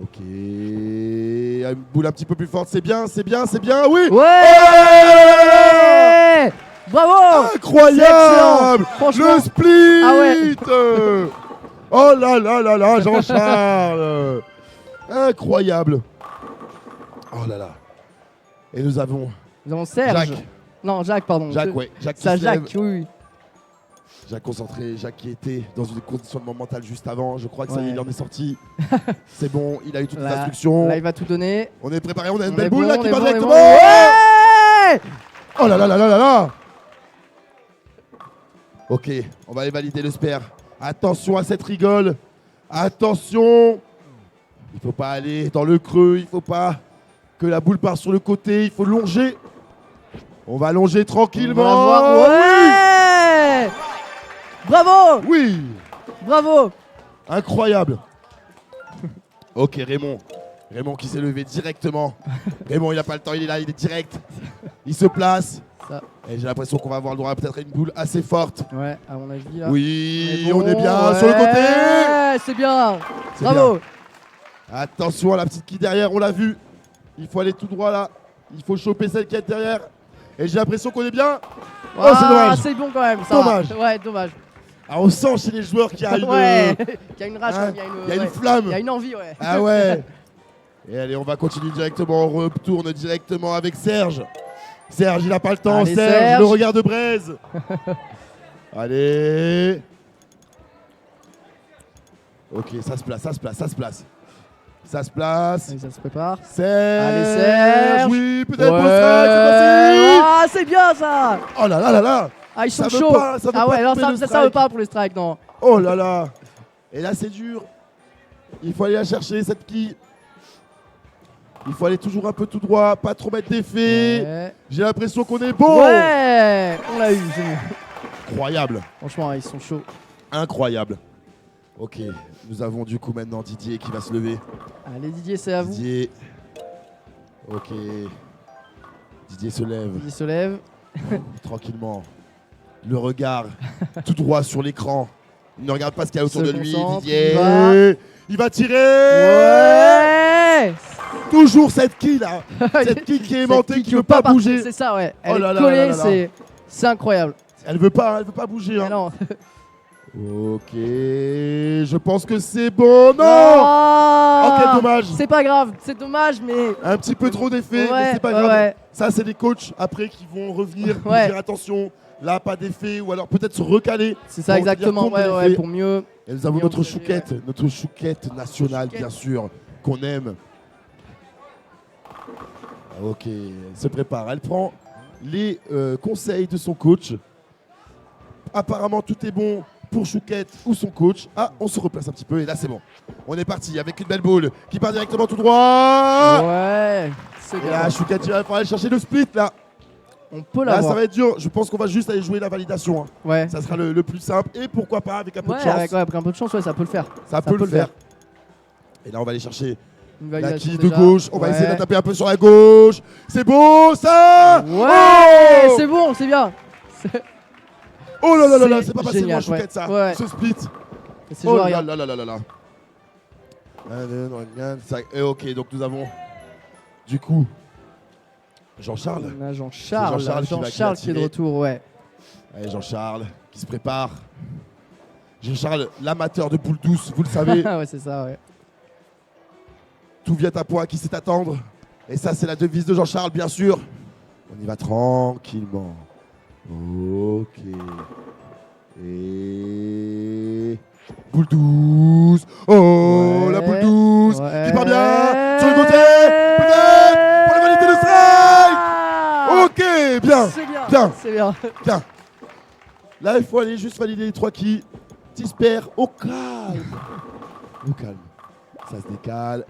Ok. Une boule un petit peu plus forte. C'est bien, c'est bien, c'est bien. Oui. Ouais. Bravo. Incroyable. Franchement. Le split. Ah ouais. Oh là là là là, Jean-Charles. Incroyable. Oh là là. Et nous avons Serge. Jacques. Non, Jacques, pardon. Jacques, ouais. Jacques qui Ça, se lève. Jacques, oui. Jacques concentré, Jacques qui était dans une conditionnement mental juste avant. Je crois que ça y est, Ouais. il en est sorti. C'est bon, il a eu toutes les Là, instructions. Là, il va tout donner. On est préparé, on a une On belle est boule bon, là on qui est part bon, on est directement. bon. Ouais. Oh là là là là là là. Ok, on va aller valider le spare. Attention à cette rigole. Attention. Il faut pas aller dans le creux. Il faut pas que la boule parte sur le côté. Il faut longer. On va longer On va tranquillement. la voir. Ouais. Bravo. Oui. Bravo. Incroyable. Ok, Raymond. Raymond qui s'est levé directement. Raymond, il n'a pas le temps, il est là, il est direct. Il se place. Ça. Et j'ai l'impression qu'on va avoir le droit à peut-être une boule assez forte. Ouais, à mon avis là. Oui, bon, on est bien ouais, sur le côté. c'est bien. C'est Bravo. bien. Attention à la petite qui derrière, on l'a vu. Il faut aller tout droit là. Il faut choper celle qui est derrière. Et j'ai l'impression qu'on est bien. Oh, c'est dommage. C'est bon quand même. Ça Dommage. va. Ouais, dommage. Ah, on sent chez les joueurs qu'il y a une, Ouais. Il y a une rage, hein, il y a une, il y a une ouais. flamme. Il y a une envie, ouais. Ah ouais. Et allez, on va continuer directement. On retourne directement avec Serge. Serge, il n'a pas le temps. Allez, Serge, Serge. le regard de braise. Allez. Ok, ça se place, ça se place, ça se place. Ça se place. Allez, ça se prépare. Serge. Allez, Serge. Oui, peut-être Ouais. pour Serge, c'est Ah, c'est bien ça. facile. Oh là là là là. Ah, ils sont Ça veut chauds. pas- ça veut Ah pas ouais, non, tomber le ça veut strike. pas pour les strikes, non. Oh là là. Et là, c'est dur. Il faut aller la chercher, cette quille. Il faut aller toujours un peu tout droit, pas trop mettre d'effet. Ouais. J'ai l'impression qu'on est bon. Ouais, on l'a eu, c'est bon. Incroyable. Franchement, ils sont chauds. Incroyable. Ok, nous avons du coup maintenant Didier qui va se lever. Allez, Didier, c'est à vous. Didier. Ok. Didier se lève Didier se lève. tranquillement. Le regard tout droit sur l'écran. Il ne regarde pas ce qu'il y a autour Se de lui. concentre, Didier. il va. Il va tirer. Ouais. Toujours cette quille là. Cette quille qui est aimantée, qui ne veut pas partir, bouger. C'est ça, ouais. Oh Elle là est là collée, là là là. c'est incroyable. Elle veut pas bouger. Ah Hein. non. Ok, je pense que c'est bon. Non. Oh, Oh, quel dommage. C'est pas grave, c'est dommage, mais. Un petit peu trop d'effet, mais Ouais, c'est pas ouais, grave. ouais. Ça, c'est des coachs après qui vont revenir pour Ouais. dire attention, là, pas d'effet, ou alors peut-être se recaler. C'est ça, Pour tenir exactement. compte de Ouais, ouais, l'effet. pour mieux. Et nous avons mieux notre observer, chouquette nationale, Chouquette. bien sûr, qu'on aime. Ok, elle se prépare. Elle prend les conseils de son coach. Apparemment, tout est bon pour Chouquette ou son coach. Ah, on se replace un petit peu et là, c'est bon. On est parti avec une belle boule qui part directement tout droit. Ouais, c'est Et là, bien. Chouquette, il va falloir aller chercher le split là. On peut Là, ça l'avoir. va être dur. Je pense qu'on va juste aller jouer la validation. Hein. Ouais. Ça sera le plus simple. Et pourquoi pas, avec un peu Ouais, de chance, avec un peu de chance, ouais, ça peut le faire. ça peut le faire. Et là, on va aller chercher Une la validation quille de déjà. gauche. On va Ouais. essayer de la taper un peu sur la gauche. C'est beau, ça. Ouais, Oh c'est bon, c'est bien. C'est- Oh là là là là, C'est c'est pas passé loin, génial, Chouquette, ça. ouais. Ce split. C'est Oh joué à là rien. là là là là là. Et ok, donc nous avons du coup Jean-Charles. On a Jean-Charles. Jean-Charles qui va Jean-Charles qui est de tirer. retour, ouais. Allez, Jean-Charles qui se prépare. Jean-Charles, l'amateur de boules douces, vous le savez. ouais, c'est ça, ouais. Tout vient à point, qui sait attendre. Et ça, c'est la devise de Jean-Charles, bien sûr. On y va tranquillement. Ok. Et... Boule douce. Oh, Ouais. la boule douce. Ouais. Qui part bien. Sur le côté. Peut-être. Pour la valider le strike. Ah, Ok, bien. c'est bien. bien. C'est bien. Bien. Là, il faut aller juste valider les 3 quilles. T'espères au calme. Au calme. Ça se décale.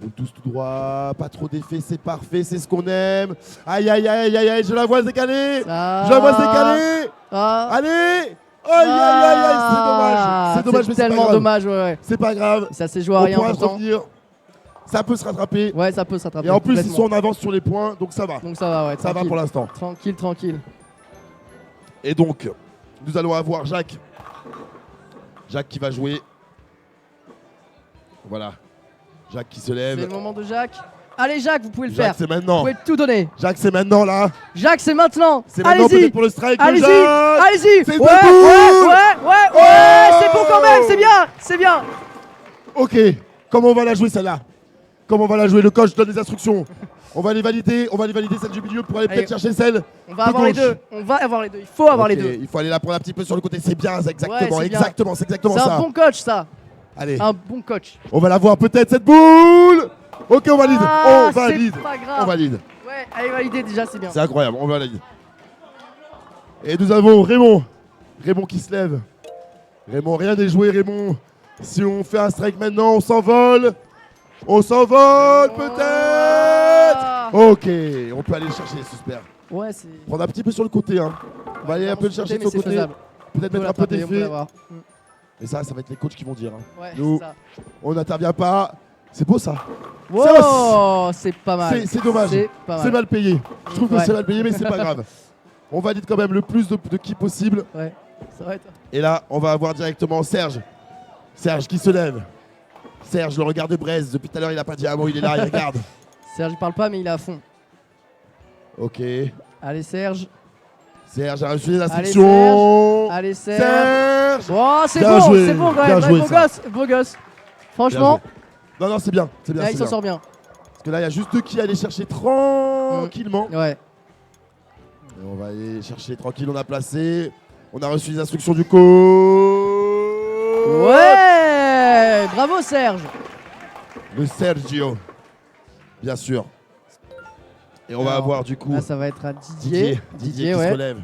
Boule douce tout droit. Pas trop d'effet, c'est parfait. C'est ce qu'on aime. Aïe, aïe, aïe, aïe, aïe. Je la vois se décaler. Ça... Je la vois se décaler. Ah. Allez. Aïe, aïe, aïe, aïe. C'est dommage. C'est dommage, mais c'est pas tellement grave. dommage, ouais, ouais. C'est pas grave. Ça s'est joué à On rien pourra pourtant. revenir. Ça peut se rattraper. Ouais, ça peut s'attraper. Et en plus, ils complètement. sont en avance sur les points, donc ça va. Donc ça va, ouais. Ça va tranquille. pour l'instant. Tranquille, tranquille. Et donc, nous allons avoir Jacques. Jacques qui va jouer. Voilà. Jacques qui se C'est lève. le moment de Jacques. Allez, Jacques, vous pouvez le Jacques, faire. c'est Vous maintenant. pouvez tout donner. Jacques, c'est maintenant là. Jacques, c'est maintenant. C'est maintenant Allez-y. peut-être pour le strike de Allez-y. Jacques. Allez-y. C'est Ouais, debout. ouais, c'est bon quand même. C'est bien. C'est bien. Ok, comment on va la jouer celle-là? Comment on va la jouer? Le coach donne des instructions. On va les valider celle du milieu pour aller Allez. peut-être chercher celle. On va de avoir les gauche. deux. On va avoir les deux. Il faut avoir les Ok, deux. il faut aller la prendre un petit peu sur le côté. C'est bien, c'est exactement, Ouais, c'est bien. exactement, c'est exactement C'est ça. un bon coach, ça. Allez, Un bon coach. on va la voir peut-être cette boule. Ok, on valide. Ah, On valide. c'est pas On grave. valide. Ouais, allez, valider déjà, c'est bien. C'est incroyable, on valide. Et nous avons Raymond. Raymond qui se lève. Raymond, rien n'est joué, Raymond. Si on fait un strike maintenant, on s'envole. On s'envole peut-être. Ok, on peut aller le chercher, super. Ouais, c'est. Prendre un petit peu sur le côté. Hein. On va aller un peu le chercher de son mais c'est côté. faisable. Peut-être On peut mettre un peu l'attraper, on peut d'effet. l'avoir. Et ça va être les coachs qui vont dire. Hein. Ouais, Nous, c'est ça. on n'intervient pas. C'est beau ça. Wow, c'est pas mal. C'est dommage. C'est pas C'est mal. mal payé. Je trouve que Ouais. c'est mal payé, mais c'est pas grave. On valide quand même le plus de qui possible. Ouais, ça va être. Et là, on va avoir directement Serge. Serge qui se lève. Serge, le regard de Braise. Depuis tout à l'heure, il a pas dit un mot, il est là, il regarde. Serge, il parle pas, mais il est à fond. Ok. Allez, Serge. Serge a reçu les instructions. Allez, Serge. Serge. Oh, c'est Bien bon, joué, c'est bon quand bien même. joué, beau ça. gosse, beau gosse. Franchement, Non, non, c'est bien. C'est bien. là, c'est il s'en bien. sort bien. Parce que là, il y a juste deux qui aller chercher tranquillement. Ouais. Et on va aller chercher tranquille, on a placé. On a reçu les instructions du coach. Ouais. Bravo, Serge. Le Sergio. Bien sûr. Et on va Alors, avoir du coup Là, ça va être à Didier. Didier qui ouais. se relève.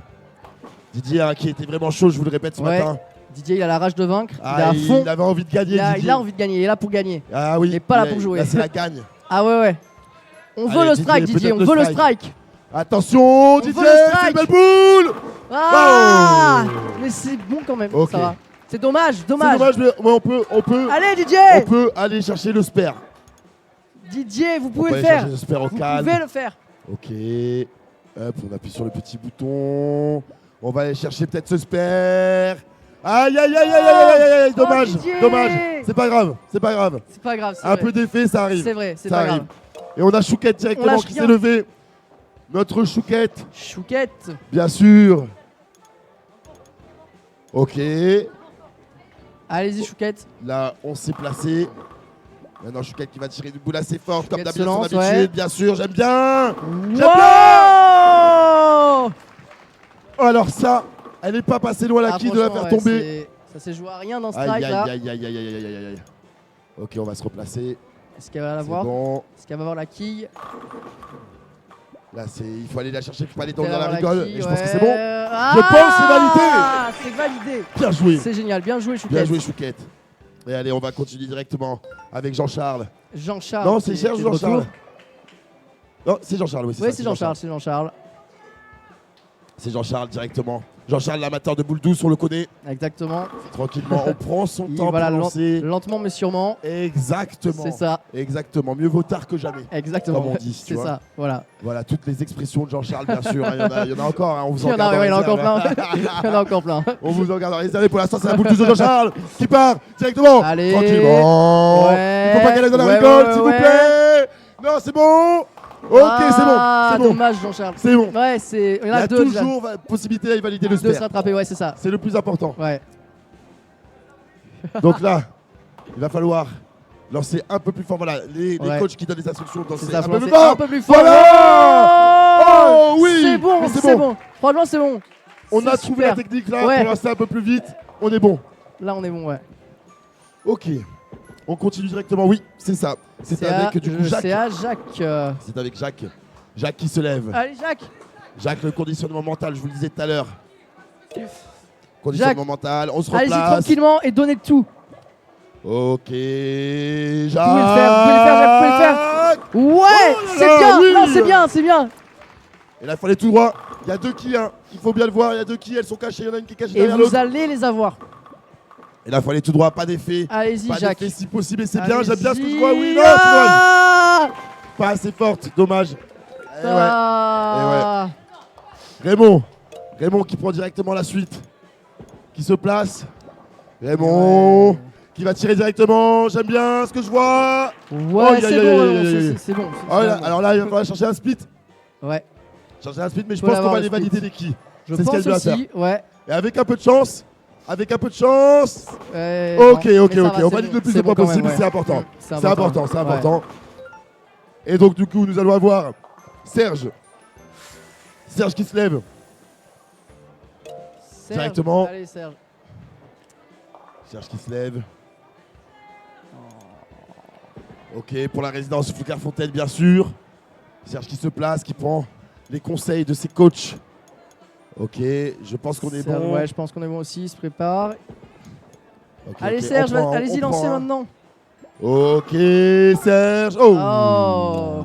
Didier hein, qui était vraiment chaud, je vous le répète ce Ouais. matin. Didier, il a la rage de vaincre. il est Ah, à fond. il avait envie de gagner. Il a Didier. envie de gagner. Il est là pour gagner. Ah oui. il est pas là pour jouer. Là, c'est la gagne. Ah ouais, ouais. On veut Allez, le strike, Didier, Didier. On peut-être veut le le strike. Attention, veut Didier, le strike. c'est une belle boule. Ah Wow. Mais c'est bon quand même. Ok. Ça va. C'est dommage, C'est dommage. dommage, mais on peut Allez, Didier. on peut aller chercher le spare. Didier, vous On pouvez peut le aller faire. chercher le spare au Vous calme. pouvez le faire. Ok. Hop, on appuie sur le petit bouton. On va aller chercher peut-être ce spare. Aïe, aïe, aïe, aïe, aïe, aïe, aïe, Oh, dommage, Didier. dommage. C'est pas grave, c'est pas grave. C'est pas grave. c'est Un vrai. peu d'effet, ça arrive. C'est vrai, c'est Ça pas arrive. grave. Et on a Chouquette On directement lâche qui rien. s'est levé. Notre Chouquette, Chouquette. bien sûr. Ok. Allez-y, Chouquette. Là, on s'est placé. Maintenant, Chouquette qui va tirer une boule assez forte, comme Chouquette d'habitude, se son lance, habitude. ouais. Bien sûr, j'aime bien. Wow. Oh, alors ça, elle n'est pas passée loin la Ah, quille de la franchement, faire ouais, tomber. Ça s'est joué à rien dans ce Aïe, strike aïe, là. aïe, aïe, aïe, aïe, aïe, aïe, aïe. Ok, on va se replacer. Est-ce qu'elle va C'est l'avoir bon. Est-ce qu'elle va avoir la quille Là, il faut aller la chercher, il faut pas aller dans Elle va la avoir rigole. quille, Et je pense que ouais. c'est bon. Ah, Je pense que c'est validé. C'est validé. Bien joué. C'est génial, bien joué Chouquette. Bien joué, Chouquette. Et allez, on va continuer directement avec Jean-Charles. Jean-Charles. Non, c'est qui- Serge qui est de Jean-Charles. retour. Non, c'est Jean-Charles, oui, Oui, ça, c'est Jean-Charles, c'est Jean-Charles. C'est Jean-Charles directement. Jean-Charles, l'amateur de boule douce, on le connaît. Exactement. Tranquillement, on prend son Il- temps voilà, pour lancer. lentement mais sûrement. Exactement. C'est ça, Exactement. Mieux vaut tard que jamais. exactement. Comme on dit, tu C'est vois. ça, voilà. Voilà, toutes les expressions de Jean-Charles, bien sûr. hein. Il y en a encore. hein. On vous Il y en en garde a, en ouais, il y en a encore réserve, plein. hein. Il y en a encore plein. On vous en garde en réserve. Pour l'instant, c'est la boule douce de Jean-Charles qui part directement. Allez. Tranquillement. Ouais. Il faut pas qu'elle aille dans la Ouais, rigole, ouais, s'il ouais. vous plaît. Non, c'est bon. Ok, Ah, c'est bon. dommage Jean-Charles. C'est bon. Ouais, c'est. Il Il y y en a a deux déjà. toujours possibilité d'aller valider le De se spare. rattraper, ouais, c'est ça. C'est le plus important. Ouais. Donc là, il va falloir lancer un peu plus fort. Voilà, les Ouais. coachs qui donnent des instructions, C'est danser ça, un faut peu plus lancer fort. un peu plus fort. Voilà. Oh, oui. C'est bon, Mais c'est bon. Franchement, c'est bon. On C'est a trouvé super. la technique là Ouais. pour lancer un peu plus vite. On est bon. Là, on est bon, ouais. Ok. On continue directement. Oui, c'est ça. C'est avec du coup Jacques. C'est à Jacques. C'est avec Jacques. Jacques qui se lève. Allez, Jacques. Jacques, le conditionnement mental, je vous le disais tout à l'heure. Conditionnement mental, on se Allez-y replace. tranquillement et donnez tout. Ok, Jacques. Vous pouvez le faire, vous pouvez le faire, vous pouvez le faire. Ouais, Oh là c'est là, bien. oui. Non, c'est bien, c'est bien. Et là, il faut aller tout droit. Il y a deux quilles, hein. Il faut bien le voir. Il y a deux quilles, elles sont cachées. Il y en a une qui est cachée Et derrière vous l'autre. allez les avoir. Et là, il faut aller tout droit, pas d'effet. Allez-y, Pas Jacques. d'effet si possible, et c'est bien, j'aime bien ce que je Allez-y. vois. Oui, non, c'est dommage. Ah Pas assez forte, dommage. Eh ouais. Ah. Raymond qui prend directement la suite. Qui se place. Raymond Ouais. qui va tirer directement. J'aime bien ce que je vois. Ouais, Aïe, c'est aïe, bon, aïe, Raymond, aïe, aïe. c'est bon. Ah ouais, alors là, il va falloir chercher un split. Ouais, Chercher un split, mais je Faut pense qu'on l'avoir, va le les split. valider les quilles. je C'est ce qu'elle pense doit aussi. Ouais. Et avec un peu de chance. Ok, non, ok, mais ok. ça va, On c'est valide bon. le plus C'est de points bon quand possible, même, ouais. c'est important. C'est C'est important, c'est Ouais. important. Et donc, du coup, nous allons avoir Serge. Serge qui se lève. Serge, Directement. Allez, Serge. Serge qui se lève. Ok, pour la résidence Foucault-Fontaine, bien sûr. Serge qui se place, qui prend les conseils de ses coachs. Ok, je pense qu'on est Serge, bon. Ouais, je pense qu'on est bon aussi. Il se prépare. Ok, Allez, ok, Serge, on prend, allez-y, on lancez prend, hein. maintenant. Ok, Serge. Oh. Oh.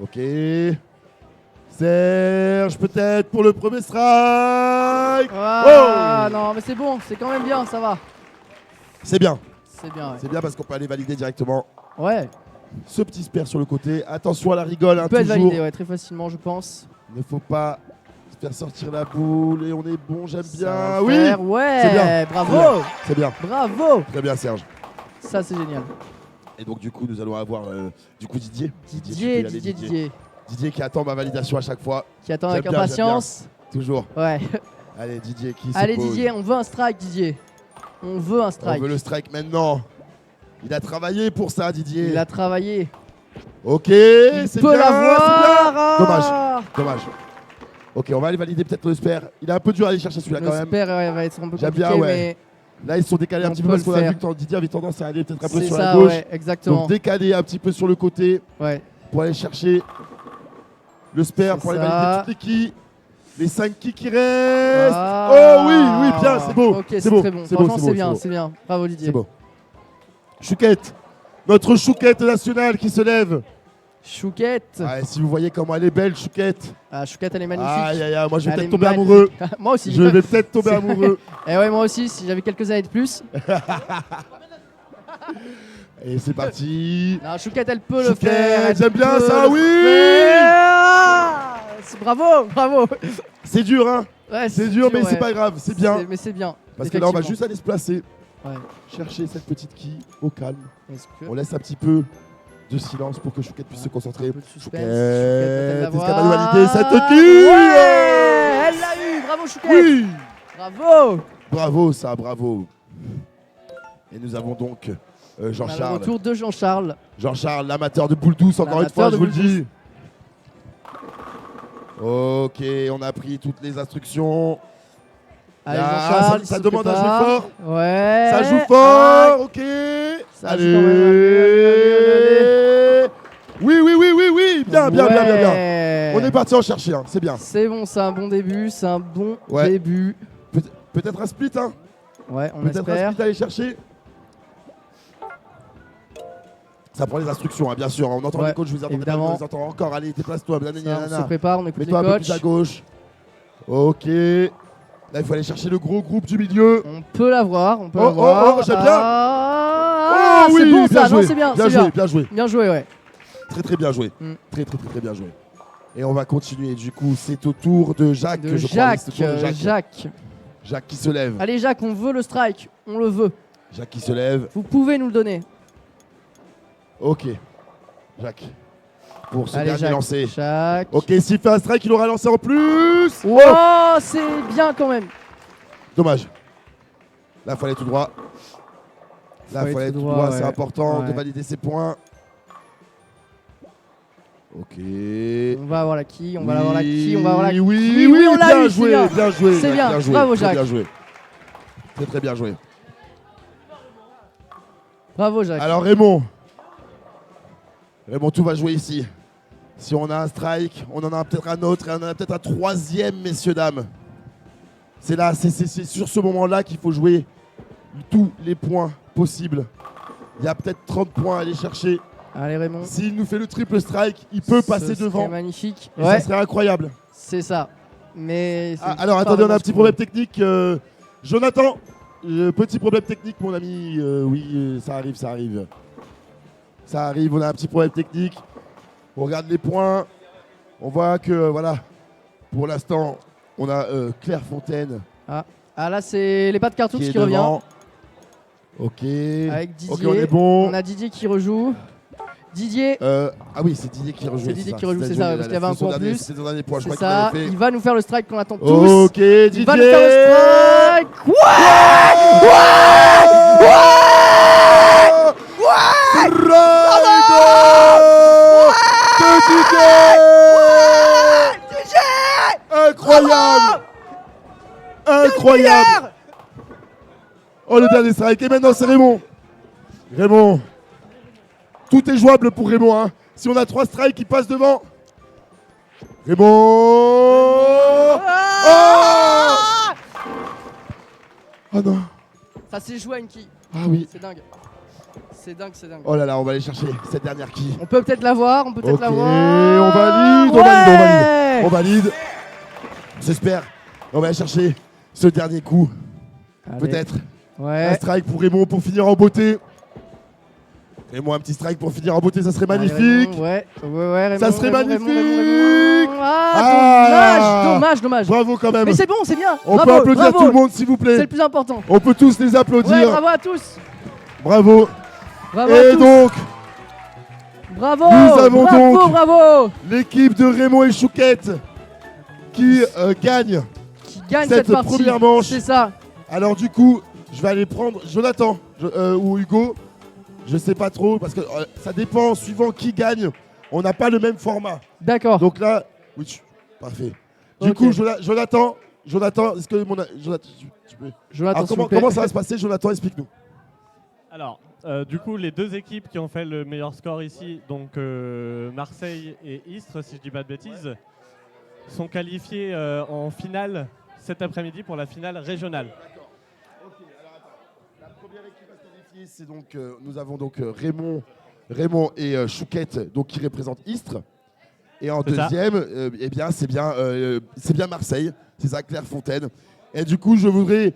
Ok. Serge, peut-être pour le premier strike. Ah, Oh. non, mais c'est bon, c'est quand même bien, ça va. C'est bien. C'est bien, ouais. C'est bien parce qu'on peut aller valider directement Ouais, ce petit spare sur le côté. Attention à la rigole, hein, il peut être toujours. validé, ouais, très facilement, je pense. Il ne faut pas se faire sortir la boule et on est bon, j'aime Ça bien. va le Oui, faire, ouais, c'est bien. bravo, c'est bien. bravo. Très bien, Serge. Ça, c'est génial. Et donc, du coup, nous allons avoir du coup Didier. tu peux y Didier, aller, Didier, Didier qui attend ma validation à chaque fois. qui attend J'aime avec bien, j'aime impatience. Toujours. Ouais. Allez, Didier qui Allez, se pose. Didier, on veut un strike, Didier. On veut un On strike. veut le strike maintenant. Il a travaillé pour ça, Didier. Il a travaillé. Ok, Il c'est peut bien, l'avoir. c'est bien. Ah. Dommage. Ok, on va aller valider peut-être le spare. Il est un peu dur à aller chercher celui-là quand même. J'espère va être un peu J'aime compliqué, bien, ouais. mais Là, ils sont décalés un On petit peu peut parce le qu'on a faire. vu que Didier avait tendance à aller peut-être un peu c'est sur ça, la gauche. ouais, exactement. Donc décaler un petit peu sur le côté Ouais. pour aller chercher le spare, C'est pour aller ça. valider toutes les quilles. Les 5 quilles qui restent. Ah. Oh oui, oui, bien, c'est beau. Ok, c'est c'est beau. très bon. C'est beau, Franchement, c'est c'est beau, bien, c'est beau. c'est bien. Bravo, Didier. C'est beau. Chouquette, notre Chouquette nationale qui se lève. Chouquette. Ah, et si vous voyez comment elle est belle, Chouquette. Ah, Chouquette, elle est magnifique. Aïe, aïe, aïe, moi je vais Elle peut-être est tomber magnifique. amoureux. Moi aussi. Je vais peut-être tomber C'est- amoureux. Et ouais, moi aussi, si j'avais quelques années de plus. Et c'est parti. Non, Chouquette, elle peut le Chouquette, faire. elle j'aime bien peut ça, le oui. faire. Bravo, bravo. C'est dur, hein. Ouais, C'est dur, mais ouais. c'est pas grave, c'est bien. Mais c'est bien. Parce que là, on va Effectivement. juste aller se placer, Ouais. chercher cette petite quille au calme. Est-ce que- On laisse un petit peu de silence pour que Chouquette puisse se concentrer. Un peu de suspense. Chouquette, Chouquette, est-ce qu'elle va valider cette ouais, quille? elle l'a eu. Bravo, Chouquette. Oui. Bravo. Bravo, ça, bravo. Et nous avons donc On a le Jean-Charles. retour de Jean-Charles. Jean-Charles, l'amateur de boule douce, encore une L'amateur fois, de je vous le boule dis. Ok, on a pris toutes les instructions. Allez, Là, Jean-Charles, ça il se demande à jouer prépare. fort. Ouais. Ça joue Ah, fort, ok. Ça joue quand même. Allez. Oui, oui, oui, oui, oui. Bien, bien, bien, bien, bien. Ouais. On est parti en chercher, hein. C'est bien. C'est bon, c'est un bon début, c'est un bon Ouais. début. Peut-être un split, hein. Ouais, on Peut-être un espère. split à aller chercher. Ça prend les instructions, hein, bien sûr. On entend Ouais, les coachs, je vous entends, évidemment. je vous entends encore. Allez, déplace-toi. Ça, on se prépare, on écoute les Mets-toi un peu coachs. plus à gauche. Ok. Là, il faut aller chercher le gros groupe du milieu. On peut l'avoir, on peut Oh, l'avoir. oh, oh, j'aime bien. Ah, Oh oui, c'est bon bien ça, joué. non, c'est bien, Bien c'est joué, bien. bien joué. Bien joué, ouais. Très, très bien joué. Mm. Très, très, très, très bien joué. Et on va continuer. Du coup, c'est au tour de Jacques. De je crois. Oui, Jacques, c'est au tour de Jacques. Jacques. Jacques qui se lève. Allez, Jacques, on veut le strike, on le veut. Jacques qui se lève. Vous pouvez nous le donner. Ok. Jacques. Pour ce Allez, dernier Jacques. lancé. Jacques. Ok, s'il fait un strike, il aura lancé en plus. Oh, c'est bien quand même. Dommage. Là, il faut aller tout droit. Là, il Faut faut aller aller tout tout droit, droit. ouais. C'est important de Ouais. valider ses points. Ok. On va avoir la quille, on va avoir la quille, on va avoir la Oui, quille. oui, on l'a bien eu, joué, c'est bien. bien joué. C'est bien, joué, bravo, très Jacques. bien joué. Très très bien joué. Bravo, Jacques. Alors Raymond, tout va jouer ici. Si on a un strike, on en a peut-être un autre et on en a peut-être un troisième, messieurs, dames. C'est là, c'est sur ce moment-là qu'il faut jouer tous les points possibles. Il y a peut-être 30 points à aller chercher. Allez, Raymond. S'il nous fait le triple strike, il peut passer Ce devant. serait magnifique. Et Ouais, ça serait incroyable. c'est ça. Mais c'est Ah, alors pas attendez, on a vraiment un ce petit qu'on problème veut. technique. Jonathan, Petit problème technique, mon ami. Oui, ça arrive, ça arrive. Ça arrive, on a un petit problème technique. On regarde les points. On voit que, voilà, pour l'instant, on a Clairefontaine Ah là, c'est les pas de Cartoux qui est qui revient. devant. Ok. Avec Didier. Ok, on est bon. On a Didier qui rejoue. Didier, Ah oui, c'est Didier qui rejoue. C'est Didier qui rejoue, c'est ça, parce qu'il y avait un point en plus. C'est son dernier point, je c'est crois ça. qu'il avait fait. Il va nous faire le strike qu'on attend tous. Ok, Didier. Il va nous faire le strike. Incroyable. Incroyable. Oh, le dernier strike. Et maintenant, c'est Raymond. Raymond. Tout est jouable pour Raymond. Hein. Si on a 3 strikes, il passe devant. Raymond. Oh non. Ça s'est joué à une quille. Ah oui. C'est dingue. C'est dingue, c'est dingue. Oh là là, on va aller chercher cette dernière quille. On peut peut-être la voir, on peut peut-être Ok, la voir. on valide, on valide, on valide. On valide. J'espère. On va aller chercher ce dernier coup. Allez. Peut-être. Un Ouais. strike pour Raymond pour finir en beauté. Raymond, un petit strike pour finir en beauté, ça serait Allez, magnifique. Raymond, ouais, Raymond, Ça serait magnifique. Raymond. Ah. Dommage. Bravo quand même. Mais c'est bon, c'est bien. On Bravo, peut applaudir bravo. tout le monde, s'il vous C'est plaît. le plus important. On peut tous les applaudir. Ouais, bravo à tous. Bravo. Bravo à Et tous. donc, Bravo. nous avons bravo, donc- bravo. l'équipe de Raymond et Chouquette qui gagne. Qui gagne Cette cette partie. première manche. C'est ça. Alors du coup, je vais aller prendre Jonathan ou Hugo. Je sais pas trop parce que ça dépend suivant qui gagne. On n'a pas le même format. D'accord. Donc là, oui, parfait. Du Ok. coup, Jonathan, est-ce que Jonathan, tu peux- Jonathan, Alors, s'il vous plaît. comment ça va se passer, Jonathan? Explique-nous. Alors, du coup, les 2 équipes qui ont fait le meilleur score ici, donc Marseille et Istres, si je dis pas de bêtises, sont qualifiés en finale cet après-midi pour la finale régionale. La première équipe à se qualifier, c'est donc nous avons donc Raymond et Chouquette, donc qui représentent Istres. Et en C'est ça. deuxième, eh bien, c'est bien Marseille, c'est ça, Clairefontaine. Et du coup, je voudrais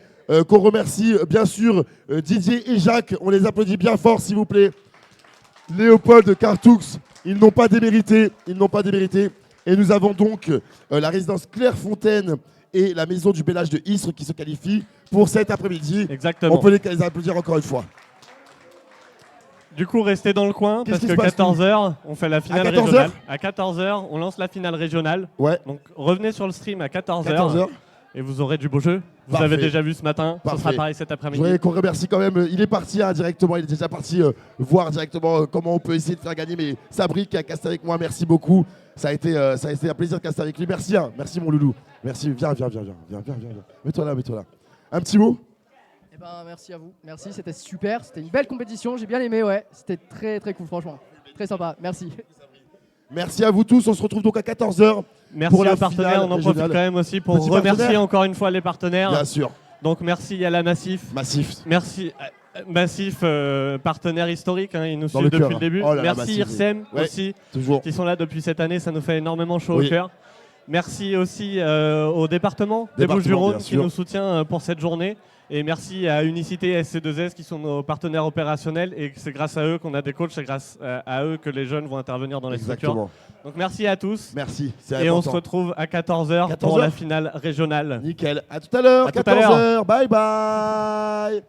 qu'on remercie bien sûr Didier et Jacques. On les applaudit bien fort, s'il vous plaît. Léopold, Cartoux, ils n'ont pas démérité. Et nous avons donc la résidence Clairefontaine et la maison du Bellage de Istres qui se qualifient pour cet après-midi. Exactement. On peut les applaudir encore une fois. Du coup, restez dans le coin Qu'est-ce parce qui que se passe, 14h, on fait la finale 14h? régionale. À 14h, on lance la finale régionale. Ouais, Donc revenez sur le stream à 14h 14h. et vous aurez du beau jeu. Vous Parfait. avez déjà vu ce matin, ce sera Parfait. pareil cet Je après-midi. voudrais qu'on remercie quand même. Il est parti directement, il est déjà parti voir directement comment on peut essayer de faire gagner. Mais Sabri qui a casté avec moi, merci beaucoup. Ça a été un plaisir de caster avec lui. Merci, hein. Merci mon loulou. Merci, viens. Mets-toi là. Un petit mot? Eh ben, merci à vous. Merci, c'était super. C'était une belle compétition. J'ai bien aimé, ouais. C'était très très cool, franchement. Très sympa. Merci. Merci à vous tous. On se retrouve donc à 14h. Merci pour la aux partenaires. finale On en profite régionale. quand même aussi pour Petit remercier partenaire. encore une fois les partenaires. Bien sûr. Donc merci à la Massif. Massif. Merci Massif, partenaire historique. Hein, ils nous Dans suivent le depuis cœur. le début. Oh là là, Merci Massif, IRSEM oui. Ouais. aussi, Toujours. qui sont là depuis cette année. Ça nous fait énormément chaud Oui. au cœur. Merci aussi au département des Département, Bouches-du-Rhône bien qui sûr. nous soutient pour cette journée. Et merci à Unicité SC2S qui sont nos partenaires opérationnels. Et c'est grâce à eux qu'on a des coachs, c'est grâce à eux que les jeunes vont intervenir dans les structures. Exactement. Donc merci à tous. Merci. C'est Et on important. se retrouve à 14h 14h. pour la finale régionale. Nickel. À tout à l'heure. À tout à l'heure. 14h. Bye bye.